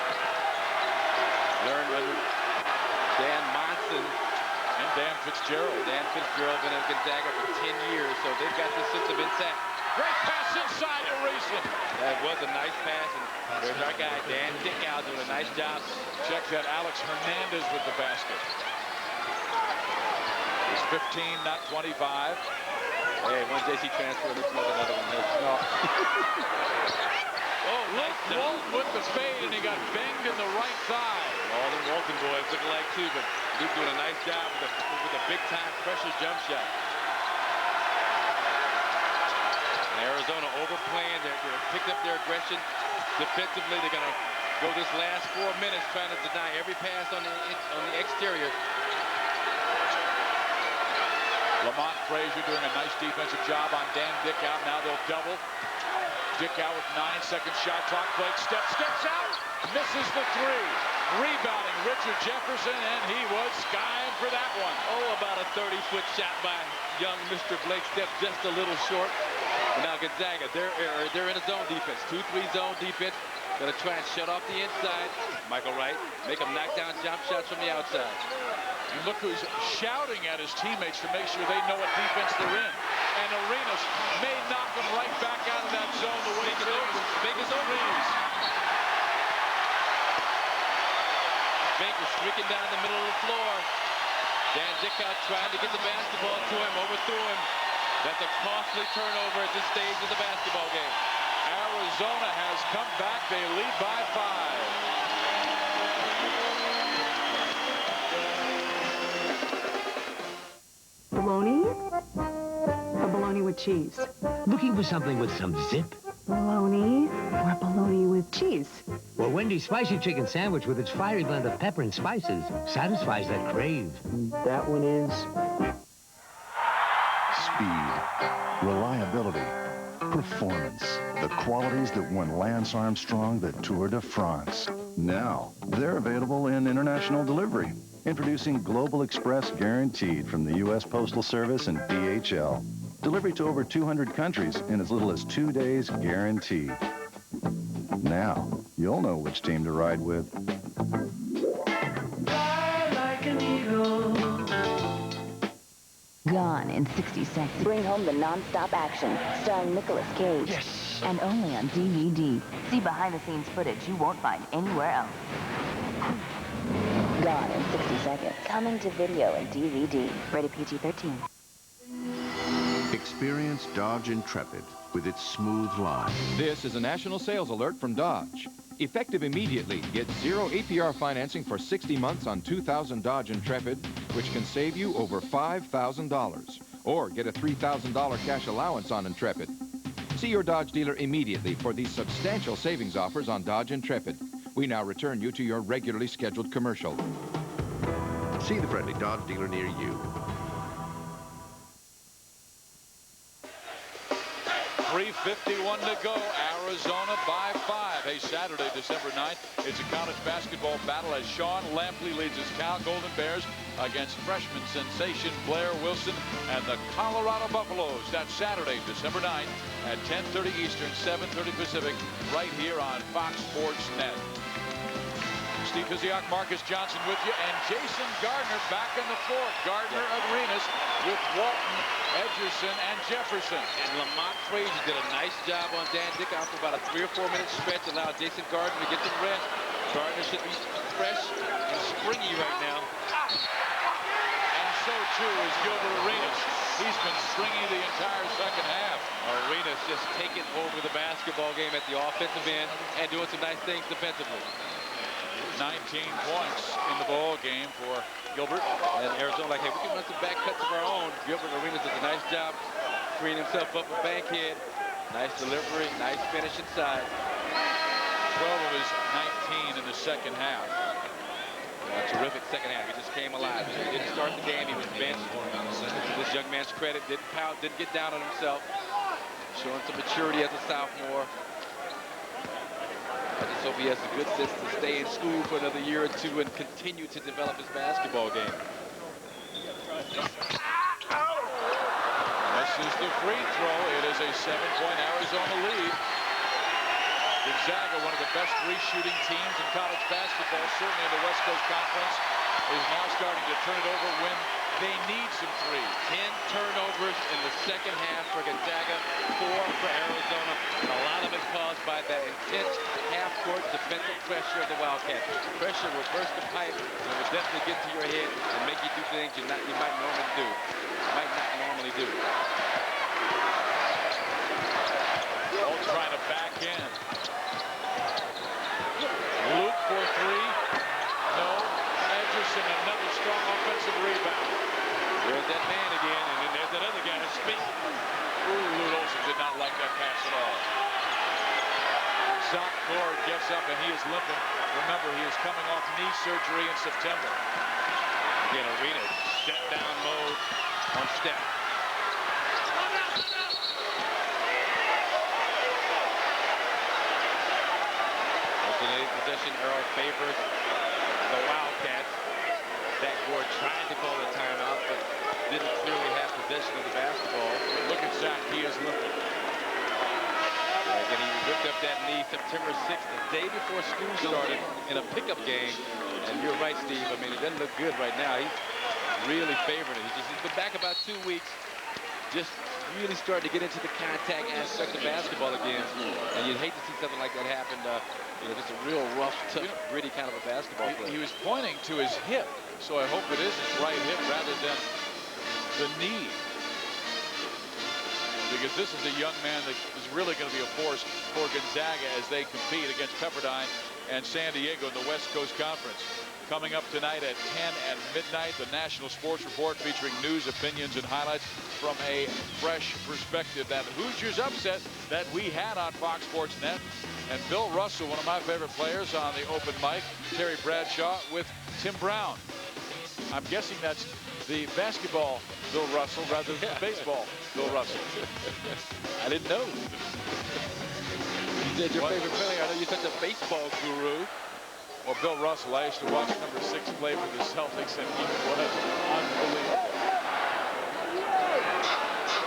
Learned under Dan Monson. And Dan Fitzgerald. Dan Fitzgerald been at Gonzaga for 10 years, so they've got this system intact. Great pass inside to Reason. That was a nice pass, and there's our guy, Dan Dickow, doing a nice job. Check that, Alex Hernandez with the basket. It's 15, not 25. Hey, one JC transfer, looks like another one. No. Oh, nice Walton with the fade, and he got banged in the right thigh. All the Walton boys looking like too, but Luke doing a nice job with a big-time pressure jump shot. And Arizona overplaying. They're picked up their aggression defensively. They're going to go this last 4 minutes trying to deny every pass on the exterior. Lamont Frazier doing a nice defensive job on Dan Dickow. Now they'll double. Dickow with 9-second shot clock. Blake steps out, misses the 3. Rebounding Richard Jefferson, and he was skying for that one. Oh, about a 30-foot shot by young Mr. Blake Steps, just a little short. And now Gonzaga, they're in a zone defense, 2-3 zone defense. Gonna try and shut off the inside. Michael Wright, make them knock down jump shots from the outside. And look who's shouting at his teammates to make sure they know what defense they're in. And Arenas may knock them right back out of that zone the way Vegas opens. Baker streaking down the middle of the floor. Dan Dickow tried to get the basketball to him, overthrew him. That's a costly turnover at this stage of the basketball game. Arizona has come back. They lead by 5. Bologna? Or bologna with cheese? Looking for something with some zip? Bologna or bologna with cheese? Well, Wendy's spicy chicken sandwich with its fiery blend of pepper and spices satisfies that crave. That one is... Speed, reliability, performance. The qualities that won Lance Armstrong the Tour de France. Now, they're available in international delivery. Introducing Global Express Guaranteed from the U.S. Postal Service and DHL. Delivery to over 200 countries in as little as 2 days guaranteed. Now, you'll know which team to ride with. Fly like an eagle. Gone in 60 seconds. Bring home the non-stop action, starring Nicolas Cage. Yes! And only on DVD. See behind-the-scenes footage you won't find anywhere else. Gone in 60 seconds. Coming to video and DVD. Rated PG-13. Experience Dodge Intrepid with its smooth line. This is a national sales alert from Dodge. Effective immediately, get 0 APR financing for 60 months on 2000 Dodge Intrepid, which can save you over $5,000. Or get a $3,000 cash allowance on Intrepid. See your Dodge dealer immediately for these substantial savings offers on Dodge Intrepid. We now return you to your regularly scheduled commercial. See the friendly Dodge dealer near you. 3:51 to go. Arizona by 5. Hey, Saturday, December 9th, it's a college basketball battle as Sean Lampley leads his Cal Golden Bears against freshman sensation Blair Wilson and the Colorado Buffaloes. That's Saturday, December 9th at 10:30 Eastern, 7:30 Pacific, right here on Fox Sports Net. Steve Physiak, Marcus Johnson with you, and Jason Gardner back on the floor. Gardner, Arenas with Walton, Edgerson, and Jefferson. And Lamont Frazier did a nice job on Dan Dickow for about a 3 or 4 minute stretch, allowed Jason Gardner to get some rest. Gardner should be fresh and springy right now. And so too is Gilbert Arenas. He's been stringy the entire second half. Arenas just taking over the basketball game at the offensive end and doing some nice things defensively. 19 points in the ball game for Gilbert. And Arizona like, hey, we can run some back cuts of our own. Gilbert Arenas does a nice job freeing himself up with Bankhead. Nice delivery, nice finish inside. 12 of his 19 in the second half. Terrific second half. He just came alive. He didn't start the game. He was benched. To this young man's credit, didn't pout, didn't get down on himself. Showing some maturity as a sophomore. I just hope he has the good sense to stay in school for another year or two and continue to develop his basketball game. Misses the free throw. It is a 7-point Arizona lead. Gonzaga, one of the best free-shooting teams in college basketball, certainly in the West Coast Conference, is now starting to turn it over when they need some threes. 10 turnovers in the second half for Gonzaga, 4 for Arizona, and a lot of it caused by that intense half-court defensive pressure of the Wildcats. Pressure will burst the pipe, and it will definitely get to your head and make you do things you might not normally do. All trying to back in. Luke for three. No. Edgerson, another strong offensive rebound. There's that man again, and then there's that other guy to speak. Lute Olson did not like that pass at all. Zach Cord gets up and he is limping. Remember, he is coming off knee surgery in September. Again, Arenas, step down mode on step. Possession arrow favors the Wildcats. Backboard trying to call a timeout, but didn't clearly have possession of the basketball. Look at Zach, he is limping. Again, he ripped up that knee September 6th, the day before school started, in a pickup game. And you're right, Steve. I mean, it doesn't look good right now. He's really favoring it. He's been back about 2 weeks, just really starting to get into the contact aspect of basketball again. And you'd hate to see something like that happen. Just a real rough, tough, gritty kind of a basketball player. He was pointing to his hip, so I hope it is his right hip rather than the knee. Because this is a young man that is really going to be a force for Gonzaga as they compete against Pepperdine and San Diego in the West Coast Conference. Coming up tonight at 10 at midnight, the National Sports Report featuring news, opinions, and highlights from a fresh perspective. That Hoosiers upset that we had on Fox Sports Net. And Bill Russell, one of my favorite players on the open mic, Terry Bradshaw with Tim Brown. I'm guessing that's the basketball Bill Russell rather than the baseball Bill Russell. I didn't know. You said your favorite player. I know you're such a baseball guru. Well, Bill Russell, I used to watch number 6 play for the Celtics, and he was unbelievable.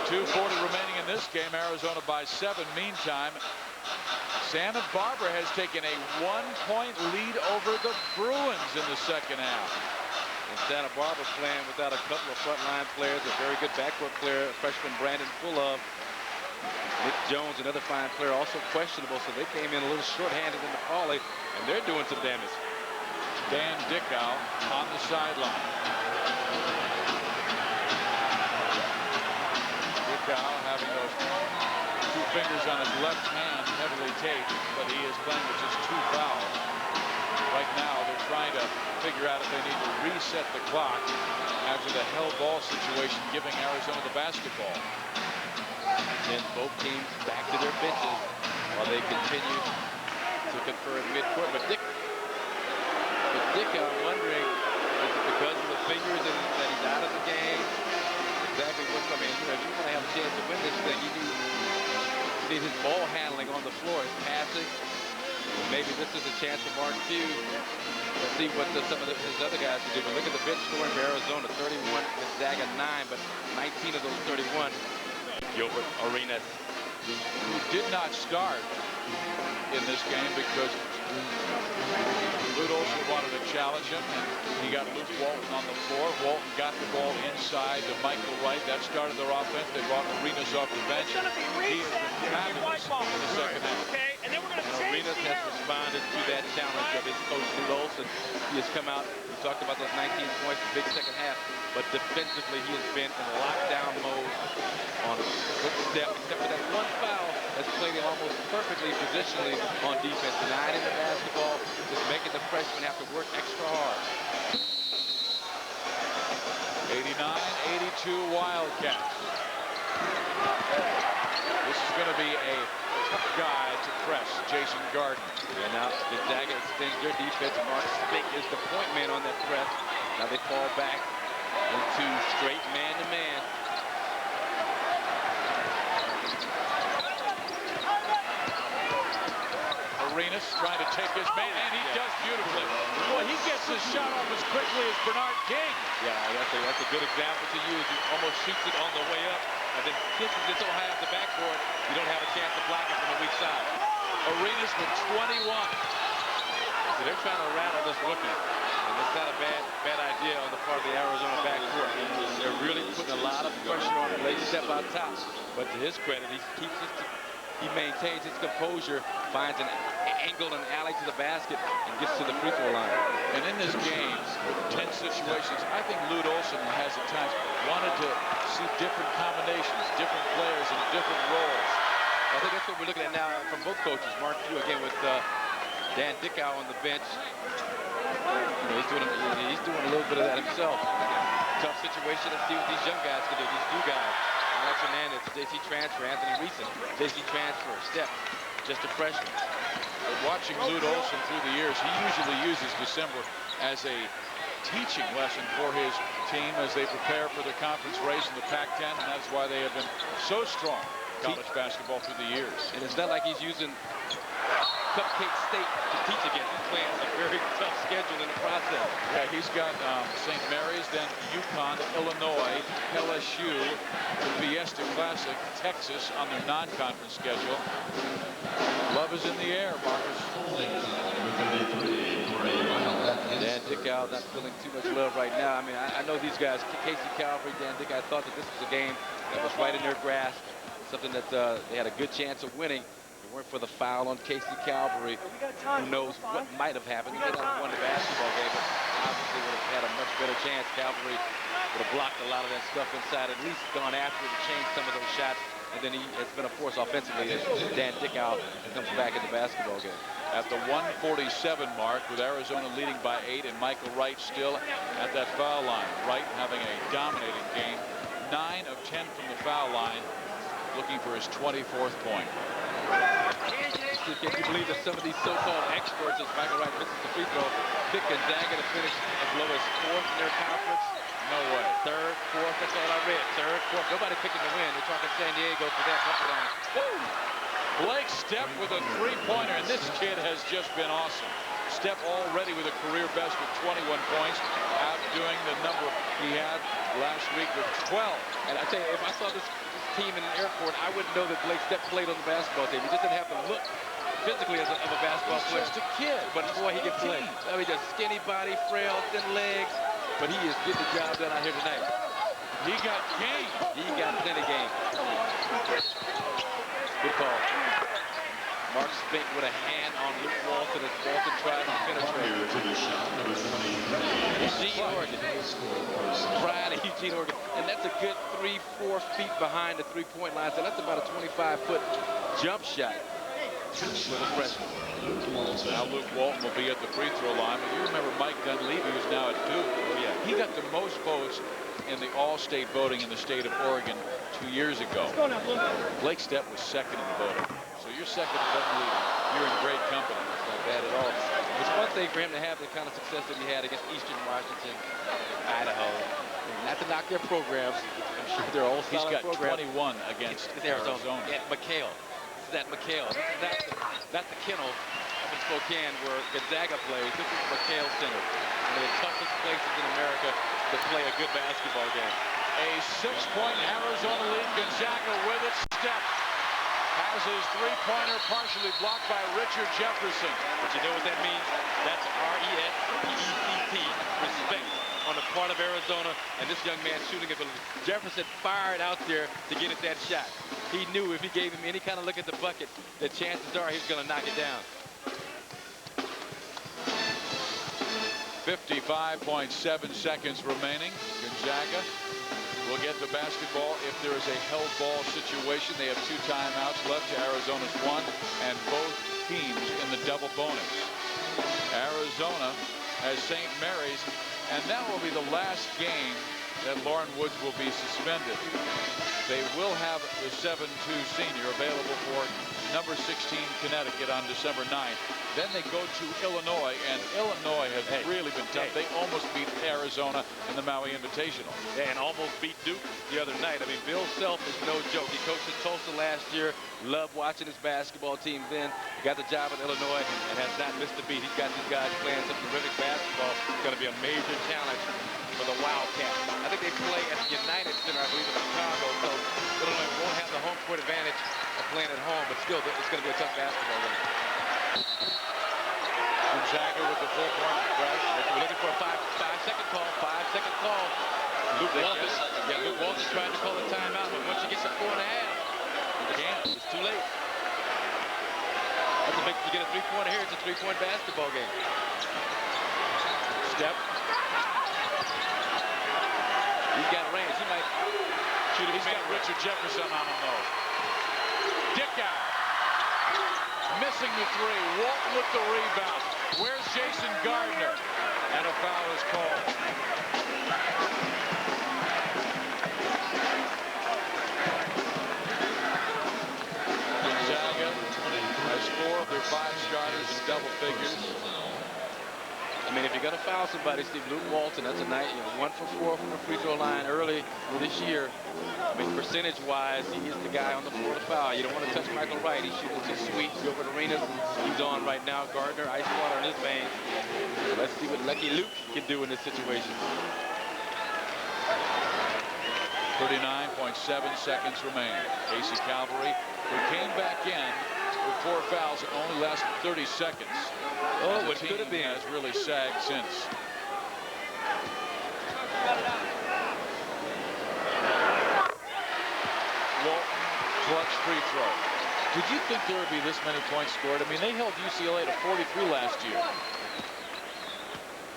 2:40 remaining in this game. Arizona by 7. Meantime, Santa Barbara has taken a 1-point lead over the Bruins in the second half. And Santa Barbara playing without a couple of frontline players, a very good backcourt player, freshman Brandon Fulov. Nick Jones, another fine player, also questionable, so they came in a little short-handed in the volley, and they're doing some damage. Dan Dickow on the sideline. Dickow having those 2 fingers on his left hand heavily taped, but he is playing with just 2 fouls. Right now, they're trying to figure out if they need to reset the clock after the hell ball situation giving Arizona the basketball. And both teams back to their benches while they continue to confer in midcourt. But Dickow, I'm wondering, is it because of the fingers that he's out of the game? Exactly what's, I mean, if you want to have a chance to win this thing, you need his ball handling on the floor, his passing. Maybe this is a chance for Mark Few to see what some of his other guys can do. But look at the bench scoring for Arizona, 31, Gonzaga 9, but 19 of those 31. Gilbert Arenas, who did not start in this game because Lute Olson wanted to challenge him, and he got Luke Walton on the floor. Walton got the ball inside to Michael Wright. That started their offense. They brought Arenas off the bench. He has been fabulous in the second half. And Arenas has responded to that challenge of his coach Lute Olson. He has come out, we talked about those 19 points, the big second half, but defensively he has been in lockdown mode on a good step, except for that 1 foul, has played him almost perfectly positionally on defense. 9 in the basketball, just making making the freshman have to work extra hard. 89-82 Wildcats. This is going to be a tough guy to press, Jason Garden. And now Gonzaga extends their defense. Mark Spink is the point man on that press. Now they fall back into straight man-to-man. Arenas trying to take his man, and he does beautifully. Boy, he gets his shot off as quickly as Bernard King. Yeah, that's a good example to use. He almost shoots it on the way up, and then kisses it so high off the backboard, you don't have a chance to block it from the weak side. Arenas with 21. So they're trying to rattle this rookie, and it's not a bad idea on the part of the Arizona backcourt. They're really putting a lot of pressure on him. Late step out top, but to his credit, he maintains his composure, finds an angle and alley to the basket, and gets to the free throw line. And in this game, tense situations, I think Lute Olson has at times wanted to see different combinations, different players in different roles. I think that's what we're looking at now from both coaches. Mark Few again with Dan Dickow on the bench. You know, he's doing a little bit of that himself. Tough situation. Let's see what these young guys can do. These new guys. Alex Hernandez, JC transfer. Anthony Reeson, JC transfer. Step, just a freshman. But watching Lute Olson through the years, he usually uses December as a teaching lesson for his team as they prepare for the conference race in the Pac-10, and that's why they have been so strong in college basketball through the years. And it's not like he's using Cupcake State to teach against. He's playing a very tough schedule in the process. Yeah, he's got St. Mary's, then UConn, Illinois, LSU, the Fiesta Classic, Texas on their non-conference schedule. Love is in the air, Marcus. Dan Dickow not feeling too much love right now. I mean, I know these guys, Casey Calvary, Dan Dickow, thought that this was a game that was right in their grasp, something that they had a good chance of winning. If it weren't for the foul on Casey Calvary, who knows what might have happened. He may not have won the basketball game, but obviously would have had a much better chance. Calvary would have blocked a lot of that stuff inside, at least gone after it to change some of those shots. And then he has been a force offensively as Dan Dickow comes back in the basketball game. At the 147 mark, with Arizona leading by 8 and Michael Wright still at that foul line. Wright having a dominating game. 9 of 10 from the foul line, looking for his 24th point. Can you believe that some of these so-called experts, as Michael Wright misses the free throw, pick Gonzaga to finish as low as 4th in their conference? No way. 3rd, 4th, that's all I read. 3rd, 4th. Nobody picking to win. They're talking San Diego for that couple line. Blake Stepp with a three-pointer, and this kid has just been awesome. Stepp already with a career best with 21 points, outdoing the number he had last week with 12. And I tell you, if I saw this team in an airport, I wouldn't know that Blake Stepp played on the basketball team. He just didn't have the look physically of a basketball player. He's just a kid. But boy, he can play. I mean, just skinny body, frail, thin legs. But he is getting the job done out here tonight. He got game. He got plenty game. Good call. Mark Spink with a hand on Luke Walton as Walton tries to penetrate. Eugene, Oregon. Pride of Eugene, Oregon. And that's a good 3-4 feet behind the three-point line. So that's about a 25-foot jump shot for the freshman. Now Luke Walton will be at the free throw line. But you remember Mike Dunleavy, who's now at Duke. Yeah. He got the most votes in the all-state voting in the state of Oregon 2 years ago. Blake Stepp was second in the voting. So you're second to Dunleavy. You're in great company. It's not bad at all. It's one thing for him to have the kind of success that he had against Eastern Washington, Idaho. Not to knock their programs. I'm sure they're all solid. He's got programs. 21 against Arizona. Yeah, McKale. This is at McKale. This is not the kennel up in Spokane where Gonzaga plays. This is McKale Center. One of the toughest places in America to play a good basketball game. A 6-point Arizona lead. Gonzaga with it. Stepp has his three-pointer partially blocked by Richard Jefferson. But you know what that means? That's R-E-S-P-E-C-T. Respect on the part of Arizona and this young man's shooting ability. Jefferson fired out there to get at that shot. He knew if he gave him any kind of look at the bucket, that chances are he was going to knock it down. 55.7 seconds remaining. Gonzaga will get the basketball if there is a held ball situation. They have 2 timeouts left to Arizona's 1, and both teams in the double bonus. Arizona Arizona as St. Mary's, and that will be the last game that Lauren Woods will be suspended. They will have the 7-2 senior available for number 16 Connecticut on December 9th. Then they go to Illinois, and Illinois has really been tough. They almost beat Arizona in the Maui Invitational. Yeah, and almost beat Duke the other night. I mean, Bill Self is no joke. He coached at Tulsa last year. Loved watching his basketball team then. Got the job at Illinois and has not missed a beat. He's got these guys playing some terrific basketball. It's going to be a major challenge for the Wildcats. I think they play at the United Center, I believe, in Chicago. So Illinois won't have the home court advantage of playing at home, but still, it's going to be a tough basketball game. Gonzaga with the full-point right. We're looking for a five-second call. 5-second call. Luke Walters trying to call a timeout, but once you get to 4.5, you can't. It's too late. That's a big. You get a three-pointer here. It's a three-point basketball game. Step. He's got range. He might shoot. He's got Richard Jefferson on him though. Dick out. Missing the three. Walton with the rebound. Where's Jason Gardner? And a foul is called. Gonzaga has 4 of their 5 starters in double figures. I mean, if you're going to foul somebody, Steve, Luke Walton, that's a night, 1 for 4 from the free throw line early this year. I mean, percentage-wise, he is the guy on the floor to foul. You don't want to touch Michael Wright. He's shooting too sweet. Gilbert Arenas, he's on right now. Gardner, ice water in his veins. So let's see what Lucky Luke can do in this situation. 39.7 seconds remain. Casey Calvary, who came back in with 4 fouls, it only lasted 30 seconds. Oh, what could have been. Has really sagged since. Walton, clutch free throw. Did you think there would be this many points scored? I mean, they held UCLA to 43 last year.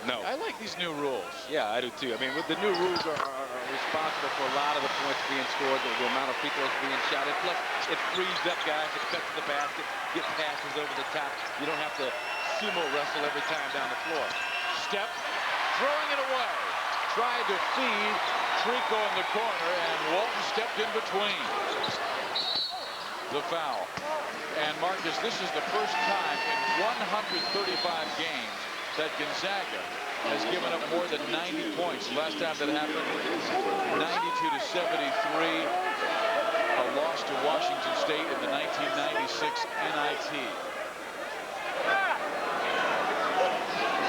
No. I like these new rules. Yeah, I do too. I mean, the new rules are responsible for a lot of the points being scored, the amount of free throws being shot. And plus, it frees up guys to cut to the basket, get passes over the top. You don't have to sumo wrestle every time down the floor. Step, throwing it away. Tried to feed Trico in the corner, and Walton stepped in between. The foul. And Marcus, this is the first time in 135 games that Gonzaga has given up more than 90 points. Last time that happened, 92-73, a loss to Washington State in the 1996 NIT.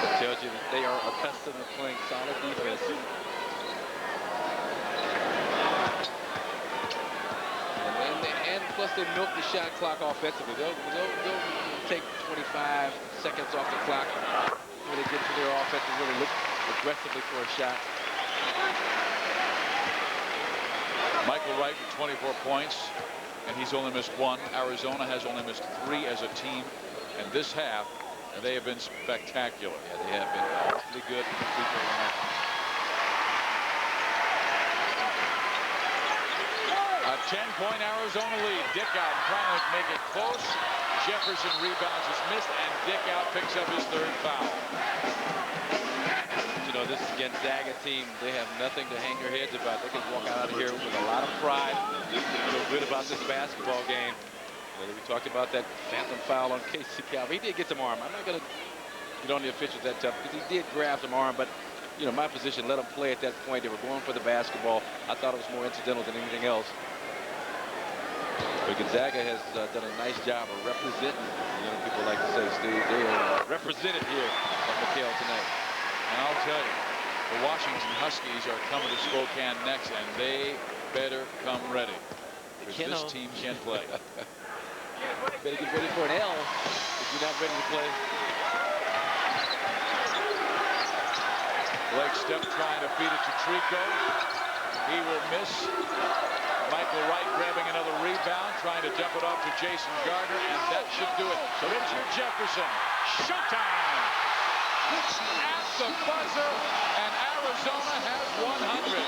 It tells you that they are accustomed to playing solid defense. And plus they milk the shot clock offensively. They'll take 25 seconds off the clock when they get to their offense and really look aggressively for a shot. Michael Wright with 24 points, and he's only missed 1. Arizona has only missed 3 as a team, and this half, they have been spectacular. Yeah, they have been awfully good from the free throw line. A 10-point Arizona lead. Dick out trying to make it close. Jefferson rebounds, is missed, and Dick out picks up his 3rd foul. You know, this Gonzaga team, they have nothing to hang their heads about. They can walk out of here with a lot of pride. Feel good about this basketball game. You know, we talked about that phantom foul on Casey Calvary. He did get some arm. I'm not going to get on the officials that tough because he did grab some arm, but you know, my position, let them play at that point. They were going for the basketball. I thought it was more incidental than anything else. But Gonzaga has done a nice job of representing, you know, people like to say, Steve, they are represented here at McKale tonight. And I'll tell you, the Washington Huskies are coming to Spokane next, and they better come ready. Because this team can't play. Better get ready for an L if you're not ready to play. Blake Step trying to feed it to Trico. He will miss. Michael Wright grabbing another rebound, trying to dump it off to Jason Gardner, and that should do it. Richard Jefferson, showtime! At the buzzer, and Arizona has 100.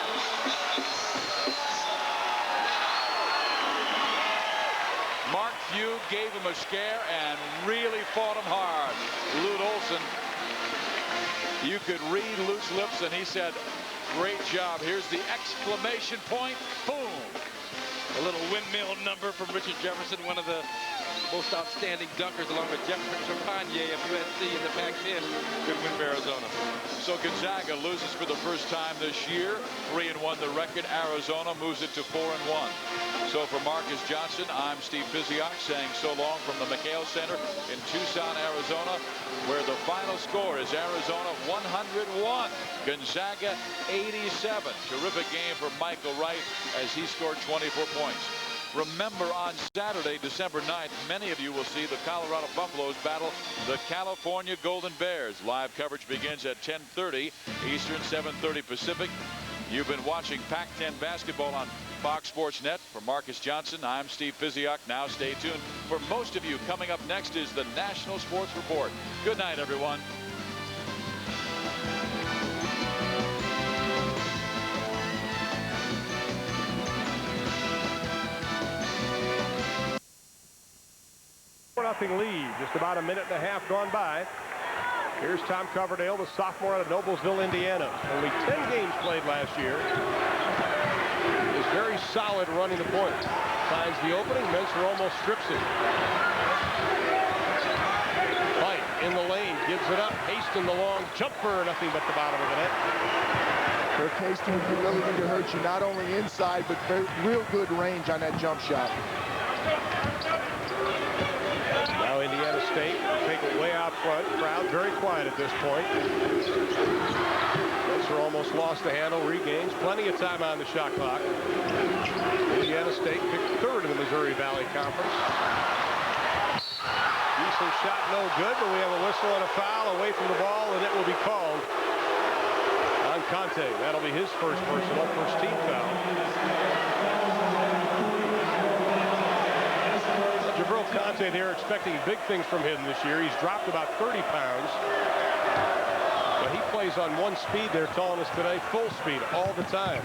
Mark Few gave him a scare and really fought him hard. Lute Olson You could read Luke's lips, and he said, great job. Here's the exclamation point. Boom. A little windmill number from Richard Jefferson, one of the most outstanding dunkers, along with Jefferson Trepanier of USC in the Pac-10. Good win for Arizona. So Gonzaga loses for the first time this year. 3-1 the record. Arizona moves it to 4-1. So for Marcus Johnson, I'm Steve Physiak saying so long from the McKale Center in Tucson, Arizona, where the final score is Arizona 101, Gonzaga 87. Terrific game for Michael Wright as he scored 24 points. Remember, on Saturday, December 9th, many of you will see the Colorado Buffaloes battle the California Golden Bears. Live coverage begins at 10:30 Eastern, 7:30 Pacific. You've been watching Pac-10 basketball on Fox Sports Net. For Marcus Johnson, I'm Steve Physiak. Now stay tuned. For most of you, coming up next is the National Sports Report. Good night, everyone. Nothing lead. Just about a minute and a half gone by. Here's Tom Coverdale, the sophomore out of Noblesville, Indiana. Only 10 games played last year. Is very solid running the point. Finds the opening. Menser almost strips it. Fight in the lane. Gives it up. Haston the long jumper. Nothing but the bottom of the net. Kirk Haston is really going to hurt you, not only inside, but real good range on that jump shot. Now Indiana State take it way out front. Crowd very quiet at this point. Menser almost lost the handle. Regains plenty of time on the shot clock. Indiana State picked third in the Missouri Valley Conference. Decent shot, no good, but we have a whistle and a foul away from the ball, and it will be called on Conte. That'll be his first personal, first team foul. Jabril Conte, they're expecting big things from him this year. He's dropped about 30 pounds. But he plays on one speed, they're telling us today, full speed all the time.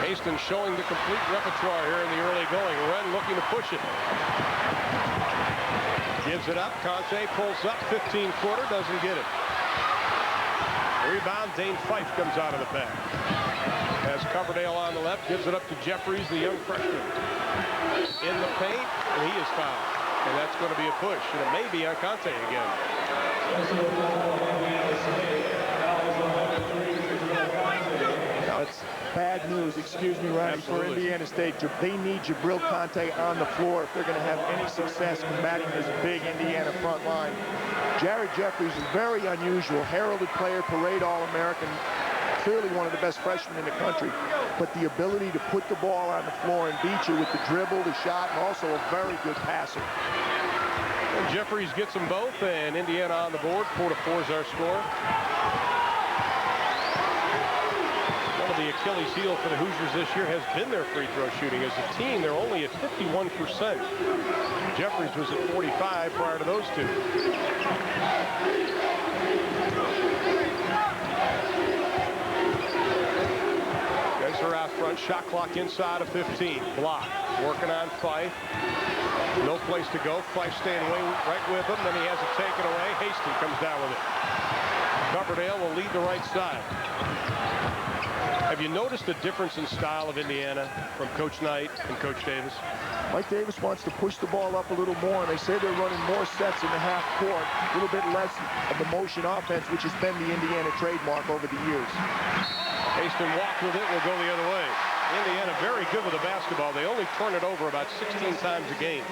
Haston showing the complete repertoire here in the early going. Wren looking to push it. Gives it up. Conte pulls up. 15-footer. Doesn't get it. Rebound. Dane Fife comes out of the pack. Has Coverdale on the left. Gives it up to Jeffries, the young freshman. In the paint. And he is fouled. And that's going to be a push. And it may be on Conte again. That's bad news, excuse me, Ronnie, for Indiana State. They need Jabril Conte on the floor if they're going to have any success combating this big Indiana front line. Jared Jeffries is very unusual, heralded player, parade All-American, clearly one of the best freshmen in the country. But the ability to put the ball on the floor and beat you with the dribble, the shot, and also a very good passer. And Jeffries gets them both, and Indiana on the board. 4-4 is our score. The Achilles heel for the Hoosiers this year has been their free throw shooting. As a team, they're only at 51%. Jeffries was at 45 prior to those two. Guys are out front. Shot clock inside of 15. Block. Working on Fife. No place to go. Fife staying right with him. Then he has it taken away. Haston comes down with it. Coverdale will lead the right side. Have you noticed the difference in style of Indiana from Coach Knight and Coach Davis? Mike Davis wants to push the ball up a little more, and they say they're running more sets in the half court, a little bit less of the motion offense, which has been the Indiana trademark over the years. Haston walked with it, will go the other way. Indiana very good with the basketball. They only turn it over about 16 times a game.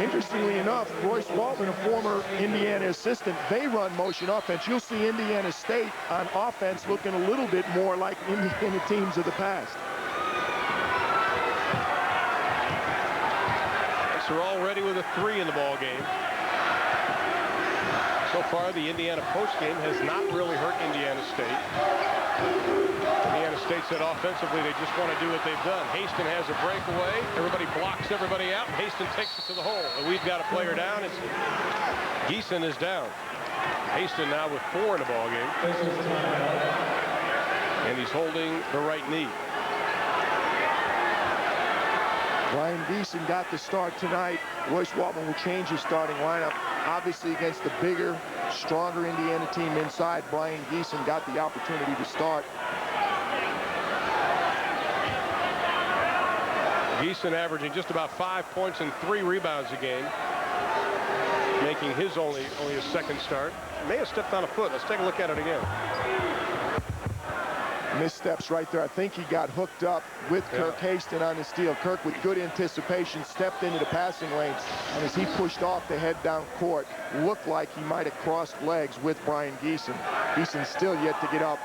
Interestingly enough, Royce Waltman, a former Indiana assistant, they run motion offense. You'll see Indiana State on offense looking a little bit more like Indiana teams of the past. They're already with a 3 in the ball game. So far, the Indiana postgame has not really hurt Indiana State. Indiana State said offensively they just want to do what they've done. Haston has a breakaway. Everybody blocks everybody out. Haston takes it to the hole. And we've got a player down. Geeson is down. Haston now with 4 in the ball game. And he's holding the right knee. Brian Geeson got the start tonight. Royce Waltman will change his starting lineup. Obviously against the bigger, stronger Indiana team inside, Brian Geeson got the opportunity to start. Geeson averaging just about 5 points and 3 rebounds a game, making his only his second start. May have stepped on a foot. Let's take a look at it again. Missteps right there. I think he got hooked up with Kirk Haston on the steal. Kirk, with good anticipation, stepped into the passing lane, and as he pushed off to head down court, looked like he might have crossed legs with Brian Geeson. Geeson's still yet to get up,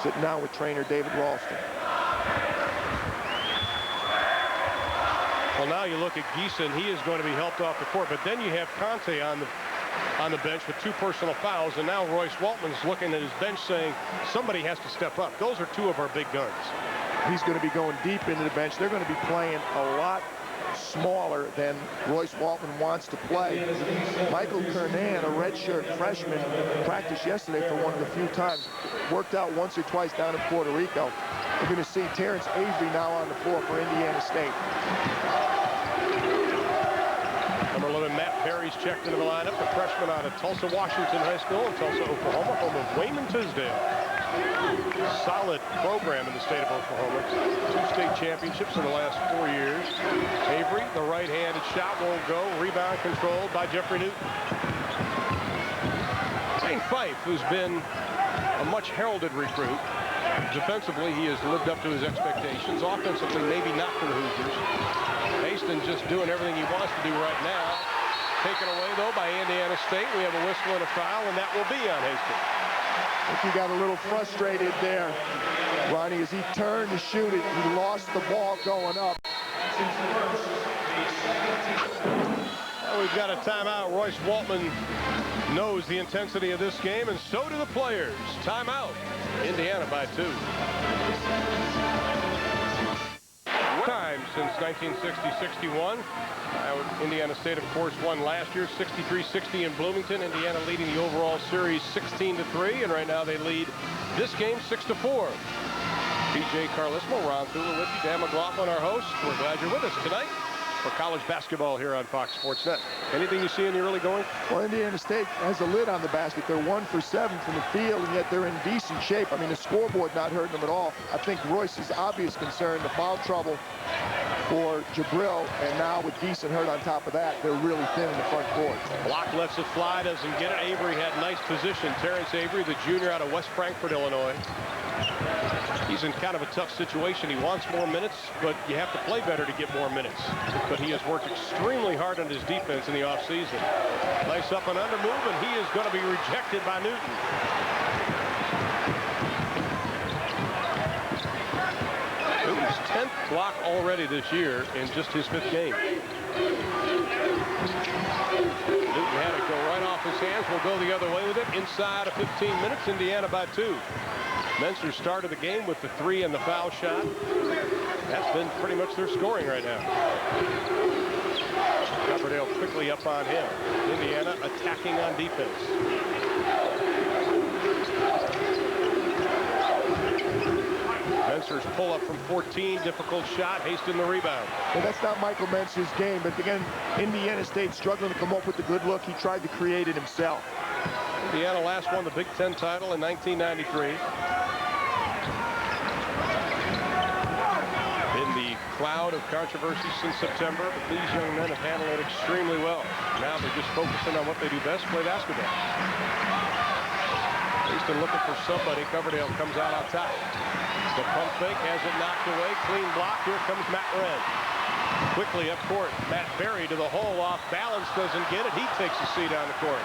sitting down with trainer David Ralston. Well, now you look at Geeson, he is going to be helped off the court, but then you have Conte on the bench with 2 personal fouls, and now Royce Waltman's looking at his bench saying somebody has to step up. Those are 2 of our big guns. He's going to be going deep into the bench. They're going to be playing a lot smaller than Royce Waltman wants to play. Michael Kernan, a redshirt freshman, practiced yesterday for one of the few times. Worked out once or twice down in Puerto Rico. We're going to see Terrence Avery now on the floor for Indiana State. Number 11, Matt Perry's checked into the lineup, the freshman out of Tulsa, Washington High School in Tulsa, Oklahoma, home of Wayman Tisdale. Solid program in the state of Oklahoma. 2 state championships in the last 4 years. Avery, the right-handed shot won't go. Rebound controlled by Jeffrey Newton. Zane Fife, who's been a much heralded recruit. Defensively, he has lived up to his expectations. Offensively, maybe not for the Hoosiers. Haston just doing everything he wants to do right now. Taken away, though, by Indiana State. We have a whistle and a foul, and that will be on Haston. I think he got a little frustrated there, Ronnie, as he turned to shoot it. He lost the ball going up. Well, we've got a timeout. Royce Waltman knows the intensity of this game, and so do the players. Timeout. Indiana by 2. Time since 1960-61. Indiana State, of course, won last year 63-60 in Bloomington. Indiana leading the overall series 16-3, and right now they lead this game 6-4. PJ Carlismo, Ron Thula with you, Dan McLaughlin, our host. We're glad you're with us tonight for college basketball here on Fox Sports Net. Anything you see in the early going? Well, Indiana State has a lid on the basket. They're 1 for 7 from the field, and yet they're in decent shape. I mean, the scoreboard not hurting them at all. I think Royce's obvious concern, the foul trouble for Jabril, and now with Geeson hurt on top of that, they're really thin in the front court. Block lets it fly, doesn't get it. Avery had nice position. Terrence Avery, the junior out of West Frankfort, Illinois. He's in kind of a tough situation. He wants more minutes, but you have to play better to get more minutes. But he has worked extremely hard on his defense in the offseason. Nice up and under move, and he is going to be rejected by Newton. Newton's 10th block already this year in just his 5th game. Newton had it go right off his hands. Will go the other way with it. Inside of 15 minutes, Indiana by 2. Menser started the game with the 3 and the foul shot. That's been pretty much their scoring right now. Coverdale quickly up on him. Indiana attacking on defense. Menser's pull up from 14, difficult shot. Haston the rebound. Well, that's not Michael Menser's game, but again, Indiana State struggling to come up with the good look. He tried to create it himself. Indiana last won the Big Ten title in 1993. In the cloud of controversy since September, but these young men have handled it extremely well. Now they're just focusing on what they do best, play basketball. Haston looking for somebody. Coverdale comes out on top. The pump fake has it knocked away. Clean block. Here comes Matt Wren. Quickly up court. Matt Berry to the hole. Off balance. Doesn't get it. He takes a seat on the court.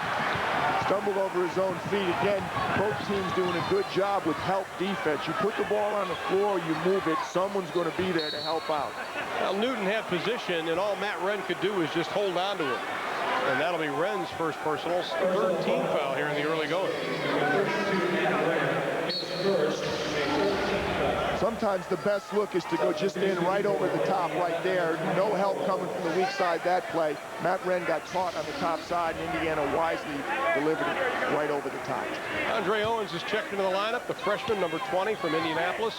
Stumbled over his own feet again. Both teams doing a good job with help defense. You put the ball on the floor, you move it, someone's going to be there to help out. Well, Newton had position, and all Matt Wren could do was just hold on to him. And that'll be Wren's first personal, 3rd team foul here in the early going. Sometimes the best look is to go just in right over the top right there. No help coming from the weak side that play. Matt Wren got caught on the top side, and Indiana wisely delivered it right over the top. Andre Owens is checked into the lineup, the freshman, number 20 from Indianapolis.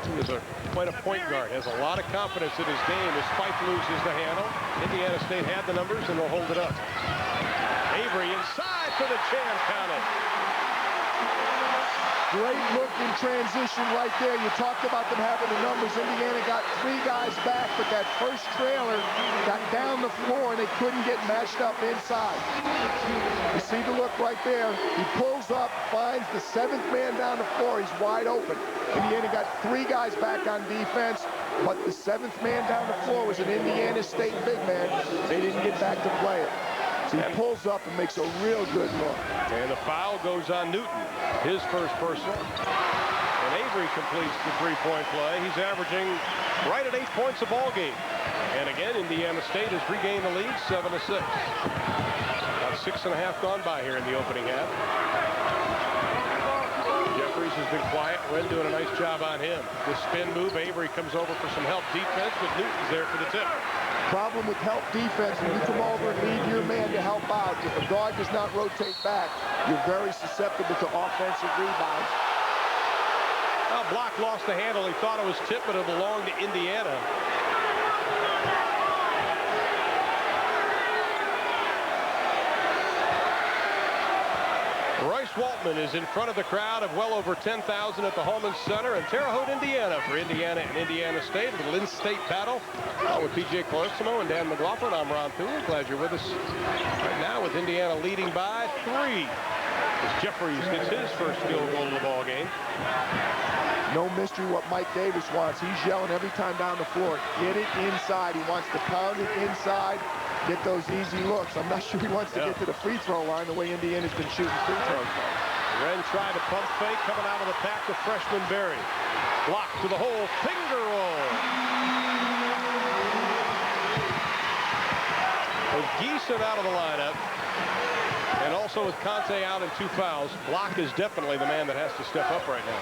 He is a quite a point guard. Has a lot of confidence in his game as Fife loses the handle. Indiana State had the numbers and will hold it up. Avery inside for the jam, count it. Great look in transition right there. You talked about them having the numbers. Indiana got 3 guys back, but that first trailer got down the floor and they couldn't get matched up inside. You see the look right there. He pulls up, finds the 7th man down the floor. He's wide open. Indiana got 3 guys back on defense, but the 7th man down the floor was an Indiana State big man. They didn't get back to play it. So he pulls up and makes a real good look. And the foul goes on Newton, his first personal. And Avery completes the 3-point play. He's averaging right at 8 points a ball game. And again, Indiana State has regained the lead, 7-6. About 6.5 gone by here in the opening half. Jeffries has been quiet. Wren doing a nice job on him. The spin move, Avery comes over for some help defense, but Newton's there for the tip. Problem with help defense, when you come over and leave your man to help out, if a guard does not rotate back, you're very susceptible to offensive rebounds. Well, Block lost the handle. He thought it was tipped, but it belonged to Indiana. Royce Waltman is in front of the crowd of well over 10,000 at the Holman Center in Terre Haute, Indiana, for Indiana and Indiana State, the Lynn State battle. With P.J. Colosimo and Dan McLaughlin, I'm Ron Thune. Glad you're with us right now with Indiana leading by 3. As Jeffries gets his first field goal of the ball game. No mystery what Mike Davis wants. He's yelling every time down the floor. Get it inside. He wants to pound it inside. Get those easy looks. I'm not sure he wants to get to the free throw line the way Indiana's been shooting free throws. Wren tried to pump fake, coming out of the pack to freshman Berry. Block to the hole, finger roll. With Geeson out of the lineup, and also with Conte out and 2 fouls, Block is definitely the man that has to step up right now.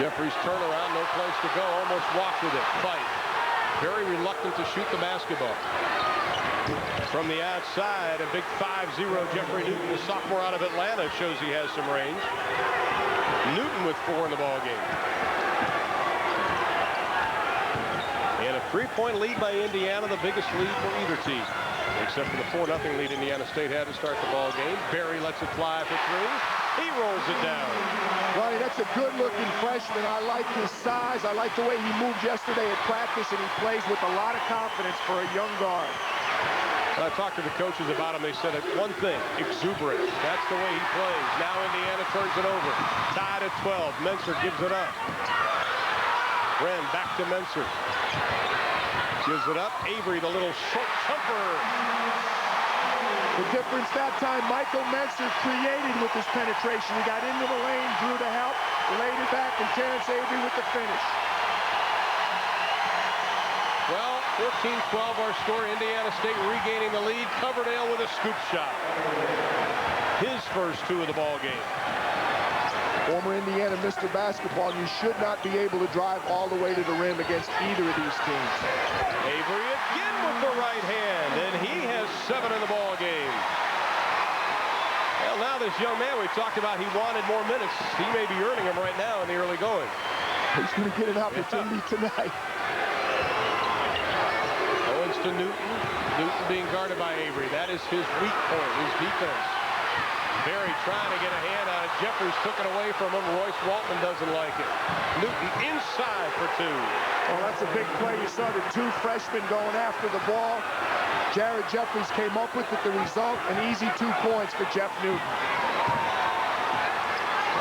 Jeffries turnaround, no place to go, almost walked with it. Fight. Very reluctant to shoot the basketball. From the outside, a big 5-0 Jeffrey Newton, the sophomore out of Atlanta, shows he has some range. Newton with 4 in the ball game. And a 3-point lead by Indiana, the biggest lead for either team. Except for the 4-0 lead Indiana State had to start the ball game. Berry lets it fly for 3. He rolls it down. Ronnie, that's a good-looking freshman. I like his size. I like the way he moved yesterday at practice, and he plays with a lot of confidence for a young guard. When I talked to the coaches about him, they said one thing, exuberant. That's the way he plays. Now Indiana turns it over. Tied at 12. Menser gives it up. Wren back to Menser. Gives it up. Avery, the little short jumper. The difference that time, Michael Menser created with his penetration. He got into the lane, drew to help, laid it back, and Terrence Avery with the finish. Well, 14-12 our score. Indiana State regaining the lead. Coverdale with a scoop shot. His first 2 of the ball game. Former Indiana Mr. Basketball, and you should not be able to drive all the way to the rim against either of these teams. Avery again with the right hand, and he has 7 in the ball game. Well, now this young man, we talked about he wanted more minutes. He may be earning them right now in the early going. He's going to get an opportunity tonight. Owens to Newton. Newton being guarded by Avery. That is his weak point, his defense. Berry trying to get a hand on it. Jeffries took it away from him. Royce Waltman doesn't like it. Newton inside for 2. Well, that's a big play. You saw the 2 freshmen going after the ball. Jared Jeffries came up with it. The result, an easy 2 points for Jeff Newton.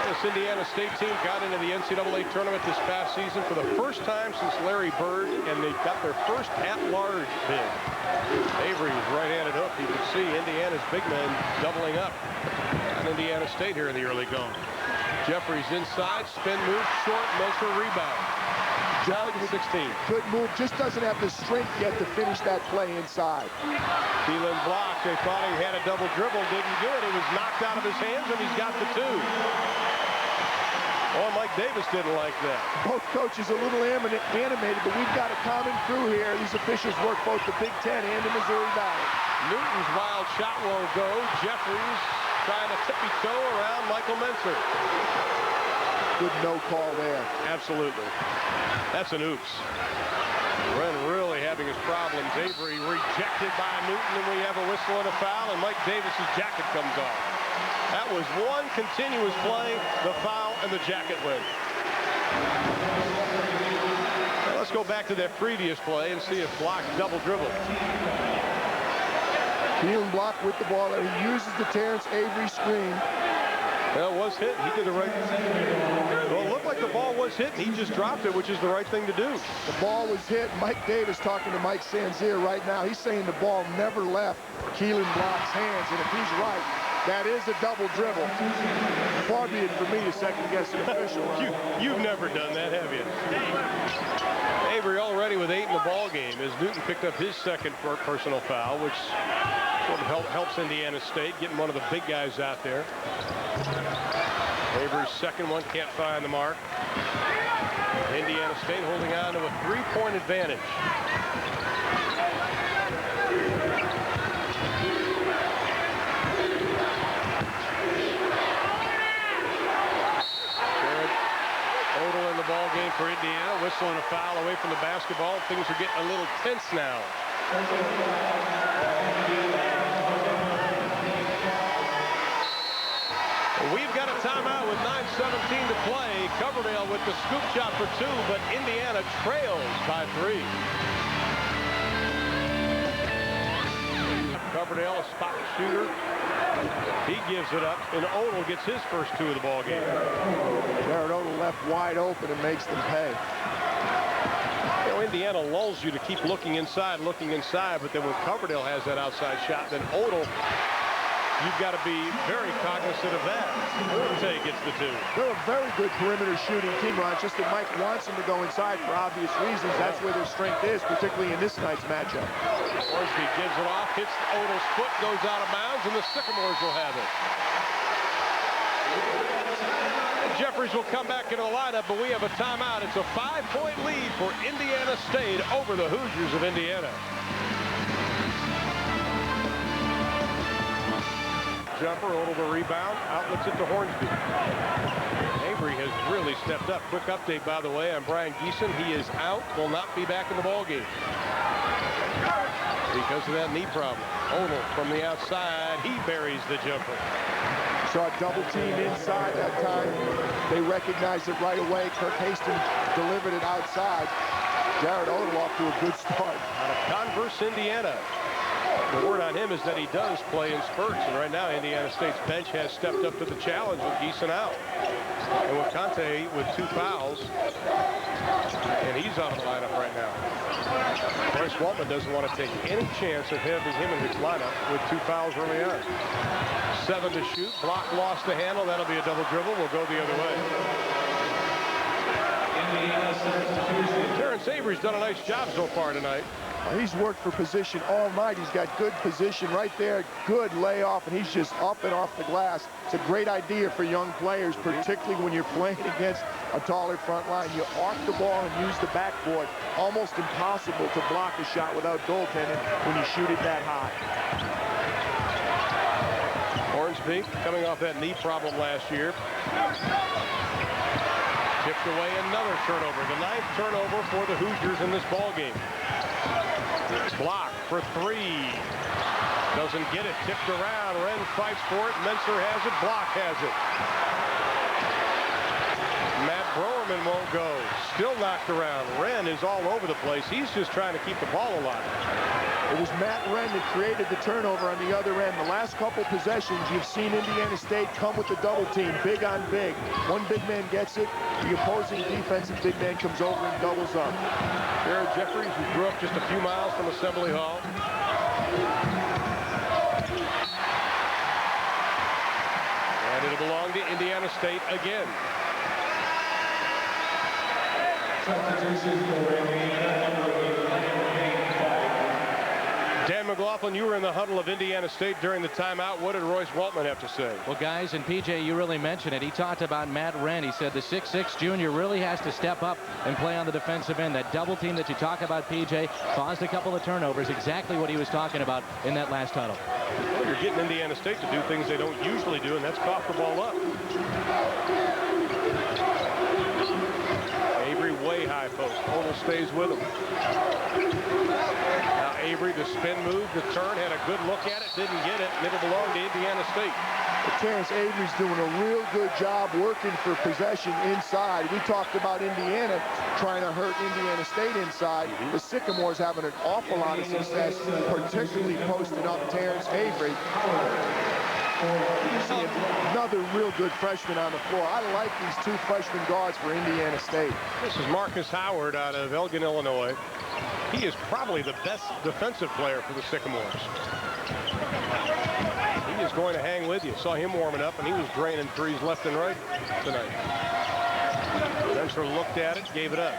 This Indiana State team got into the NCAA tournament this past season for the first time since Larry Bird, and they got their first at-large bid. Avery's right-handed hook. You can see Indiana's big men doubling up on Indiana State here in the early going. Jeffries inside, spin move, short, Menser rebound. Down to 16. Good move, just doesn't have the strength yet to finish that play inside. Thielen blocked. They thought he had a double dribble, didn't get it. It was knocked out of his hands, and he's got the 2. Oh, Mike Davis didn't like that. Both coaches a little animated, but we've got a common crew here. These officials work both the Big Ten and the Missouri Valley. Newton's wild shot won't go. Jeffries trying to tippy-toe around Michael Menser. good no call there. Absolutely. That's an oops. Wren really having his problems. Avery rejected by Newton, and we have a whistle and a foul, and Mike Davis's jacket comes off. That was one continuous play, the foul and the jacket win. Now let's go back to that previous play and see if Block double dribble. Keelan Block with the ball there. He uses the Terrence Avery screen. Well, it was hit. He did the right thing. Well, it looked like the ball was hit, and he just dropped it, which is the right thing to do. The ball was hit. Mike Davis talking to Mike Sanzier right now. He's saying the ball never left Keelan Block's hands, and if he's right, that is a double dribble. Far be it for me to second-guess an official. You've never done that, have you? Avery already with 8 in the ball game as Newton picked up his second personal foul, which sort of helps Indiana State, getting one of the big guys out there. Avery's second one can't find the mark. Indiana State holding on to a 3-point advantage. Odell in the ball game for Indiana, whistling a foul away from the basketball. Things are getting a little tense now. We've got a timeout with 9:17 to play. Coverdale with the scoop shot for 2, but Indiana trails by 3. Coverdale, a spot shooter. He gives it up, and Odell gets his first 2 of the ball game. Jared Odell left wide open and makes them pay. You know, Indiana lulls you to keep looking inside, but then when Coverdale has that outside shot, then Odell, you've got to be very cognizant of that. Forte gets the 2. They're a very good perimeter shooting team, Ron. It's just that Mike wants them to go inside for obvious reasons. That's where their strength is, particularly in this night's matchup. Hornsby gives it off, hits Odell's foot, goes out of bounds, and the Sycamores will have it. Jeffries will come back into the lineup, but we have a timeout. It's a 5-point lead for Indiana State over the Hoosiers of Indiana. Jumper, Odell the rebound, outlets it to Hornsby. Avery has really stepped up. Quick update, by the way, on Brian Geeson. He is out, will not be back in the ballgame because of that knee problem. Odell from the outside, he buries the jumper. Saw a double team inside that time. They recognized it right away. Kirk Hastings delivered it outside. Jared Odell off to a good start. Out of Converse, Indiana. The word on him is that he does play in spurts, and right now Indiana State's bench has stepped up to the challenge with Geeson out. And with Conte with 2 fouls, and he's out of the lineup right now. Bryce Waltman doesn't want to take any chance of having him in his lineup with 2 fouls early on. 7 to shoot. Block lost the handle. That'll be a double dribble. We'll go the other way. Terrence Avery's done a nice job so far tonight. He's worked for position all night. He's got good position right there, good layoff, and he's just up and off the glass. It's a great idea for young players, particularly when you're playing against a taller front line. You arc the ball and use the backboard. Almost impossible to block a shot without goaltending when you shoot it that high. Hornsby coming off that knee problem last year. Tipped away, another turnover. The 9th turnover for the Hoosiers in this ball game. Block for 3. Doesn't get it. Tipped around. Wren fights for it. Menser has it. Block has it. Matt Browerman won't go. Still knocked around. Wren is all over the place. He's just trying to keep the ball alive. It was Matt Wren that created the turnover on the other end. The last couple possessions, you've seen Indiana State come with the double team, big on big. One big man gets it, the opposing defensive big man comes over and doubles up. Jared Jeffries, who grew up just a few miles from Assembly Hall. And it'll belong to Indiana State again. Dan McLaughlin, you were in the huddle of Indiana State during the timeout. What did Royce Waltman have to say? Well, guys, and PJ, you really mentioned it. He talked about Matt Wren. He said the 6'6" junior really has to step up and play on the defensive end. That double team that you talk about, PJ, caused a couple of turnovers. Exactly what he was talking about in that last huddle. Well, you're getting Indiana State to do things they don't usually do, and that's cough the ball up. high post. Odell stays with him. Now Avery, the spin move, the turn, had a good look at it, didn't get it, and it'll belong to Indiana State. Terrence Avery's doing a real good job working for possession inside. We talked about Indiana trying to hurt Indiana State inside. The Sycamores having an awful lot of success, particularly posting up Terrence Avery. You see another real good freshman on the floor. I like these two freshman guards for Indiana State. This is Marcus Howard out of Elgin, Illinois. He is probably the best defensive player for the Sycamores. He is going to hang with you. Saw him warming up, and he was draining threes left and right tonight. Spencer looked at it, gave it up.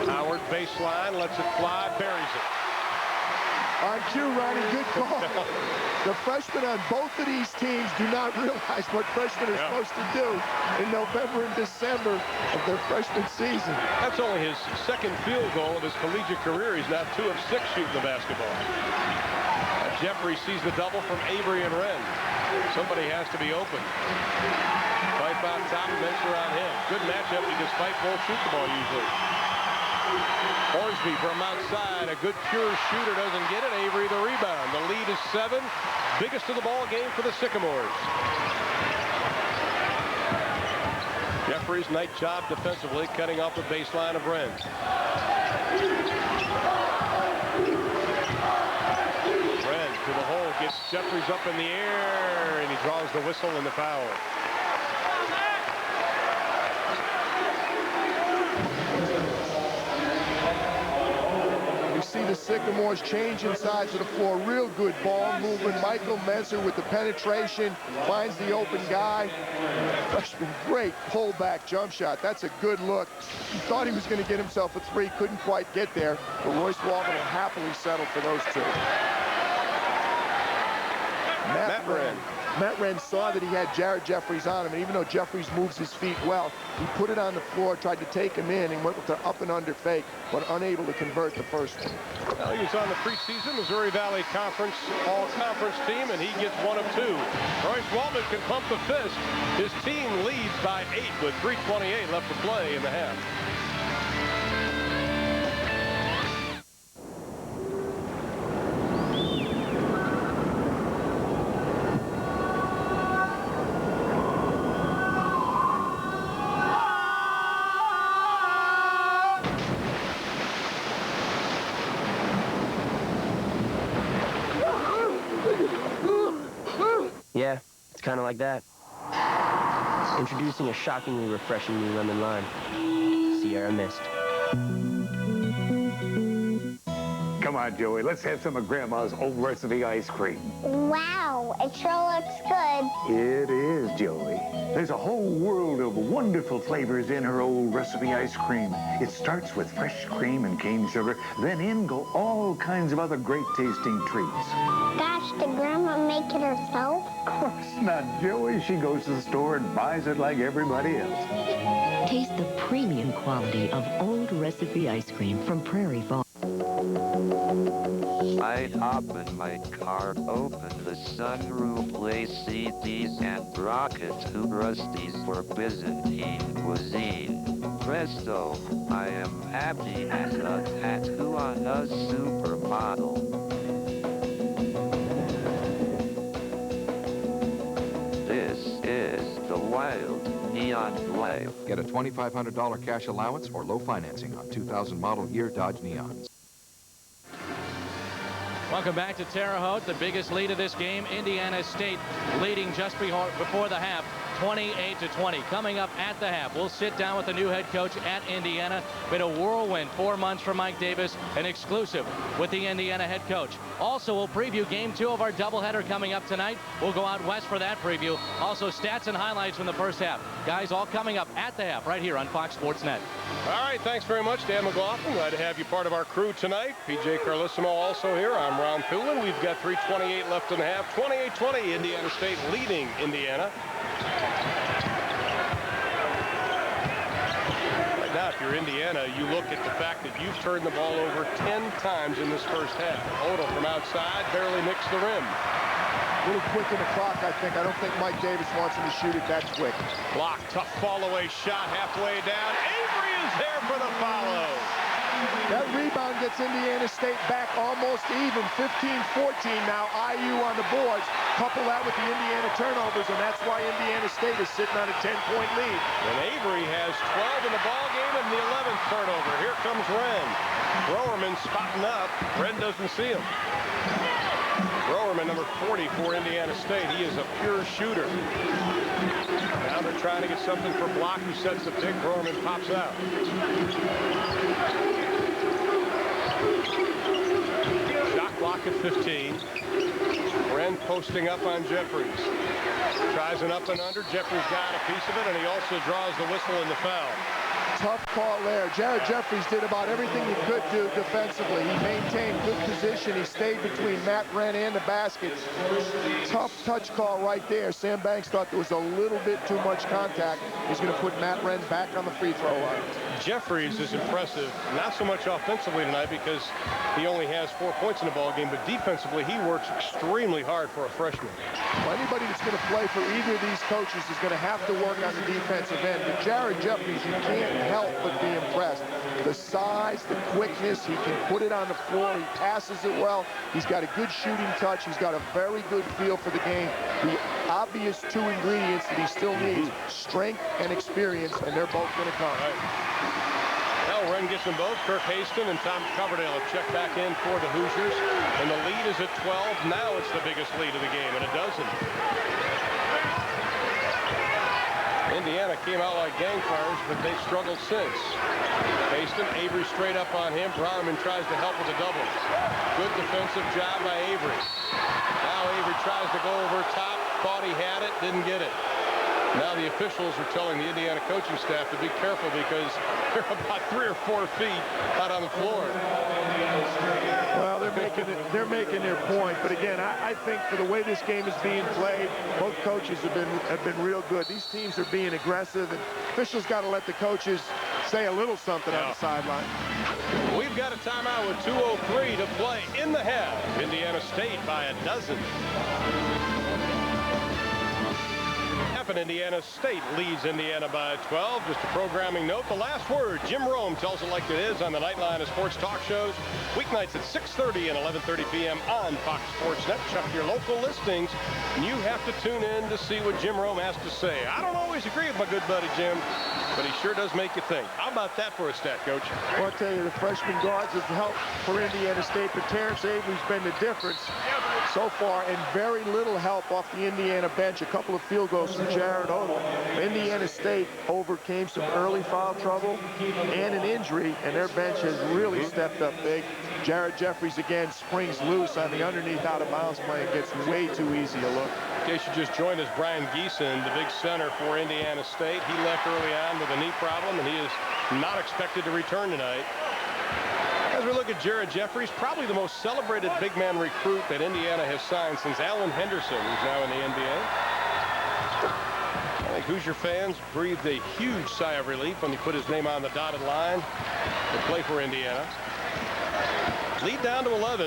Howard baseline, lets it fly, buries it. On cue, Ronnie, good call. The freshmen on both of these teams do not realize what freshmen are supposed to do in November and December of their freshman season. That's only his second field goal of his collegiate career. He's now 2 of 6 shooting the basketball. Jeffrey sees the double from Avery and Wren. Somebody has to be open. Fife on top, Menser on him. Good matchup because Fife won't shoot the ball usually. Horsby from outside, a good pure shooter, doesn't get it. Avery the rebound. The lead is 7. Biggest of the ball game for the Sycamores. Jeffrey's nice job defensively, cutting off the baseline of Wren. Wren to the hole, gets Jeffries up in the air, and he draws the whistle and the foul. See the Sycamores changing sides of the floor. Real good ball movement. Michael Menser with the penetration. Finds the open guy. Freshman, great pullback jump shot. That's a good look. He thought he was going to get himself a 3. Couldn't quite get there. But Royce Walden will happily settle for those 2. Matt Wren saw that he had Jared Jeffries on him, and even though Jeffries moves his feet well, he put it on the floor, tried to take him in, and went with the up and under fake, but unable to convert the first one. Well, he was on the preseason Missouri Valley Conference all-conference team, and he gets 1 of 2. Royce Walden can pump the fist. His team leads by 8 with 3:28 left to play in the half. Yeah, it's kind of like that. Introducing a shockingly refreshing new lemon lime. Sierra Mist. Come on, Joey, let's have some of Grandma's old recipe ice cream. Wow, it sure looks good. It is, Joey. There's a whole world of wonderful flavors in her old recipe ice cream. It starts with fresh cream and cane sugar, then in go all kinds of other great tasting treats. Gosh, did Grandma make it herself? Of course not, Joey. She goes to the store and buys it like everybody else. Taste the premium quality of old recipe ice cream from Prairie Farm. I'd hop in my car, open the sunroof, play CDs and rocket to Rusty's for Byzantine cuisine. Presto, I am happy as a tattoo on a supermodel. This is the wild neon life. Get a $2,500 cash allowance or low financing on 2000 model year Dodge Neons. Welcome back to Terre Haute. The biggest lead of this game, Indiana State leading just before the half, 28-20. Coming up at the half, we'll sit down with the new head coach at Indiana. Been a whirlwind 4 months for Mike Davis, an exclusive with the Indiana head coach. Also, we'll preview game 2 of our doubleheader coming up tonight. We'll go out west for that preview. Also, stats and highlights from the first half. Guys, all coming up at the half right here on Fox Sports Net. All right, thanks very much, Dan McLaughlin. Glad to have you part of our crew tonight. PJ Carlissimo also here. I'm Ron Poulin. We've got 3:28 left in the half. 28-20, Indiana State leading Indiana. Right now, if you're Indiana, you look at the fact that you've turned the ball over 10 times in this first half. Odell from outside barely nicks the rim. A little quick in the clock, I think. I don't think Mike Davis wants him to shoot it that quick. Block, tough fall away shot halfway down. Avery is He's there for the follow. That rebound gets Indiana State back almost even, 15-14 now. IU on the boards. Couple that with the Indiana turnovers, and that's why Indiana State is sitting on a 10-point lead. And Avery has 12 in the ball game and the 11th turnover. Here comes Wren. Growerman spotting up. Wren doesn't see him. Growerman, number 40 for Indiana State. He is a pure shooter. Now they're trying to get something for Block, who sets the pick. Growerman pops out. Shot clock at 15. Wren posting up on Jeffries. Tries an up and under. Jeffries got a piece of it, and he also draws the whistle in the foul. Tough call there. Jared Jeffries did about everything he could do defensively. He maintained good position. He stayed between Matt Wren and the basket. Tough touch call right there. Sam Banks thought there was a little bit too much contact. He's going to put Matt Wren back on the free throw line. Jeffries is impressive, not so much offensively tonight because he only has 4 points in the ball game, but defensively he works extremely hard for a freshman. Well, anybody that's going to play for either of these coaches is going to have to work on the defensive end. But Jared Jeffries, you can't help but be impressed. The size, the quickness, he can put it on the floor. He passes it well. He's got a good shooting touch. He's got a very good feel for the game. The obvious two ingredients that he still needs, strength and experience, and they're both going to come. Now Wren gets them both. Kirk Haston and Tom Coverdale have checked back in for the Hoosiers. And the lead is at 12. Now it's the biggest lead of the game, and a dozen. Indiana came out like gang fires, but they've struggled since. Haston, Avery straight up on him. Browerman tries to help with a double. Good defensive job by Avery. Now Avery tries to go over top. Thought he had it, didn't get it. Now the officials are telling the Indiana coaching staff to be careful because they're about 3 or 4 feet out on the floor. Well, they're making their point, but again, I think for the way this game is being played, both coaches have been real good. These teams are being aggressive, and officials got to let the coaches say a little something on the sideline. We've got a timeout with 2:03 to play in the half. Indiana State by a dozen. And Indiana State leads Indiana by 12. Just a programming note, the last word, Jim Rome tells it like it is on the Nightline of Sports talk shows. Weeknights at 6:30 and 11:30 p.m. on Fox Sports Net. Check your local listings, and you have to tune in to see what Jim Rome has to say. I don't always agree with my good buddy Jim, but he sure does make you think. How about that for a stat, Coach? Well, I'll tell you, the freshman guards have helped for Indiana State, but Terrence Avery's been the difference so far, and very little help off the Indiana bench. A couple of field goals from Jared Odom. Indiana State overcame some early foul trouble and an injury, and their bench has really stepped up big. Jared Jeffries again springs loose on the underneath out-of-bounds play and gets way too easy a look. In case you just joined us, Brian Geeson, the big center for Indiana State. He left early on with a knee problem, and he is not expected to return tonight. As we look at Jared Jeffries, probably the most celebrated big man recruit that Indiana has signed since Alan Henderson, who's now in the NBA. I think Hoosier fans breathed a huge sigh of relief when he put his name on the dotted line to play for Indiana. Lead down to 11.